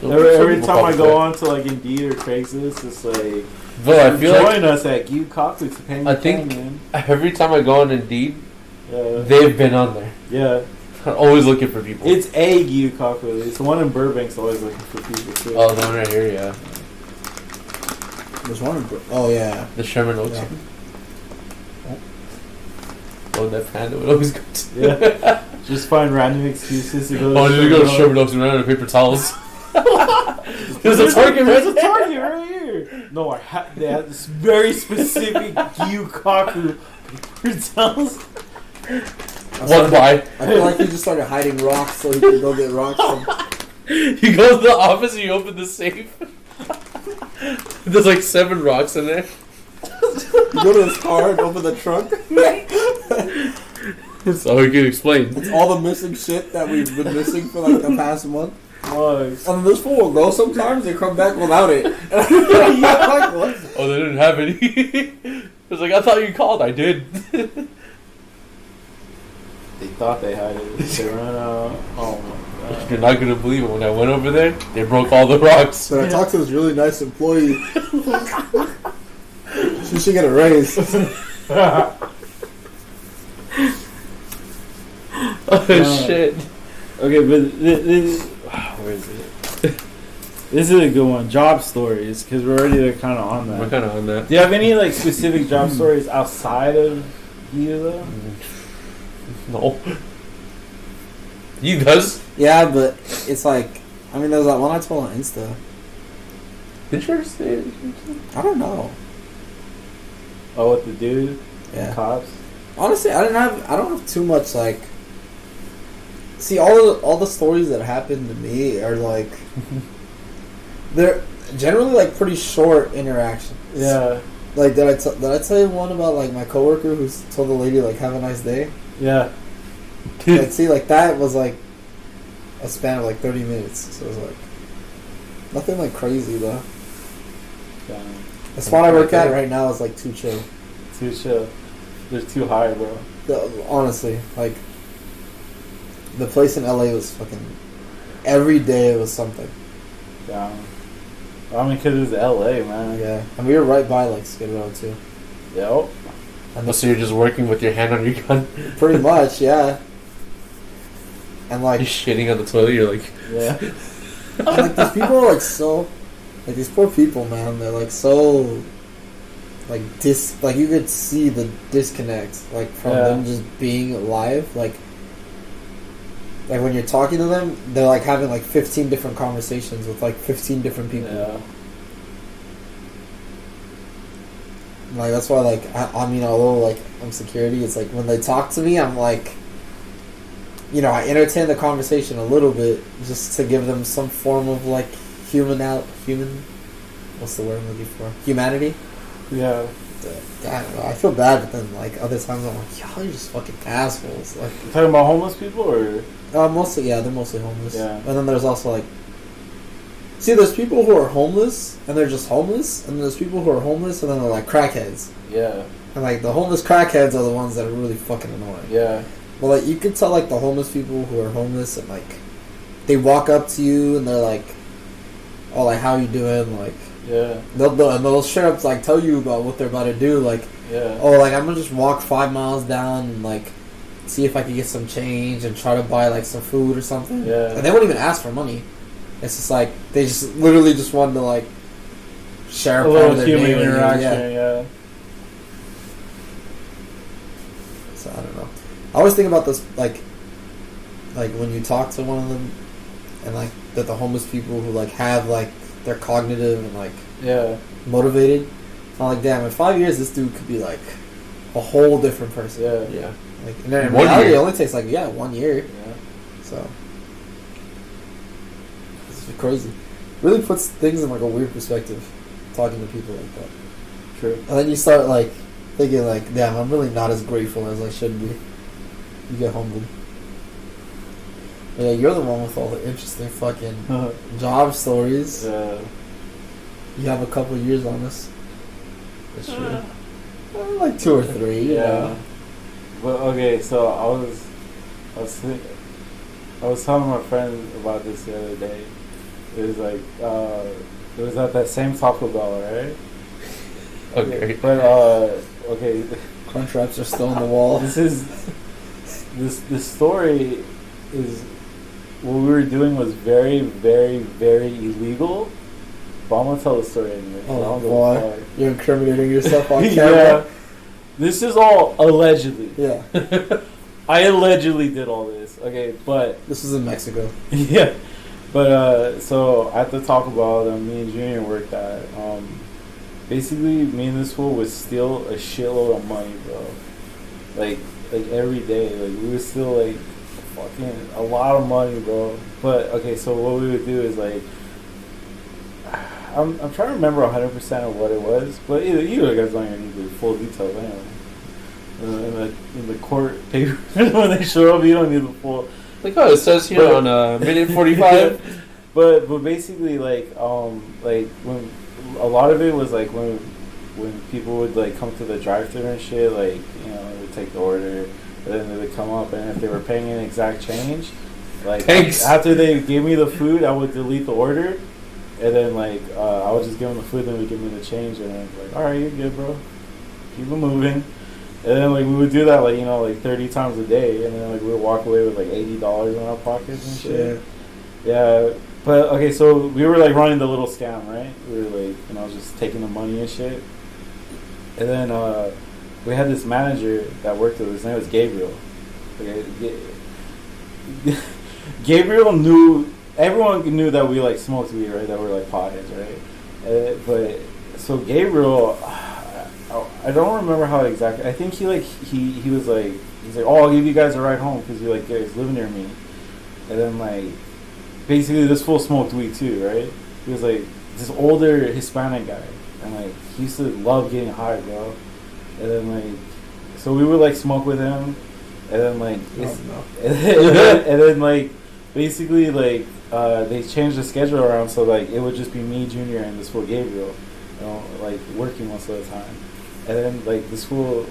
Every time I go on to like Indeed or Craigslist, it's like, Bro, I feel like join us at Geek Coffee to pay me I think- man. every time I go on Indeed, Yeah. they've been on there. Yeah. I'm always looking for people. It's a Geek Coffee. It's the one in Burbank's always looking for people too. Oh, the one right here, yeah. There's one. Oh yeah. The Sherman Oaks. Yeah. Oh, that panda would always go to. Yeah. Just find random excuses to go. Oh, I need to go to Sherman Sherman Oaks and run out of paper towels. There's a There's Target There's a right there. Target right here. No, they have this very specific Gyukaku paper towels. One buy. I feel like he just started hiding rocks so he could go get rocks from. You go to the office and you open the safe. There's like 7 rocks in there. You go to his car and open the trunk. So he can explain. It's all the missing shit that we've been missing for like the past month. Mugs. And this fool will go sometimes they come back without it. Yeah, like, what? Oh, they didn't have any. It's like, I thought you called. I did. They thought they had it. They ran out. Oh my god. You're not gonna believe it. When I went over there, they broke all the rocks. So I talked to this really nice employee. She should get a raise. Oh shit. Okay, but this where is it? This is a good one. Job stories, because we're already kind of on that. We're kind of on that. Do you have any like specific job stories outside of you though? No. You does? Yeah, but it's like, I mean, there's that one I told on Insta. Did you ever say it? I don't know. Oh, with the dude, Yeah. cops. Honestly, I don't have too much like. See, all the stories that happened to me are like, they're generally like pretty short interactions. Yeah, Like did I tell you one about like my coworker who told the lady like have a nice day? yeah. Like see, like that was like a span of like 30 minutes. So it was like nothing like crazy though. The spot I work at right now is like too chill. Too chill. They're too high, bro. Honestly, like the place in LA was fucking every day it was something. Yeah. I mean, because it's LA, man. Yeah, and we were right by like Skid Row too. Yep. And So you're just working with your hand on your gun? pretty much, yeah. And like, You're shitting on the toilet, you're like... Yeah. and, like these people are like so, like these poor people, man. They're like so, like like you could see the disconnect, like from them just being alive, like when you're talking to them, they're like having like 15 different conversations with like 15 different people. Yeah. Like that's why, like I mean, although like I'm security, it's like when they talk to me, I'm like, you know, I entertain the conversation a little bit just to give them some form of like human. What's the word I'm looking for? Humanity. Yeah. I don't know. I feel bad, but then like other times I'm like, y'all are just fucking assholes. Like You talking about homeless people or? mostly, yeah, they're mostly homeless. Yeah. And then there's also like, see, there's people who are homeless and they're just homeless, and there's people who are homeless and then they're like crackheads. Yeah. And like the homeless crackheads are the ones that are really fucking annoying. Yeah. But like you could tell like the homeless people who are homeless and like they walk up to you and they're like, oh, like how you doing? Like Yeah. they'll straight up like tell you about what they're about to do. Like, Yeah. oh, like I'm gonna just walk 5 miles down and like see if I can get some change and try to buy like some food or something. Yeah. And they won't even ask for money. It's just like they just literally just wanted to like share A part little of their human day with you. interaction. Yeah. Yeah. So I don't know. I always think about this like when you talk to one of them and like that the homeless people who like have like they're cognitive and like Yeah. motivated. I'm like, damn, in 5 years this dude could be like a whole different person. Yeah. Yeah. Like and then in 1 reality year. it only takes like 1 year. Yeah. So it's just crazy. Really puts things in like a weird perspective talking to people like that. True. And then you start like thinking like, damn, I'm really not as grateful as I should be. You get humbled. But yeah, you're the one with all the interesting fucking job stories. Yeah. You have a couple years on this. That's true. Like 2 or 3. You Yeah. know. But okay, so I was telling my friend about this the other day. It was like it was at that same Taco Bell, right? Okay. But okay, Crunch wraps are still on the wall. this story is what we were doing was very, very, very illegal. But I'm gonna tell the story anyway. so I Oh don't give a boy, fuck. you're incriminating yourself on Yeah. camera. This is all allegedly. Yeah. I allegedly did all this. Okay, but This was in Mexico. yeah. But so at the Taco Bell that me and Junior worked at, basically me and this fool would steal a shitload of money, bro. Like every day. Like we would steal like fucking a lot of money, bro. But okay, so what we would do is like I'm trying to remember 100% of what it was, but either guys don't even need the full details anyway. in the court paper when they show up. You don't need the full. Like, oh, it says here on minute 45. But basically, like when a lot of it was like when people would like come to the drive-thru and shit, like, you know, they would take the order, and then they would come up, and if they were paying an exact change, like, Thanks. after they gave me the food, I would delete the order, and then like I would just give them the food, then they would give me the change, and then like, all right, you're good, bro, keep it moving. And then like we would do that, like, you know, like 30 times a day, and then like we would walk away with like $80 in our pockets and shit. Yeah. But okay, so we were like running the little scam, right? We were like, you know, just taking the money and shit. And then we had this manager that worked with us. His name was Gabriel. Okay, Gabriel knew, everyone knew that we like smoked weed, right? That we're like potheads, right? But so Gabriel, I don't remember how exactly. I think he was like, he's like, oh, I'll give you guys a ride home because you like guys live near me. And then like, basically this fool smoked weed too, right? He was like this older Hispanic guy, and like he used to love getting high, bro. And then like, so we would like smoke with him, and then like, and then like, basically like they changed the schedule around, so like it would just be me, Junior, and this fool Gabriel, you know, like working most of the time. And then like this fool,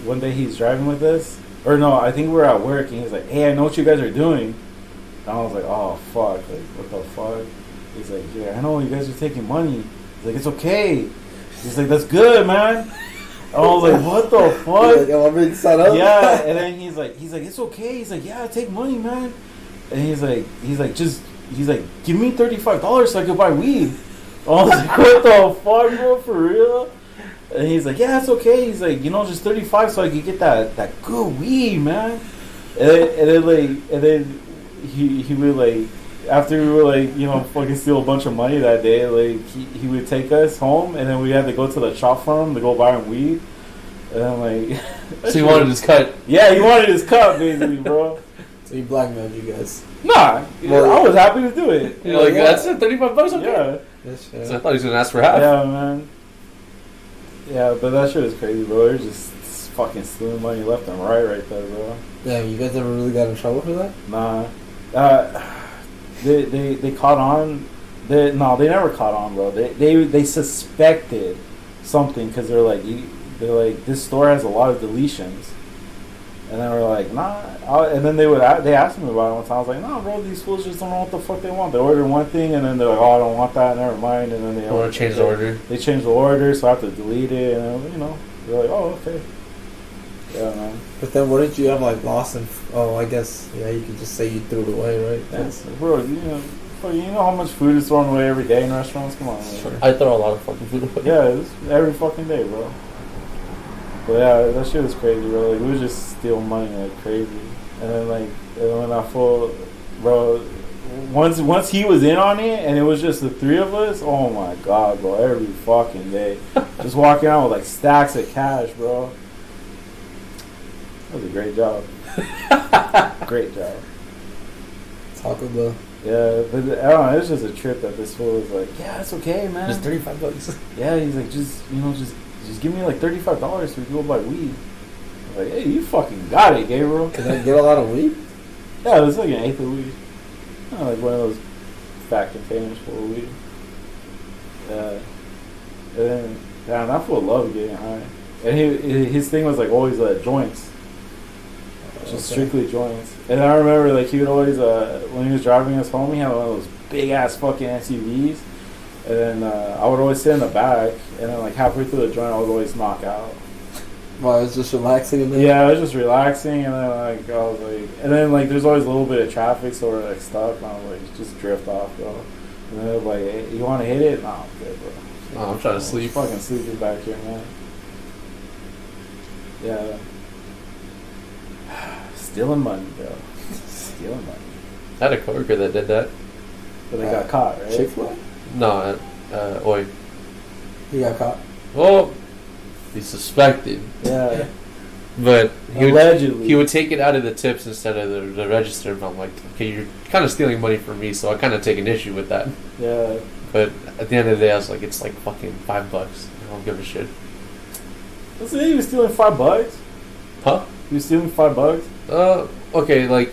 one day he's driving with us, or no, I think we were at work, and he's like, hey, I know what you guys are doing. And I was like, oh fuck, like what the fuck? He's like, yeah, I know you guys are taking money. He's like, it's okay. He's like, that's good, man. I was like, what the fuck? Like, I'm being set up. Yeah, and then he's like, it's okay. He's like, yeah, take money, man. And he's like, give me $35 so I can buy weed. I was like, what the fuck, bro, for real? And he's like, yeah, it's okay. He's like, you know, just 35 so I can get that good weed, man. And then he would like, after we were like, you know, fucking steal a bunch of money that day, like he would take us home, and then we had to go to the shop for him to go buy him weed. And I'm like, So he wanted his cut. Yeah, he wanted his cut, basically, bro. So he blackmailed you guys. Nah, well, I was happy to do it. You're like, yeah. that's it, $35, okay? Yeah. Yes, So I thought he was gonna ask for half. Yeah, man. Yeah, but that shit was crazy, bro. They're just fucking stealing money left and right there, bro. Damn, you guys ever really got in trouble for that? Nah. They caught on. They never caught on, bro. They suspected something because they're like, this store has a lot of deletions. And then we're like, nah. And then they asked me about it one time. I was like, nah, bro, these fools just don't know what the fuck they want. They order one thing, and then they're like, oh, I don't want that, never mind. And then they want to change the order. They changed the order, so I have to delete it. And then, you know, they're like, oh, okay. Yeah, man. But then wouldn't you have like lost and I guess you could just say you threw it away, right? That's, bro, you know how much food is thrown away every day in restaurants? Come on, man. Sure. I throw a lot of fucking food away. Yeah, it's every fucking day, bro. But yeah, that shit was crazy, bro. Like, we would just steal money like crazy. And then when I full, bro, once he was in on it and it was just the three of us, oh my god, bro, every fucking day. Just walking around with like stacks of cash, bro. That was a great job. Great job. Taco Bell. Yeah, but I don't know, it was just a trip that this fool was like, yeah, it's okay, man. Just $35. Yeah, he's like, just give me like $35 so we can go buy weed. I was like, hey, you fucking got it, Gabriel. Can I get a lot of weed? Yeah, it was like an eighth of weed. Like one of those fat containers full of weed. Yeah. And then, damn, that fool loved getting high. And his thing was like always joints. Just strictly joints. And I remember like he would always, when he was driving us home, he had one of those big ass fucking SUVs. And then I would always sit in the back, and then like halfway through the joint, I would always knock out. Well, it's just relaxing in there? Yeah, I was just relaxing, and then like I was like, and then like there's always a little bit of traffic, so we're like stuck, and I was like, just drift off, bro. And then they're like, hey, you want to hit it? Nah, I'm good, bro. Oh, I'm trying to sleep. I'm fucking sleeping back here, man. Yeah. Stealing money, bro. Stealing money. I had a coworker that did that. But they got caught, right? Chick-fil-A? No, Oi. He got caught. Well, he suspected. Yeah. But Allegedly. he would take it out of the tips instead of the register. And I'm like, okay, you're kind of stealing money from me, so I kind of take an issue with that. Yeah. But at the end of the day, I was like, it's like fucking $5. I don't give a shit. Listen, he was stealing $5. Huh? He was stealing $5. Okay, like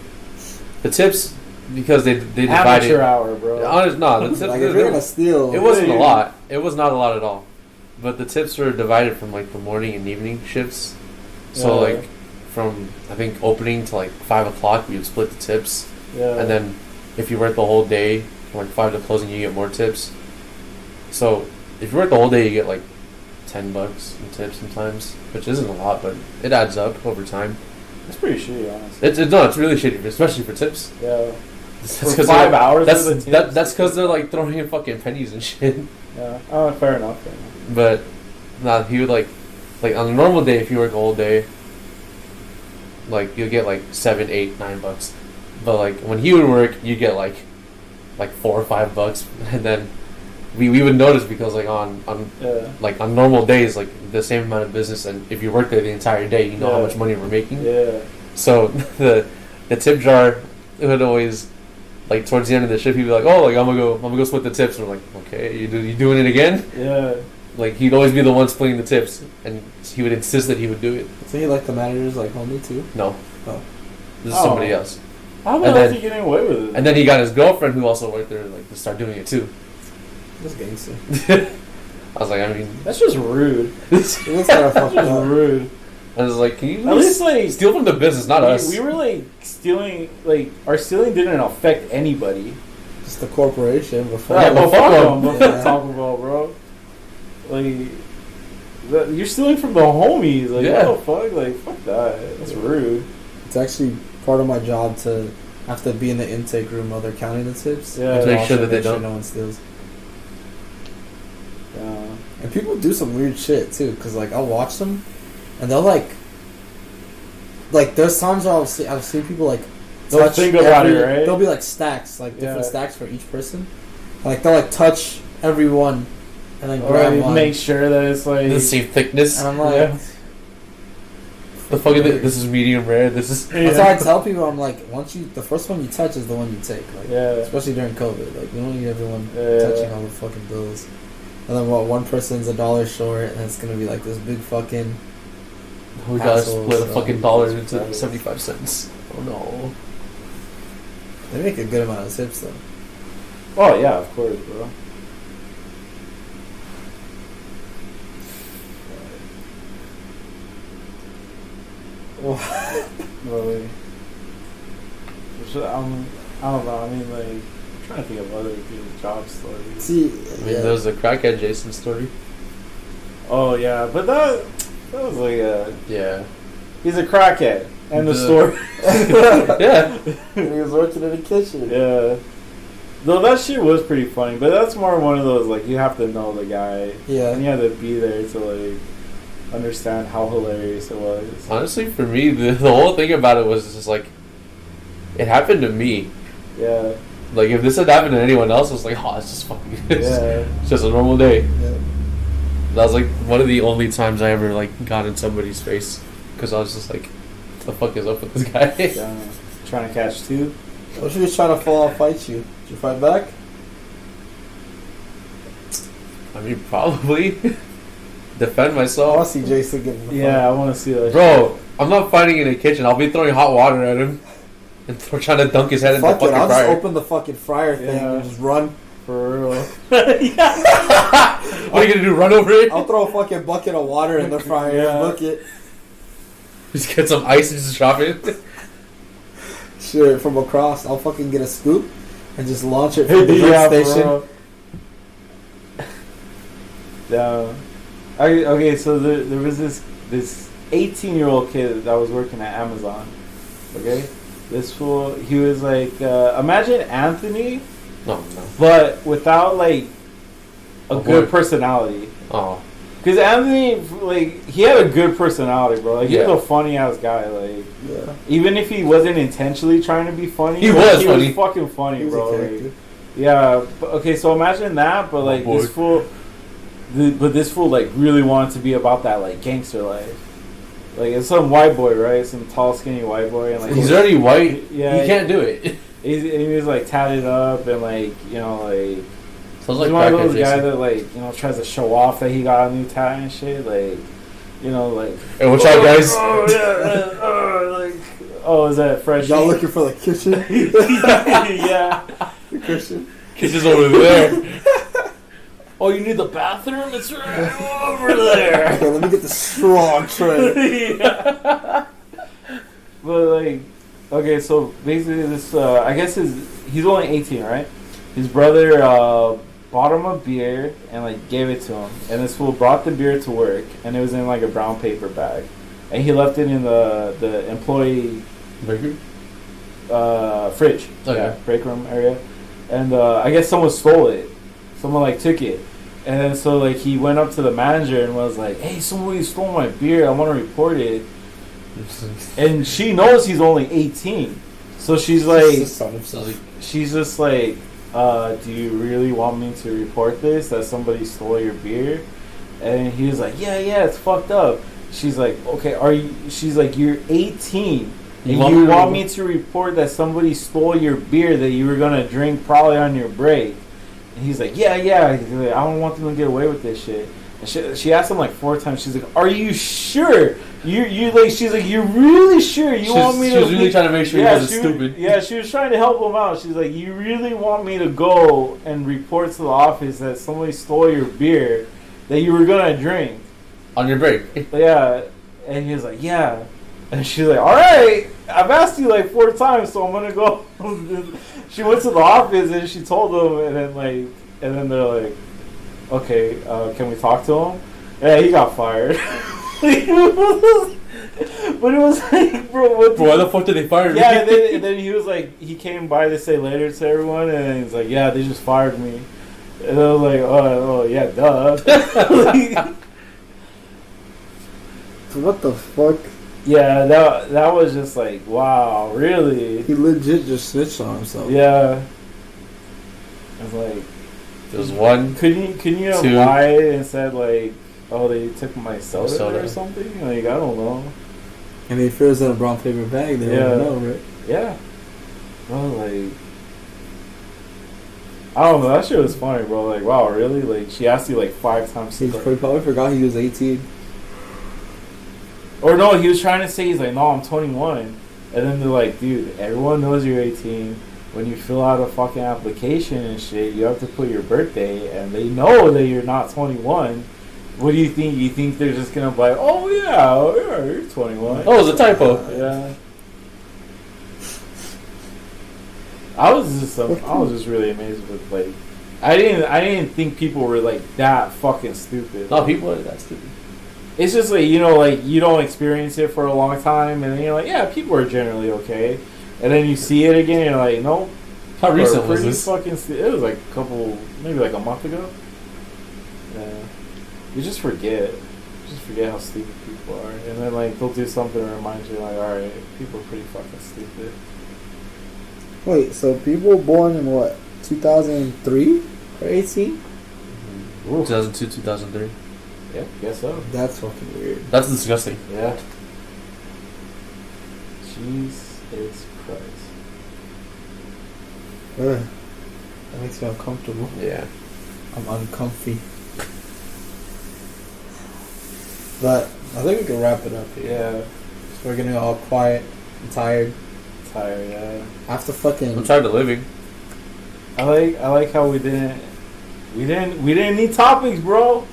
the tips because they divided. Amateur hour, bro. Honest, no, the tips. Like if you're gonna steal, It wasn't a lot. It was not a lot at all. But the tips were divided from like the morning and evening shifts. So Yeah. like from I think opening to like 5 o'clock, you'd split the tips, Yeah. and then if you work the whole day from like 5 to closing, you get more tips. So if you work the whole day, you get like $10 in tips sometimes, which isn't a lot, but it adds up over time. It's pretty shitty, honestly. It's really shitty, especially for tips. Yeah. That's For 'cause 5 they're- hours. That's of the that, tips? that's because they're like throwing in fucking pennies and shit. Yeah. Oh, fair enough. Fair enough. But nah, he would like on a normal day if you work a whole day, like you'll get like $7, $8, $9. But like when he would work, you get like $4 or $5, and then we would notice because like on Yeah. like on normal days, like the same amount of business, and if you work there the entire day, you know how Yeah. much money we're making. Yeah. So the tip jar, it would always like towards the end of the shift, he'd be like, "Oh, like I'm gonna go split the tips." And we're like, "Okay, you doing it again?" Yeah. Like he'd always be the one splitting the tips, and he would insist that he would do it. So he like the manager's like homie too. No, Oh. this is Oh. somebody else. How the And hell then- is he getting away with it? And then he got his girlfriend who also worked there, like to start doing it too. That's gangster. I was like, I mean, That's just rude. It looks kind of That's fucked just up. rude. I was like, can you At least like steal from the business, not us? we were like stealing. Like our stealing didn't affect anybody. Just the corporation before. Yeah, but fuck 'em. But Yeah. fuck Taco Bell, bro. Like you're stealing from the homies. Like Yeah. what the fuck? Like fuck that. That's rude. It's actually part of my job to have to be in the intake room while they're counting the tips. Yeah. To Make also sure that they make sure don't. no one steals. Yeah. And people do some weird shit too, cause like I'll watch them, and they'll like there's times where I've seen people like They'll touch think about every- it, right? There'll be like stacks, like different Yeah. stacks for each person. Like they'll like touch everyone, and then Or grab one. make sure that it's like the same thickness. And I'm like, Yeah. The fuck is it? This is medium rare. This is. that's why I tell people, I'm like, the first one you touch is the one you take. Like, yeah. especially during COVID, like we don't need everyone Yeah. touching all the fucking bills. And then one person's $1 short, and it's gonna be like this big fucking. We gotta Assholes, split a so- fucking dollar into 75 cents. Oh no. They make a good amount of tips though. Oh yeah, of course, bro. Really. I don't know. I mean, like, I'm trying to think of other good job stories. See, I mean, there was a crackhead Jason story. Oh yeah, but that was like Yeah. he's a crackhead. End of The- story. Yeah. and he was working in the kitchen. Yeah. Though that shit was pretty funny, but that's more one of those like you have to know the guy Yeah. and you have to be there to like understand how hilarious it was. Honestly, for me, the whole thing about it was just like, it happened to me. Yeah. Like, if this had happened to anyone else, it was like, oh, it's just fucking, Yeah. it's just a normal day. Yeah. That was like one of the only times I ever like got in somebody's face because I was just like, what the fuck is up with this guy? Yeah. Trying to catch two. What if he was trying to fall out fight you? Did you fight back? I mean, probably defend I want myself, to see Jason get in the Yeah, I want to see that. bro. I'm not fighting in the kitchen. I'll be throwing hot water at him and trying to dunk his head in the Fuck it, fucking I'll fryer. just open the fucking fryer thing Yeah. and just run. for real. What are you gonna do? Run over it? I'll throw a fucking bucket of water in the fryer Yeah. and look it. Just get some ice and just drop it. Shit, from across. I'll fucking get a scoop and just launch it from the Yeah, gas station. bro. Yeah. Okay, so there was this 18-year-old kid that was working at Amazon. Okay, this fool, he was like, imagine Anthony, No. but without like a Oh, good boy. personality. Oh, Because Anthony, like, he had a good personality, bro. Like, he Yeah. was a funny ass guy. Like, Yeah. even if he wasn't intentionally trying to be funny, He like, was funny. fucking funny, He was bro. a Like, character. yeah. But, okay, so imagine that, but like boy. this fool, but this fool like really wanted to be about that like gangster life. Like it's some white boy, right? Some tall, skinny white boy, and like he's already white. Yeah, he can't do it. he was like tatted up and like like Sounds he's like one of crackhead those guys Jason. that like tries to show off that he got a new tat and shit. Like You know, like. Hey, watch out, guys. Oh yeah, like. Oh, is that fresh? Y'all looking for the kitchen? Yeah. The kitchen. Kitchen's over there. Oh, you need the bathroom? It's right over there. Okay, let me get the strong tray. Yeah. But like, okay, so basically this, I guess he's only 18, right? His brother bought him a beer and like gave it to him, and this fool brought the beer to work, and it was in like a brown paper bag, and he left it in the employee Burger? fridge, Okay. break room area, and I guess someone stole it. Someone like took it, and then so like he went up to the manager and was like, "Hey, somebody stole my beer. I want to report it." And she knows he's only 18, so she's like, she's just like, "Do you really want me to report this? That somebody stole your beer?" And he was like, "Yeah, it's fucked up." She's like, "Okay, are you?" She's like, "You're 18." And you want me to report that somebody stole your beer that you were gonna drink probably on your break? And he's like, yeah. He's like, I don't want them to get away with this shit. And she asked him like 4 times. She's like, are you sure? You like? She's like, you're really sure you want me to? She was really trying to make sure he wasn't stupid. Yeah, she was trying to help him out. She's like, you really want me to go and report to the office that somebody stole your beer that you were gonna drink On your break. Yeah. And he was like, yeah. And she's like, all right, I've asked you like 4 times, so I'm gonna go. She went to the office and she told them, and then they're like, okay, can we talk to him? Yeah, he got fired. But it was like, bro, why the fuck did they fire me? Yeah, and then he was like, he came by to say later to everyone, and he's like, yeah, they just fired me. And I was like, oh yeah, duh. What the fuck? Yeah, that was just like, wow, really? He legit just snitched on himself. Yeah. I was like, There was 1. couldn't you have 2. lied and said like, oh, they took my soda, Soda. or something? Like, I don't know. And if it was in a brown paper bag, they Yeah. don't know, right? Yeah. I was like, I don't know. That shit was funny, bro. Like, wow, really? Like, she asked you like 5 times. He probably forgot he was 18. Or no, he was trying to say, he's like, no, I'm 21. And then they're like, dude, everyone knows you're 18. When you fill out a fucking application and shit, you have to put your birthday, and they know that you're not 21. What do you think? You think they're just gonna be like, oh yeah, you're 21? Oh, it was a typo. Yeah. I was just really amazed with like, I didn't think people were like that fucking stupid. No, people are that stupid. It's just like, you know, like you don't experience it for a long time, and then you're like, yeah, people are generally okay, and then you see it again, and you're like, nope. How recent was this? It was like maybe like a month ago. Yeah. You just forget how stupid people are, and then like they'll do something to remind you, like, all right, people are pretty fucking stupid. Wait, so people born in what, 2003 or 18? 2002, 2003. Yeah, guess so. That's fucking weird. That's disgusting. Yeah. Jesus Christ. Ugh. That makes me uncomfortable. Yeah. I'm uncomfy. But I think we can wrap it up here. Yeah. So we're getting all quiet and tired. Tired. Yeah. After fucking. I'm tired of living. I like how we didn't need topics, bro.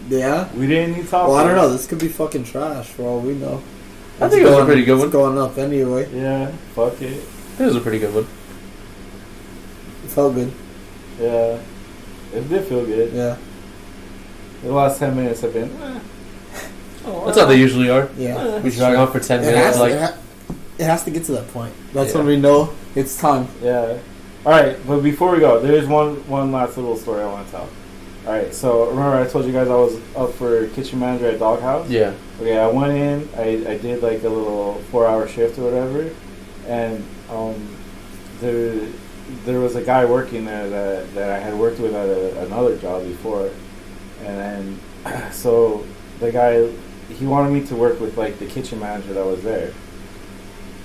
Yeah. We didn't need topics. Well, I don't know. This could be fucking trash for all we know. I think it was a pretty good one. It's going up anyway. Yeah. Fuck it. It was a pretty good one. It felt good. Yeah. It did feel good. Yeah. The last 10 minutes have been. That's how they usually are. Yeah. We drag on for 10 It minutes. has to get to that point. That's Yeah. when we know it's time. Yeah. All right, but before we go, there's one last little story I want to tell. All right, so remember I told you guys I was up for kitchen manager at Doghouse? Yeah. Okay, I went in, I did like a little 4-hour shift or whatever, and there was a guy working there that I had worked with at another job before, and then so the guy, he wanted me to work with like the kitchen manager that was there,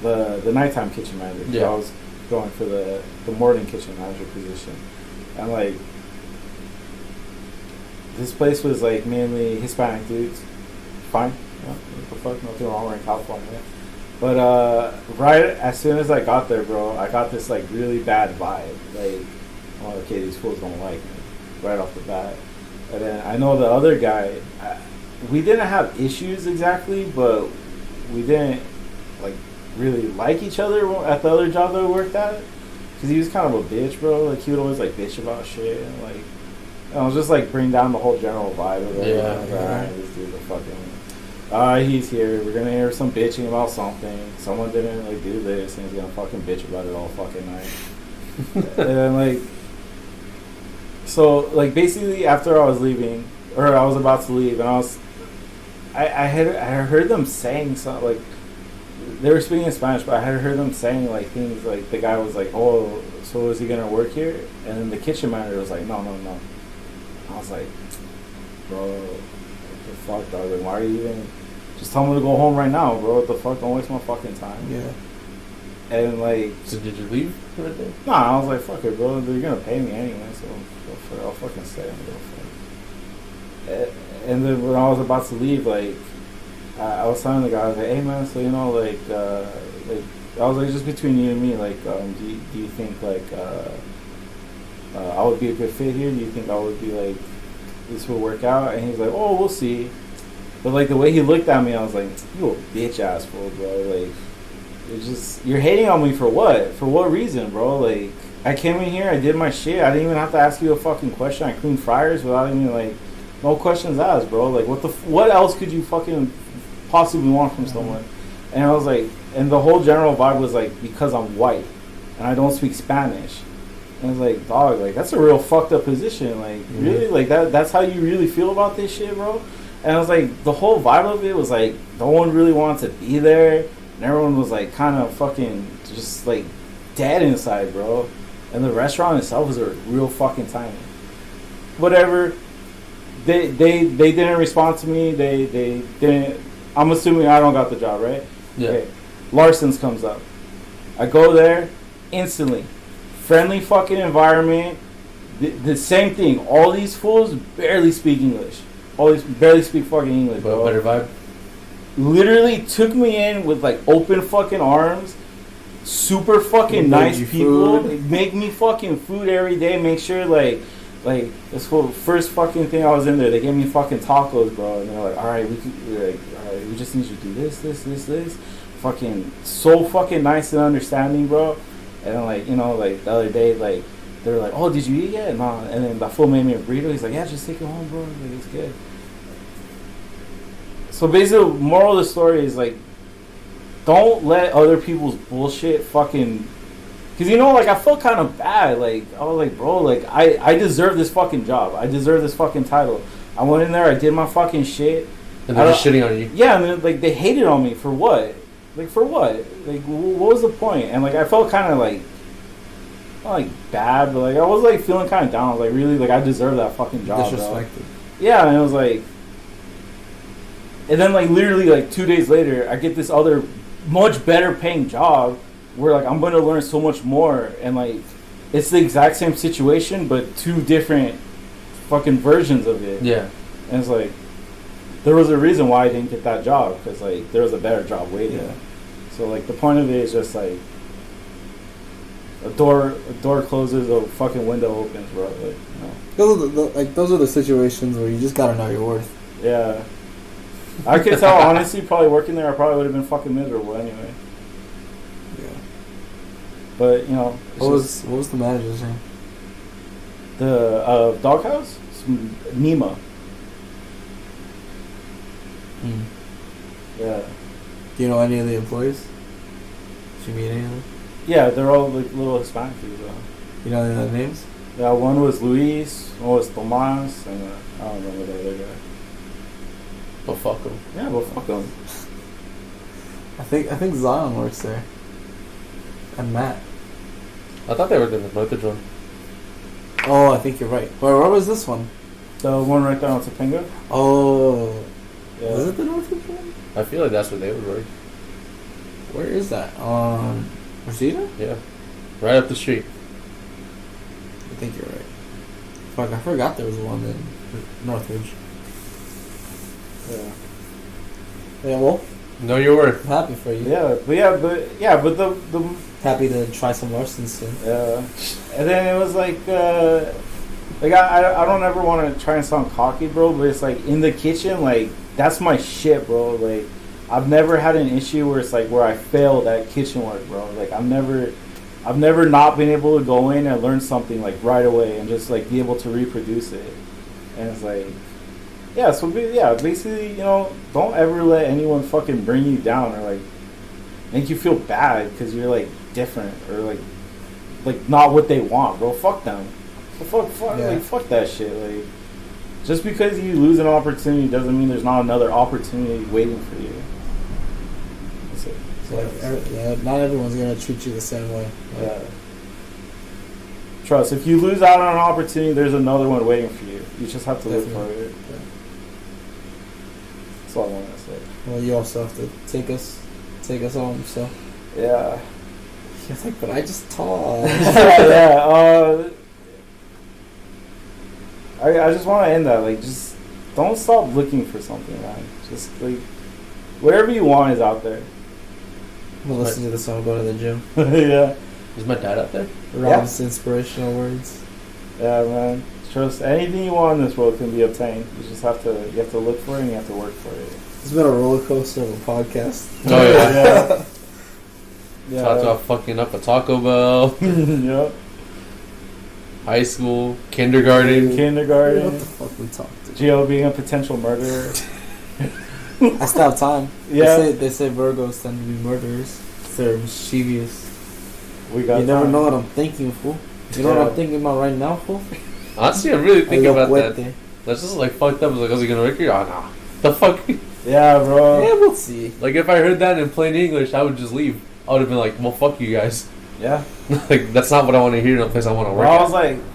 the nighttime kitchen manager. Yeah. So I was going for the morning kitchen manager position, and like this place was like mainly Hispanic dudes, fine, Yeah, what the fuck? Nothing wrong. We're in California. But right as soon as I got there, bro, I got this like really bad vibe. Like, oh, okay, these fools don't like me right off the bat. And then I know the other guy. We didn't have issues exactly, but we didn't like really like each other at the other job that we worked at. Cause he was kind of a bitch, bro. Like he would always like bitch about shit, and like I was just like bring down the whole general vibe of it. Yeah. Like, alright, this dude's a fucking. He's here. We're gonna hear some bitching about something. Someone didn't like do this, and he's gonna fucking bitch about it all fucking night. And then like, so like basically after I was leaving, or I was about to leave, and I had heard them saying something like. They were speaking in Spanish, but I had heard them saying like things like the guy was like, "Oh, so is he gonna work here?" And then the kitchen manager was like, "No, no, no." I was like, "Bro, what the fuck, dog? Like, why are you even? Just tell me to go home right now, bro. What the fuck? Don't waste my fucking time." Yeah. And like, So did you leave right there? nah, I was like, "Fuck it, bro. They're gonna pay me anyway, so I'll fucking stay." And then when I was about to leave, like. I was telling the guy, I was like, "Hey man, so you know, like I was like, just between you and me, like, do you think like I would be a good fit here? Do you think I would be like this would work out?" And he's like, "Oh, we'll see." But like the way he looked at me, I was like, "You a bitch ass fool, bro. Like, it's just you're hating on me for what? For what reason, bro? Like, I came in here, I did my shit. I didn't even have to ask you a fucking question. I cleaned fryers without even like no questions asked, bro. Like, what else could you fucking possibly want from someone?" And I was like, and the whole general vibe was like, because I'm white and I don't speak Spanish. And I was like, dog, like that's a real fucked up position. Like really, like that's how you really feel about this shit, bro. And I was like, the whole vibe of it was like no one really wanted to be there, and everyone was like kind of fucking just like dead inside, bro. And the restaurant itself was a real fucking tiny. Whatever. They didn't respond to me. They didn't. I'm assuming I don't got the job, right? Yeah. Okay. Larson's comes up. I go there instantly. Friendly fucking environment. The same thing. All these fools barely speak English. All these barely speak fucking English, But bro. better vibe. Literally took me in with like open fucking arms. Super fucking Made nice you people. food. Make me fucking food every day. Make sure like this whole first fucking thing I was in there, they gave me fucking tacos, bro. And they're like, all right, we just need you to do this. Fucking so fucking nice and understanding, bro. And then like, you know, like the other day, like they were like, "Oh, did you eat yet?" No. And then the fool made me a burrito. He's like, "Yeah, just take it home, bro. Like, it's good." So basically, moral of the story is like, don't let other people's bullshit fucking. Because, you know, like, I felt kind of bad. Like, I was like, bro, like, I deserve this fucking job. I deserve this fucking title. I went in there, I did my fucking shit. And they're just shitting on you. Yeah, and then, like, they hated on me for what? Like, for what? Like, what was the point? And, like, I felt kind of, like, not, like, bad, but, like, I was, like, feeling kind of down. I was like, really? Like, I deserve that fucking job, bro. Disrespected. Yeah, and it was, like... And then, like, literally, like, 2 days later, I get this other much better paying job where like I'm gonna learn so much more, and like it's the exact same situation but two different fucking versions of it. Yeah. And it's like there was a reason why I didn't get that job, because like there was a better job waiting. Yeah. So like the point of it is just like a door closes, a fucking window opens, bro. Like, you know. Those are the situations where you just gotta know your worth. Yeah. I could tell honestly, probably working there I probably would have been fucking miserable anyway. But you know, What was the manager's name? the doghouse? It's Nima. Yeah. Do you know any of the employees? Did you meet any of them? Yeah, they're all like little Hispanic people. You know any of the names? Yeah, one was Luis, one was Tomas, and I don't remember the other guy. But fuck them. Yeah, well, fuck them. I think Zion works there. And Matt. I thought they were in the Northridge one. Oh, I think you're right. Where was this one? The one right there on Topanga? Oh, Yeah. was it the Northridge one? I feel like that's where they would work. Where is that? Reseda? Yeah. Right up the street. I think you're right. Fuck, I forgot there was one in Northridge. Yeah. Yeah, well, Know your worth. I'm happy for you. but the Happy to try some Larson soon. and then it was like I don't ever want to try and sound cocky, bro, but it's like in the kitchen, like that's my shit, bro. Like I've never had an issue where it's like where I failed at kitchen work, bro. Like I've never not been able to go in and learn something like right away and just like be able to reproduce it. And it's like, basically, don't ever let anyone fucking bring you down or like make you feel bad because you're like different or like not what they want, bro. Fuck them. Fuck that shit. Like, just because you lose an opportunity doesn't mean there's not another opportunity waiting for you. That's it. So, not everyone's gonna treat you the same way. Yeah. Trust, if you lose out on an opportunity, there's another one waiting for you. You just have to look for it. Yeah. That's all I want to say. Well, you also have to take us home. So Yeah. it's like, but I just talk. I just want to end that. Like, just don't stop looking for something, man. Just like whatever you want is out there. We'll listen to the song. Go to the gym. Yeah. Is my dad up there? Rob's inspirational words. Yeah, man. Trust, anything you want in this world can be obtained. You have to look for it and you have to work for it. It's been a roller coaster of a podcast. Oh yeah. Yeah. Talked about fucking up a Taco Bell, Yep. high school, kindergarten. What Kindergarten. the fuck we talked to? Gio being a potential murderer. I still have time. Yeah. They say Virgos tend to be murderers. They're mischievous. We got You never time. know what I'm thinking, fool. You know what I'm thinking about right now, fool? Honestly, I'm really thinking about that. Elocuente. That's just like fucked up. Like, was he gonna wreck you? Oh, nah. The fuck? Yeah, bro. Yeah, we'll see. Like, if I heard that in plain English, I would just leave. I would have been like, well, fuck you guys. Yeah. Like, that's not what I want to hear in a place I want to work I at.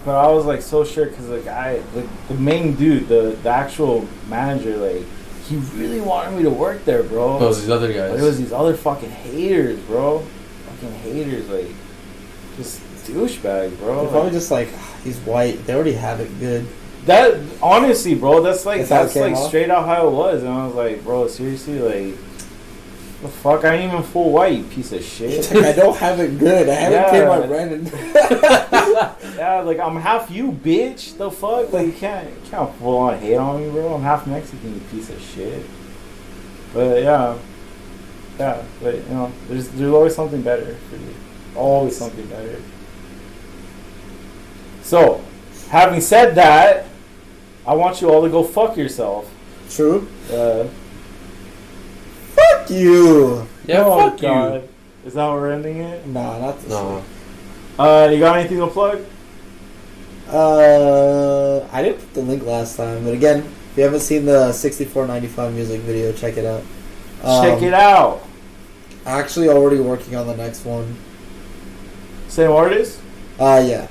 was like so sure because the main dude, the actual manager, like he really wanted me to work there, bro. Those these other But guys. it was these other fucking haters, bro. Fucking haters, like just douchebags, bro. They're probably just like, he's white. They already have it good. That honestly, bro, that's like That's how it came off? straight out how it was, and I was like, bro, seriously, like, the fuck, I ain't even full white, you piece of shit. It's like, I don't have it good. I haven't paid my rent. Yeah, like I'm half you, bitch. The fuck, like you can't full on hate on me, bro. I'm half Mexican, you piece of shit. But yeah, but there's always something better for you. Always something better. So, having said that, I want you all to go fuck yourself. True. Uh, Fuck you. Yeah, oh fuck God. you. Is that how we're ending it? Nah, not this No. one. You got anything to plug? I didn't put the link last time, but again, if you haven't seen the 6495 music video, check it out. Check it out. Actually, already working on the next one. Same artist? Yeah.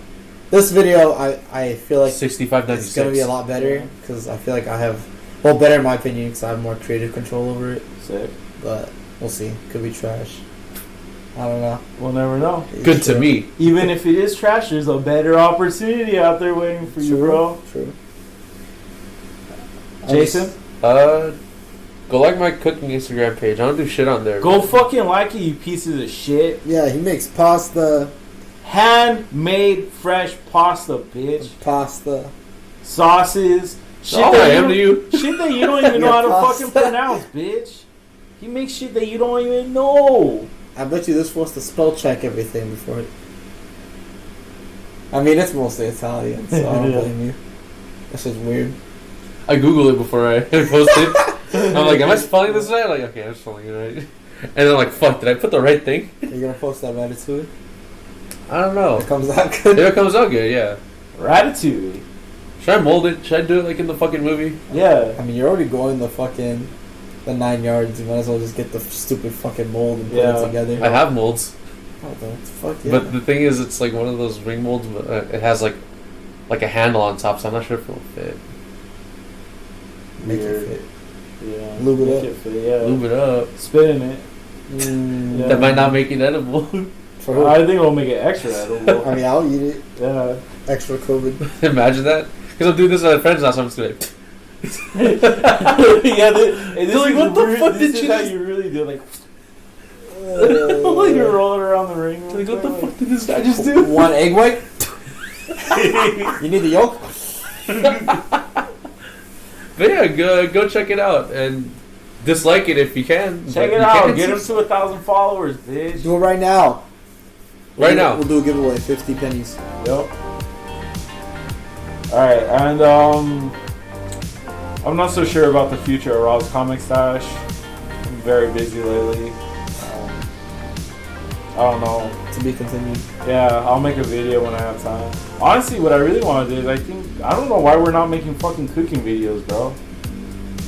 This video, I feel like 6596. it's gonna be a lot better because I feel like I have, well, better in my opinion because I have more creative control over it. Sick. But we'll see. Could be trash. I don't know. We'll never know. Good to me. Even if it is trash, there's a better opportunity out there waiting for you, bro. True. Jason? Go like my cooking Instagram page. I don't do shit on there. Go fucking like it, you pieces of shit. Yeah, he makes pasta. Handmade fresh pasta, bitch. Pasta. Sauces. Shit Oh, that I am to you. Shit that you don't even know Yeah, how to pasta. fucking pronounce, bitch. He makes shit that you don't even know. I bet you this wants to spell check everything before it. I mean, it's mostly Italian, so I don't Yeah. blame you. That's just weird. I Google it before I post it. I'm like, am I spelling this right? Like, okay, I'm spelling it right. And then like, fuck, did I put the right thing? You're gonna post that Ratatouille? I don't know. It comes out good. If it comes out good, yeah. Ratatouille. Should I mold it? Should I do it like in the fucking movie? Yeah. I mean, you're already going the 9 yards. You might as well just get the stupid fucking mold and put Yeah. it together. I have molds, Oh, fuck yeah. but the thing is, it's like one of those ring molds, but it has like a handle on top, so I'm not sure if it'll fit. Make Weird. it fit. Yeah. Lube it Make up. it fit, yeah. Lube it up. Spin in it. Yeah. That might not make it edible. For who? I think it'll make it extra edible. I mean, I'll eat it. Yeah. Extra COVID. Imagine that. Because I'm doing this at a friend's house, I'm just like, Yeah, this like, is what the fuck this did is you how just- you really do it, like you're rolling around the ring. Like, what the fuck did this guy just do? One egg white. You need the yolk. But yeah, go check it out and dislike it if you can. Check but it you out. can't. Get him to 1,000 followers, bitch. Do it right now. Right now. We'll do a giveaway. 50 pennies. Yep. Alright, and I'm not so sure about the future of Rob's Comic Stash. I'm very busy lately. I don't know. To be continued. Yeah, I'll make a video when I have time. Honestly, what I really want to do is I don't know why we're not making fucking cooking videos, bro.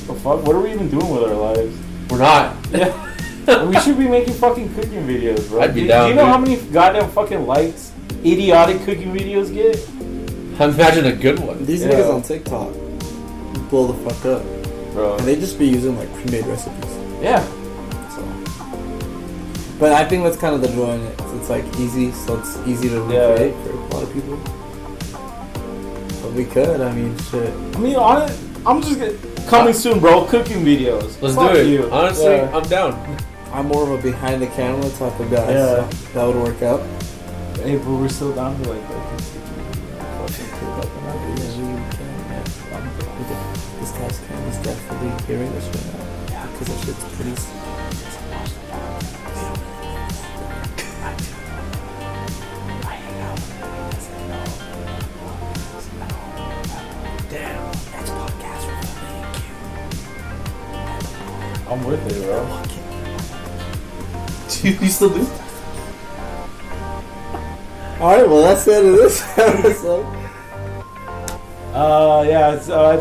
The fuck? What are we even doing with our lives? We're not. Yeah. We should be making fucking cooking videos, bro. I'd be do, down, do you know dude. how many goddamn fucking likes idiotic cooking videos get? Imagine a good one. These Yeah. niggas on TikTok blow the fuck up. Bro. And they just be using like pre-made recipes. Yeah. So. But I think that's kind of the joy in it. It's like easy, so it's easy to recreate for a lot of people. But we could, I mean, shit. I mean, I'm just coming soon, bro. Cooking videos. Let's Fuck do it. You. Honestly, Yeah. I'm down. I'm more of a behind the camera type of guy, Yeah. so that would work out. Hey, but we're still down to like fucking This guy's cam is definitely hearing this right now. Yeah. Because that shit's pretty. I'm with it, bro. You still do? Alright, well, that's the end of this episode.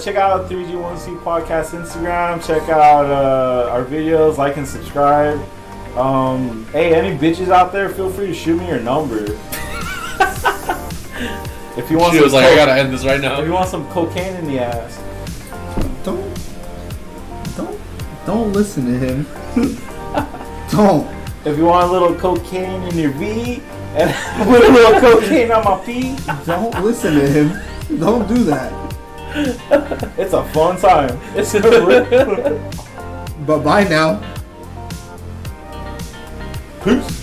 Check out 3G1C Podcast Instagram. Check out our videos. Like and subscribe. Hey, any bitches out there, feel free to shoot me your number. If you want, She some was like, I gotta end this right if you now. want some cocaine in the ass. Don't listen to him. Don't. If you want a little cocaine in your V and put a little cocaine on my P, Don't listen to him. Don't do that. it's a fun time. It's But bye now. Peace.